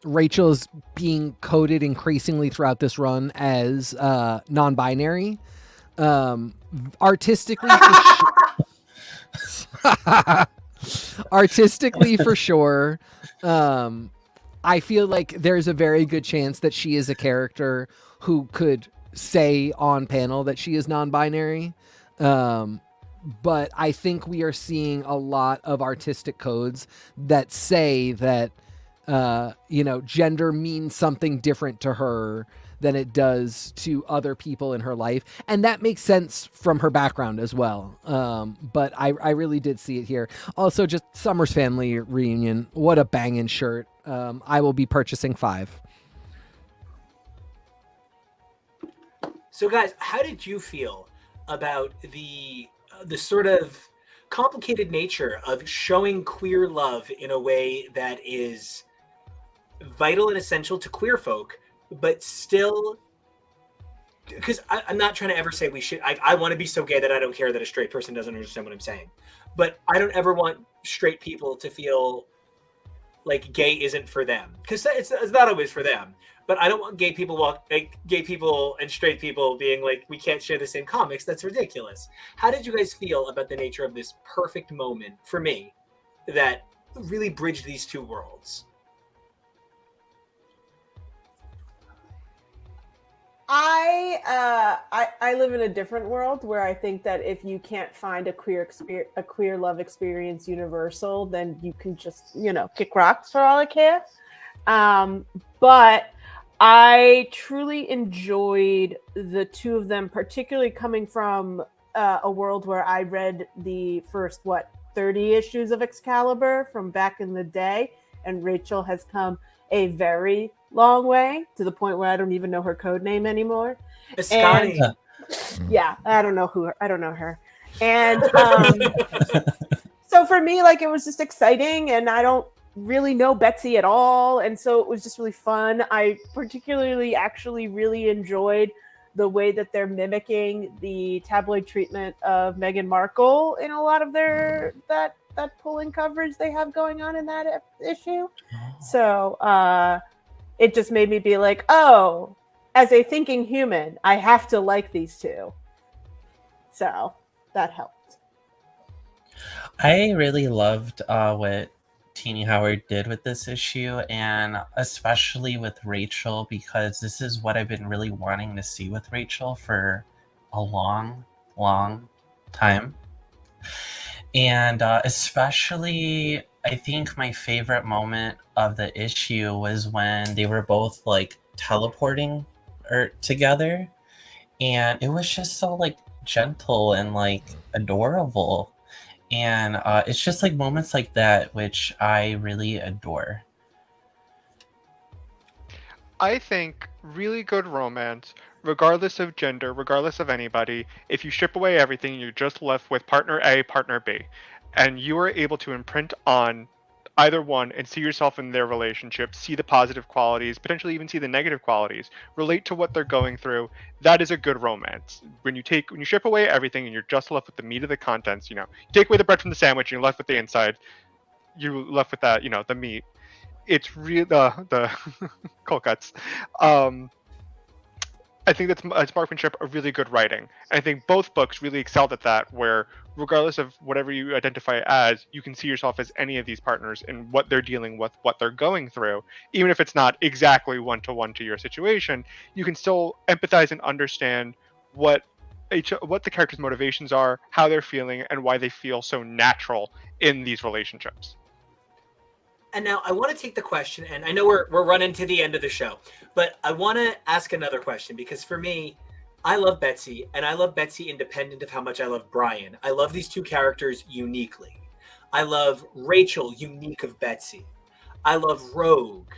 Rachel is being coded increasingly throughout this run as non-binary. Artistically, artistically for sure. I feel like there's a very good chance that she is a character who could say on panel that she is non-binary. But I think we are seeing a lot of artistic codes that say that, you know, gender means something different to her than it does to other people in her life. And that makes sense from her background as well. But I really did see it here. Also, just Summer's Family Reunion. What a banging shirt. I will be purchasing 5. So guys, how did you feel about the sort of complicated nature of showing queer love in a way that is vital and essential to queer folk, but still because I'm not trying to ever say we should. I want to be so gay that I don't care that a straight person doesn't understand what I'm saying. But I don't ever want straight people to feel like gay isn't for them, because it's not always for them. But I don't want gay people and straight people being like, we can't share the same comics. That's ridiculous. How did you guys feel about the nature of this perfect moment for me that really bridged these two worlds? I live in a different world where I think that if you can't find a queer love experience universal, then you can just, kick rocks for all I care. But I truly enjoyed the two of them, particularly coming from a world where I read the first 30 issues of Excalibur from back in the day, and Rachel has come a very long way to the point where I don't even know her code name anymore. Scotty. Yeah, I don't know her. And so for me, it was just exciting, and I don't really know Betsy at all, and so it was just really fun. I particularly actually really enjoyed the way that they're mimicking the tabloid treatment of Meghan Markle in a lot of their that pulling coverage they have going on in that issue. So it just made me be like, oh, as a thinking human, I have to like these two. So that helped. I really loved what Teeny Howard did with this issue, and especially with Rachel, because this is what I've been really wanting to see with Rachel for a long, long time. And especially, I think my favorite moment of the issue was when they were both teleporting together, and it was just so gentle and adorable. And it's just moments like that which I really adore. I think really good romance, regardless of gender, regardless of anybody, if you strip away everything, you're just left with partner A, partner B, and you are able to imprint on either one and see yourself in their relationship, see the positive qualities, potentially even see the negative qualities, relate to what they're going through. That is a good romance. When you strip away everything and you're just left with the meat of the contents, you take away the bread from the sandwich and you're left with the inside, you're left with that, the meat. It's real, the cold cuts. I think that's marksmanship of really good writing. And I think both books really excelled at that, where regardless of whatever you identify as, you can see yourself as any of these partners and what they're dealing with, what they're going through. Even if it's not exactly one-to-one to your situation, you can still empathize and understand what the characters' motivations are, how they're feeling, and why they feel so natural in these relationships. And now I want to take the question, and I know we're running to the end of the show, but I want to ask another question, because for me, I love Betsy, and I love Betsy independent of how much I love Brian. I love these two characters uniquely. I love Rachel, unique of Betsy. I love Rogue.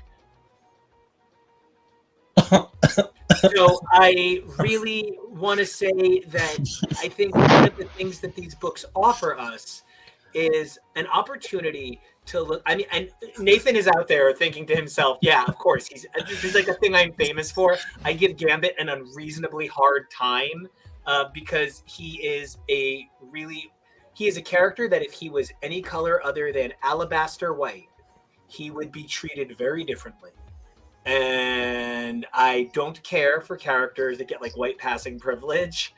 So I really want to say that I think one of the things that these books offer us is an opportunity to look. I mean, and Nathan is out there thinking to himself, yeah, of course, this is a thing I'm famous for. I give Gambit an unreasonably hard time because he is a character that if he was any color other than alabaster white, he would be treated very differently. And I don't care for characters that get white passing privilege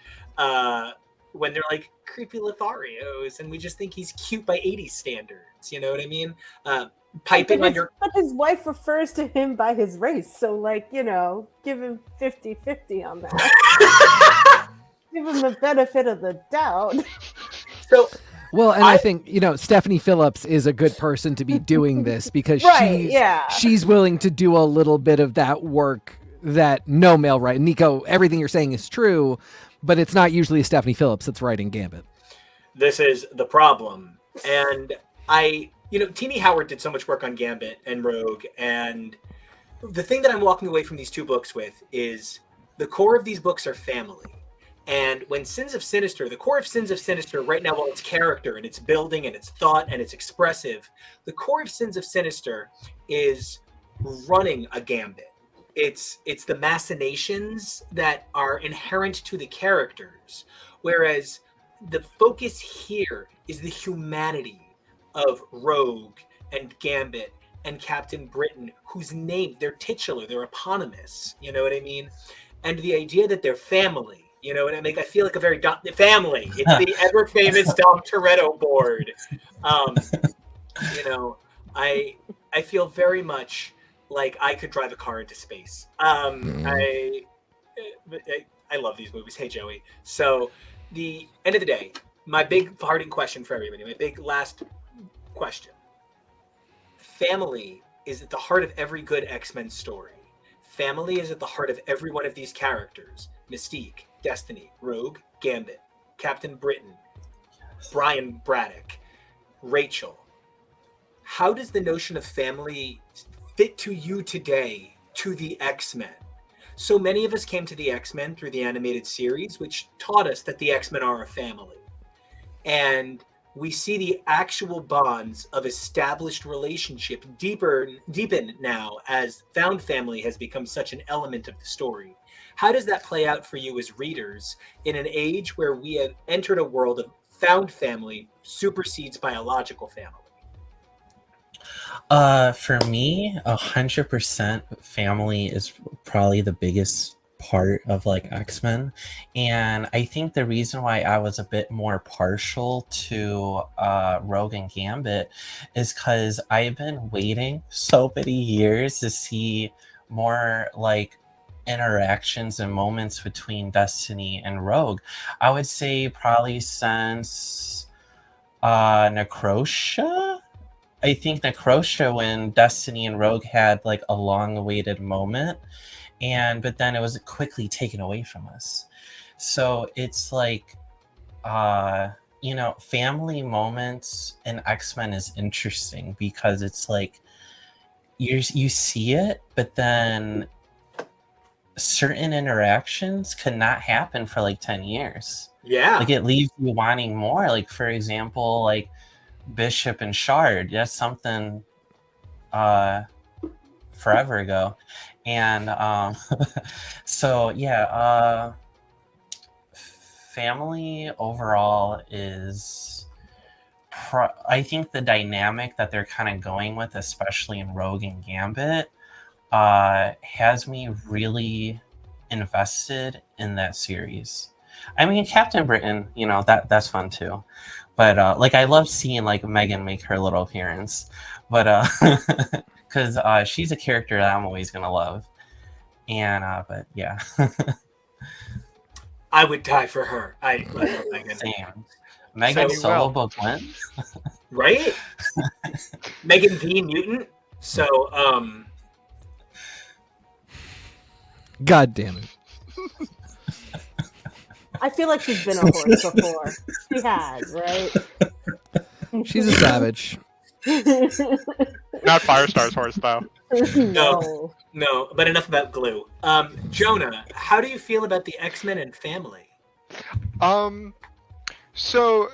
when they're creepy Lotharios, and we just think he's cute by 80s standards. You know what I mean? Piping on your... But his wife refers to him by his race, so give him 50-50 on that. Give him the benefit of the doubt. So... Well, and I think, Stephanie Phillips is a good person to be doing this because she's willing to do a little bit of that work that no male writer. Nico, everything you're saying is true, but it's not usually Stephanie Phillips that's writing Gambit. This is the problem. And Teeny Howard did so much work on Gambit and Rogue, and the thing that I'm walking away from these two books with is the core of these books are family. And when the core of Sins of Sinister right now, while it's character and it's building and it's thought and it's expressive, the core of Sins of Sinister is running a Gambit. It's the machinations that are inherent to the characters, whereas the focus here is the humanity of Rogue and Gambit and Captain Britain, whose name, they're titular, they're eponymous, you know what I mean? And the idea that they're family, you know what I mean? I feel like a very family. It's the ever famous Dom Toretto board. You know, I feel very much like I could drive a car into space. I love these movies. Hey, Joey. So, the end of the day, my big parting question for everybody, my big last question. Family is at the heart of every good X-Men story. Family is at the heart of every one of these characters. Mystique, Destiny, Rogue, Gambit, Captain Britain, Brian Braddock, Rachel. How does the notion of family fit to you today, to the X-Men? So many of us came to the X-Men through the animated series, which taught us that the X-Men are a family. And we see the actual bonds of established relationship deepen now as found family has become such an element of the story. How does that play out for you as readers in an age where we have entered a world of found family supersedes biological family? For me, 100% family is probably the biggest part of like X-Men, and I think the reason why I was a bit more partial to Rogue and Gambit is because I've been waiting so many years to see more like interactions and moments between Destiny and Rogue. I would say probably since Necrosha. I think Necrosha, when Destiny and Rogue had like a long-awaited moment, but then it was quickly taken away from us. So it's like, family moments in X-Men is interesting because it's like you see it, but then certain interactions could not happen for like 10 years. Yeah. Like it leaves you wanting more. Like, for example, like Bishop and Shard, that's something forever ago. And so yeah, family overall is I think the dynamic that they're kind of going with, especially in Rogue and Gambit, has me really invested in that series. I mean, Captain Britain, that's fun too. But like I love seeing like Megan make her little appearance, but because she's a character that I'm always gonna love, and but yeah. I would die for her. I love Megan. Same. Megan's solo book went right. Megan the Mutant. So God damn it. I feel like she's been a horse before. She has, right? She's a savage. Not Firestar's horse, though. No, but enough about glue. Jonah, how do you feel about the X-Men and family? So,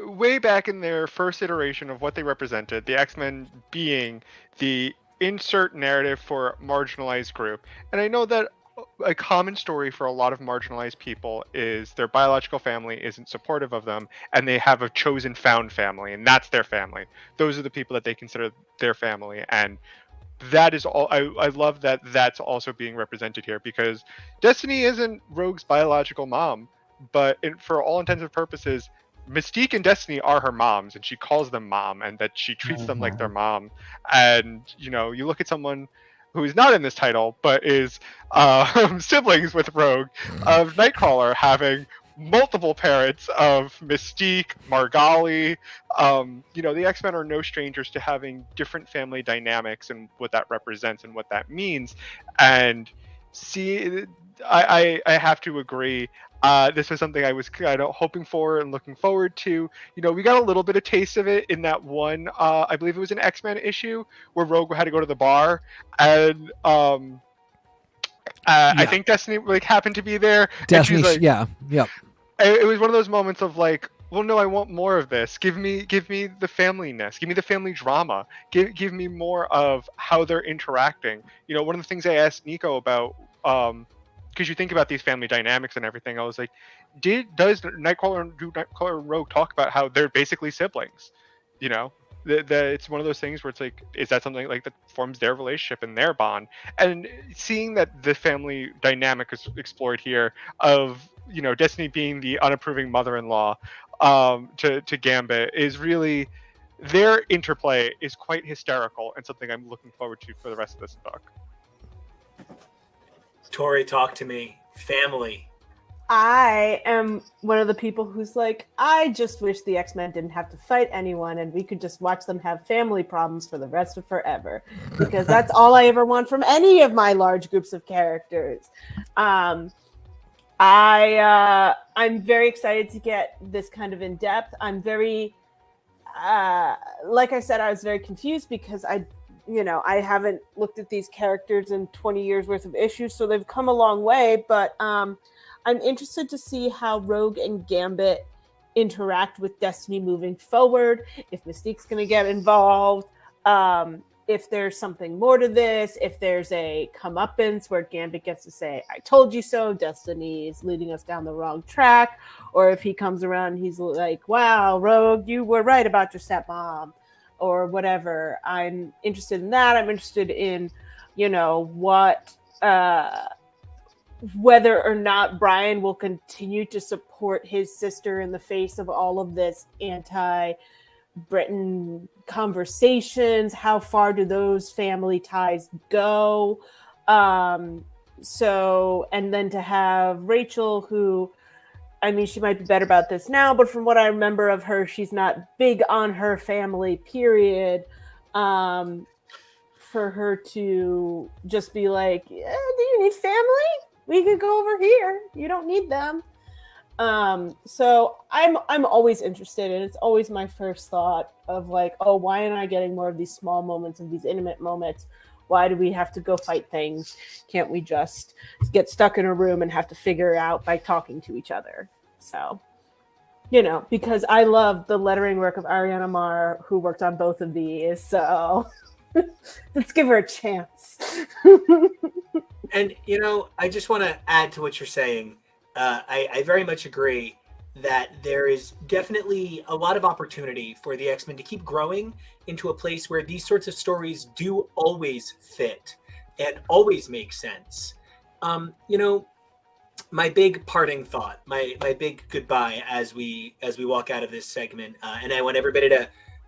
way back in their first iteration of what they represented, the X-Men being the insert narrative for a marginalized group. And I know that a common story for a lot of marginalized people is their biological family isn't supportive of them, and they have a chosen found family, and that's their family. Those are the people that they consider their family, and that is all. I love that that's also being represented here, because Destiny isn't Rogue's biological mom, but for all intents and purposes, Mystique and Destiny are her moms, and she calls them mom, and that she treats them like their mom. And you look at someone who is not in this title, but is siblings with Rogue, of Nightcrawler having multiple parents, of Mystique, Margali. The X-Men are no strangers to having different family dynamics and what that represents and what that means. And see, I have to agree. This was something I was kind of hoping for and looking forward to. We got a little bit of taste of it in that one, I believe it was an X-Men issue where Rogue had to go to the bar, and I think Destiny happened to be there. Destiny, and she's like, yeah, yep. It was one of those moments of like, well, no, I want more of this. Give me the familyness. Give me the family drama. Give me more of how they're interacting. You know, one of the things I asked Nico about, because you think about these family dynamics and everything, I was like, does Nightcrawler and Rogue talk about how they're basically siblings? You know, it's one of those things where it's like, is that something like that forms their relationship and their bond? And seeing that the family dynamic is explored here of, you know, Destiny being the unapproving mother-in-law to Gambit is really, their interplay is quite hysterical and something I'm looking forward to for the rest of this book. Tori, talk to me. Family. I am one of the people who's like, I just wish the X-Men didn't have to fight anyone and we could just watch them have family problems for the rest of forever. Because that's all I ever want from any of my large groups of characters. I'm very excited to get this kind of in depth. I'm very, like I said, I was very confused because I haven't looked at these characters in 20 years worth of issues, so they've come a long way. But I'm interested to see how Rogue and Gambit interact with Destiny moving forward. If Mystique's going to get involved, if there's something more to this, if there's a comeuppance where Gambit gets to say, I told you so, Destiny is leading us down the wrong track, or if he comes around and he's like, wow, Rogue, you were right about your stepmom, or whatever. I'm interested in that. I'm interested in, what, whether or not Brian will continue to support his sister in the face of all of this anti-Britain conversations. How far do those family ties go? And then to have Rachel, who, I mean, she might be better about this now, but from what I remember of her, she's not big on her family, period. For her to just be like, do you need family? We could go over here. You don't need them. So I'm always interested, and it's always my first thought of like, oh, why am I getting more of these small moments, of these intimate moments? Why do we have to go fight things? Can't we just get stuck in a room and have to figure it out by talking to each other? So, because I love the lettering work of Ariana Mar, who worked on both of these. So let's give her a chance. And, I just want to add to what you're saying. I very much agree that there is definitely a lot of opportunity for the X-Men to keep growing into a place where these sorts of stories do always fit and always make sense. My big parting thought, my big goodbye as we walk out of this segment, and I want everybody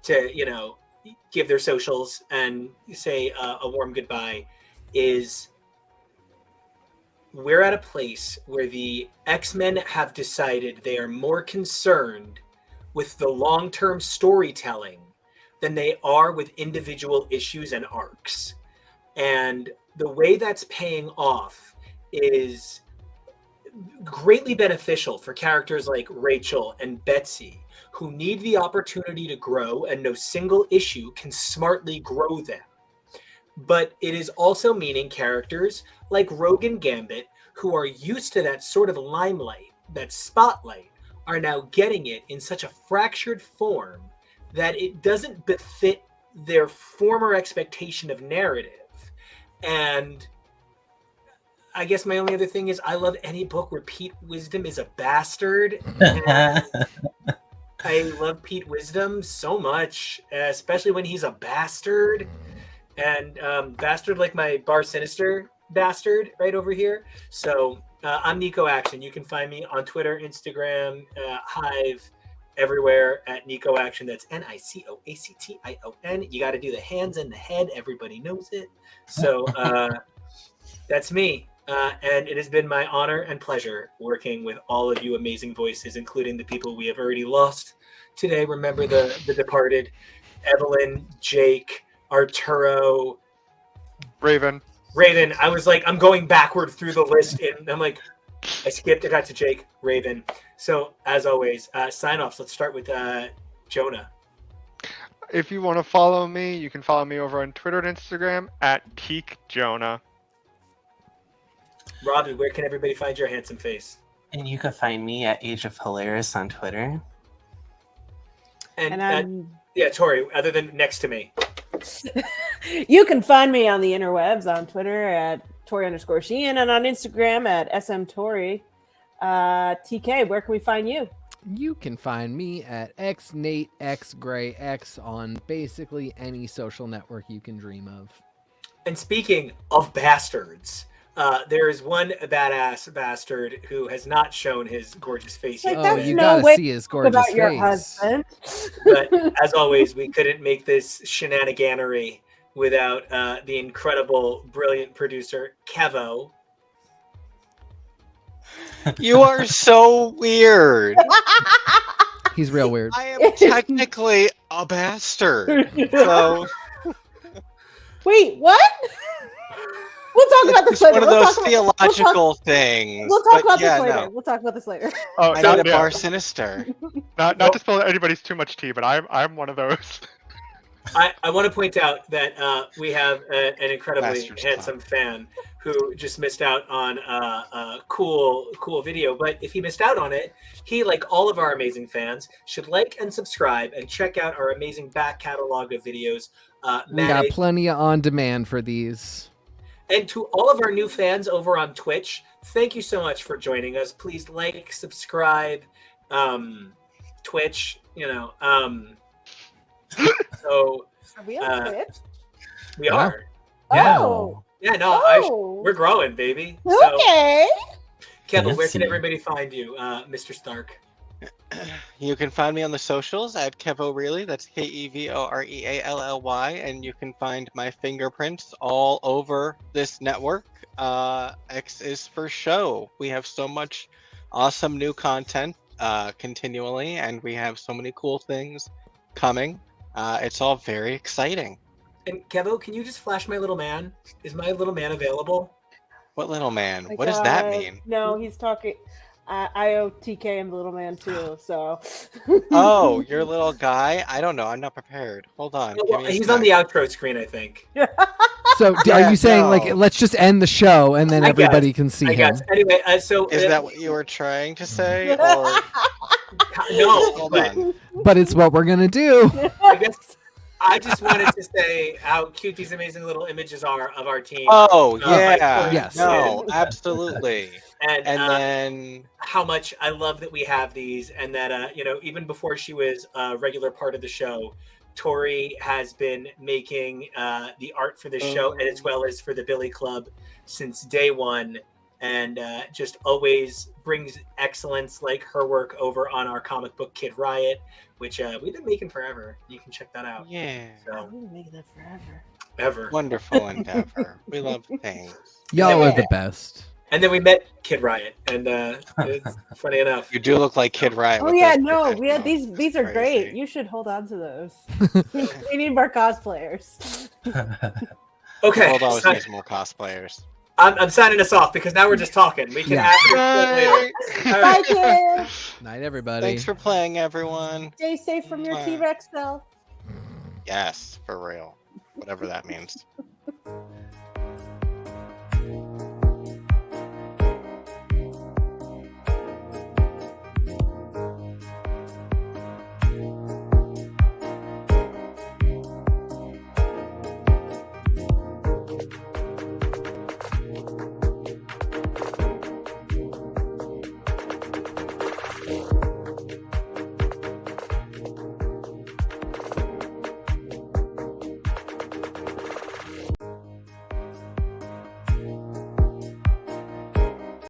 to give their socials and say a warm goodbye, is we're at a place where the X-Men have decided they are more concerned with the long-term storytelling than they are with individual issues and arcs. And the way that's paying off is greatly beneficial for characters like Rachel and Betsy, who need the opportunity to grow, and no single issue can smartly grow them. But it is also meaning characters like Rogue and Gambit, who are used to that sort of limelight, that spotlight, are now getting it in such a fractured form that it doesn't befit their former expectation of narrative. And I guess my only other thing is I love any book where Pete Wisdom is a bastard. I love Pete Wisdom so much, especially when he's a bastard. And bastard like my Bar Sinister bastard right over here. So I'm Nico Action. You can find me on Twitter, Instagram, Hive, everywhere at Nico Action. That's NICOACTION. You got to do the hands and the head. Everybody knows it. So that's me. And it has been my honor and pleasure working with all of you amazing voices, including the people we have already lost today. Remember the departed: Evelyn, Jake, Arturo, Raven. I was like, I'm going backward through the list, and I'm like, I skipped. I got to Jake, Raven. So as always, sign offs. Let's start with Jonah. If you want to follow me, you can follow me over on Twitter and Instagram at PeakJonah. Robbie, where can everybody find your handsome face? And you can find me at Age of Hilarious on Twitter. And I'm yeah, Tori, other than next to me. You can find me on the interwebs on Twitter at Tori_Sheehan and on Instagram at smTori. TK, where can we find you? You can find me at xNateXGrayX on basically any social network you can dream of. And speaking of bastards, there is one badass bastard who has not shown his gorgeous face Like, yet. that's Oh, you no gotta way see his Talk gorgeous about your face. husband. But as always, we couldn't make this shenaniganery without the incredible, brilliant producer, Kevo. You are so weird. He's real weird. I am technically a bastard. So Wait, what? We'll talk about this it's later. one of We'll those talk about- theological things. We'll talk but about yeah, this later. no. We'll talk about this later. Oh, I not, need a yeah. bar sinister. not to spill anybody's too much tea, but I'm one of those. I want to point out that we have an incredibly Bastards handsome fan who just missed out on a cool video. But if he missed out on it, he, like all of our amazing fans, should like and subscribe and check out our amazing back catalog of videos. We got plenty of on demand for these. And to all of our new fans over on Twitch, thank you so much for joining us. Please like, subscribe, Twitch, so Are we on Twitch? we Yeah. are. Yeah. Oh. Yeah, no, Oh. we're growing, baby. So, Okay. Kevin, where can Fancy. everybody find you, Mr. Stark? You can find me on the socials at Kevoreally. That's KEVOREALLY, and you can find my fingerprints all over this network. X is for show. We have so much awesome new content continually, and we have so many cool things coming. It's all very exciting. And Kevo, can you just flash my little man? Is my little man available? What little man? My What does that God. mean? No, he's talking. I owe TK and the little man too. So. Oh, your little guy? I don't know. I'm not prepared. Hold on. Well, Give me a he's on the sec. outro screen, I think. So are Yeah, you saying no. like let's just end the show and then I guess. everybody can see I him? guess. Anyway, so Is that what you were trying to say? Or no? hold But on. But it's what we're gonna do. I guess I just wanted to say how cute these amazing little images are of our team. Oh like, yeah. Yes. No, absolutely. and And then how much I love that we have these, and that even before she was a regular part of the show, Tori has been making the art for the show and as well as for the Billy Club since day one, and just always brings excellence like her work over on our comic book Kid Riot, which we've been making forever. You can check that out. yeah. So We've been making that forever. ever. Wonderful endeavor. We love things. Y'all are the best. And then we met Kid Riot, and it's funny enough. You do look like Kid Riot. Oh with yeah, those no, big we had headphones. these are great. Crazy. You should hold on to those. We need more cosplayers. Okay, We'll always so need more cosplayers. I'm signing us off because now we're just talking. We can Yeah. after later. All Bye, right. kids. Night, everybody. Thanks for playing, everyone. Stay safe from your Bye. T-Rex self. Yes, for real. Whatever that means.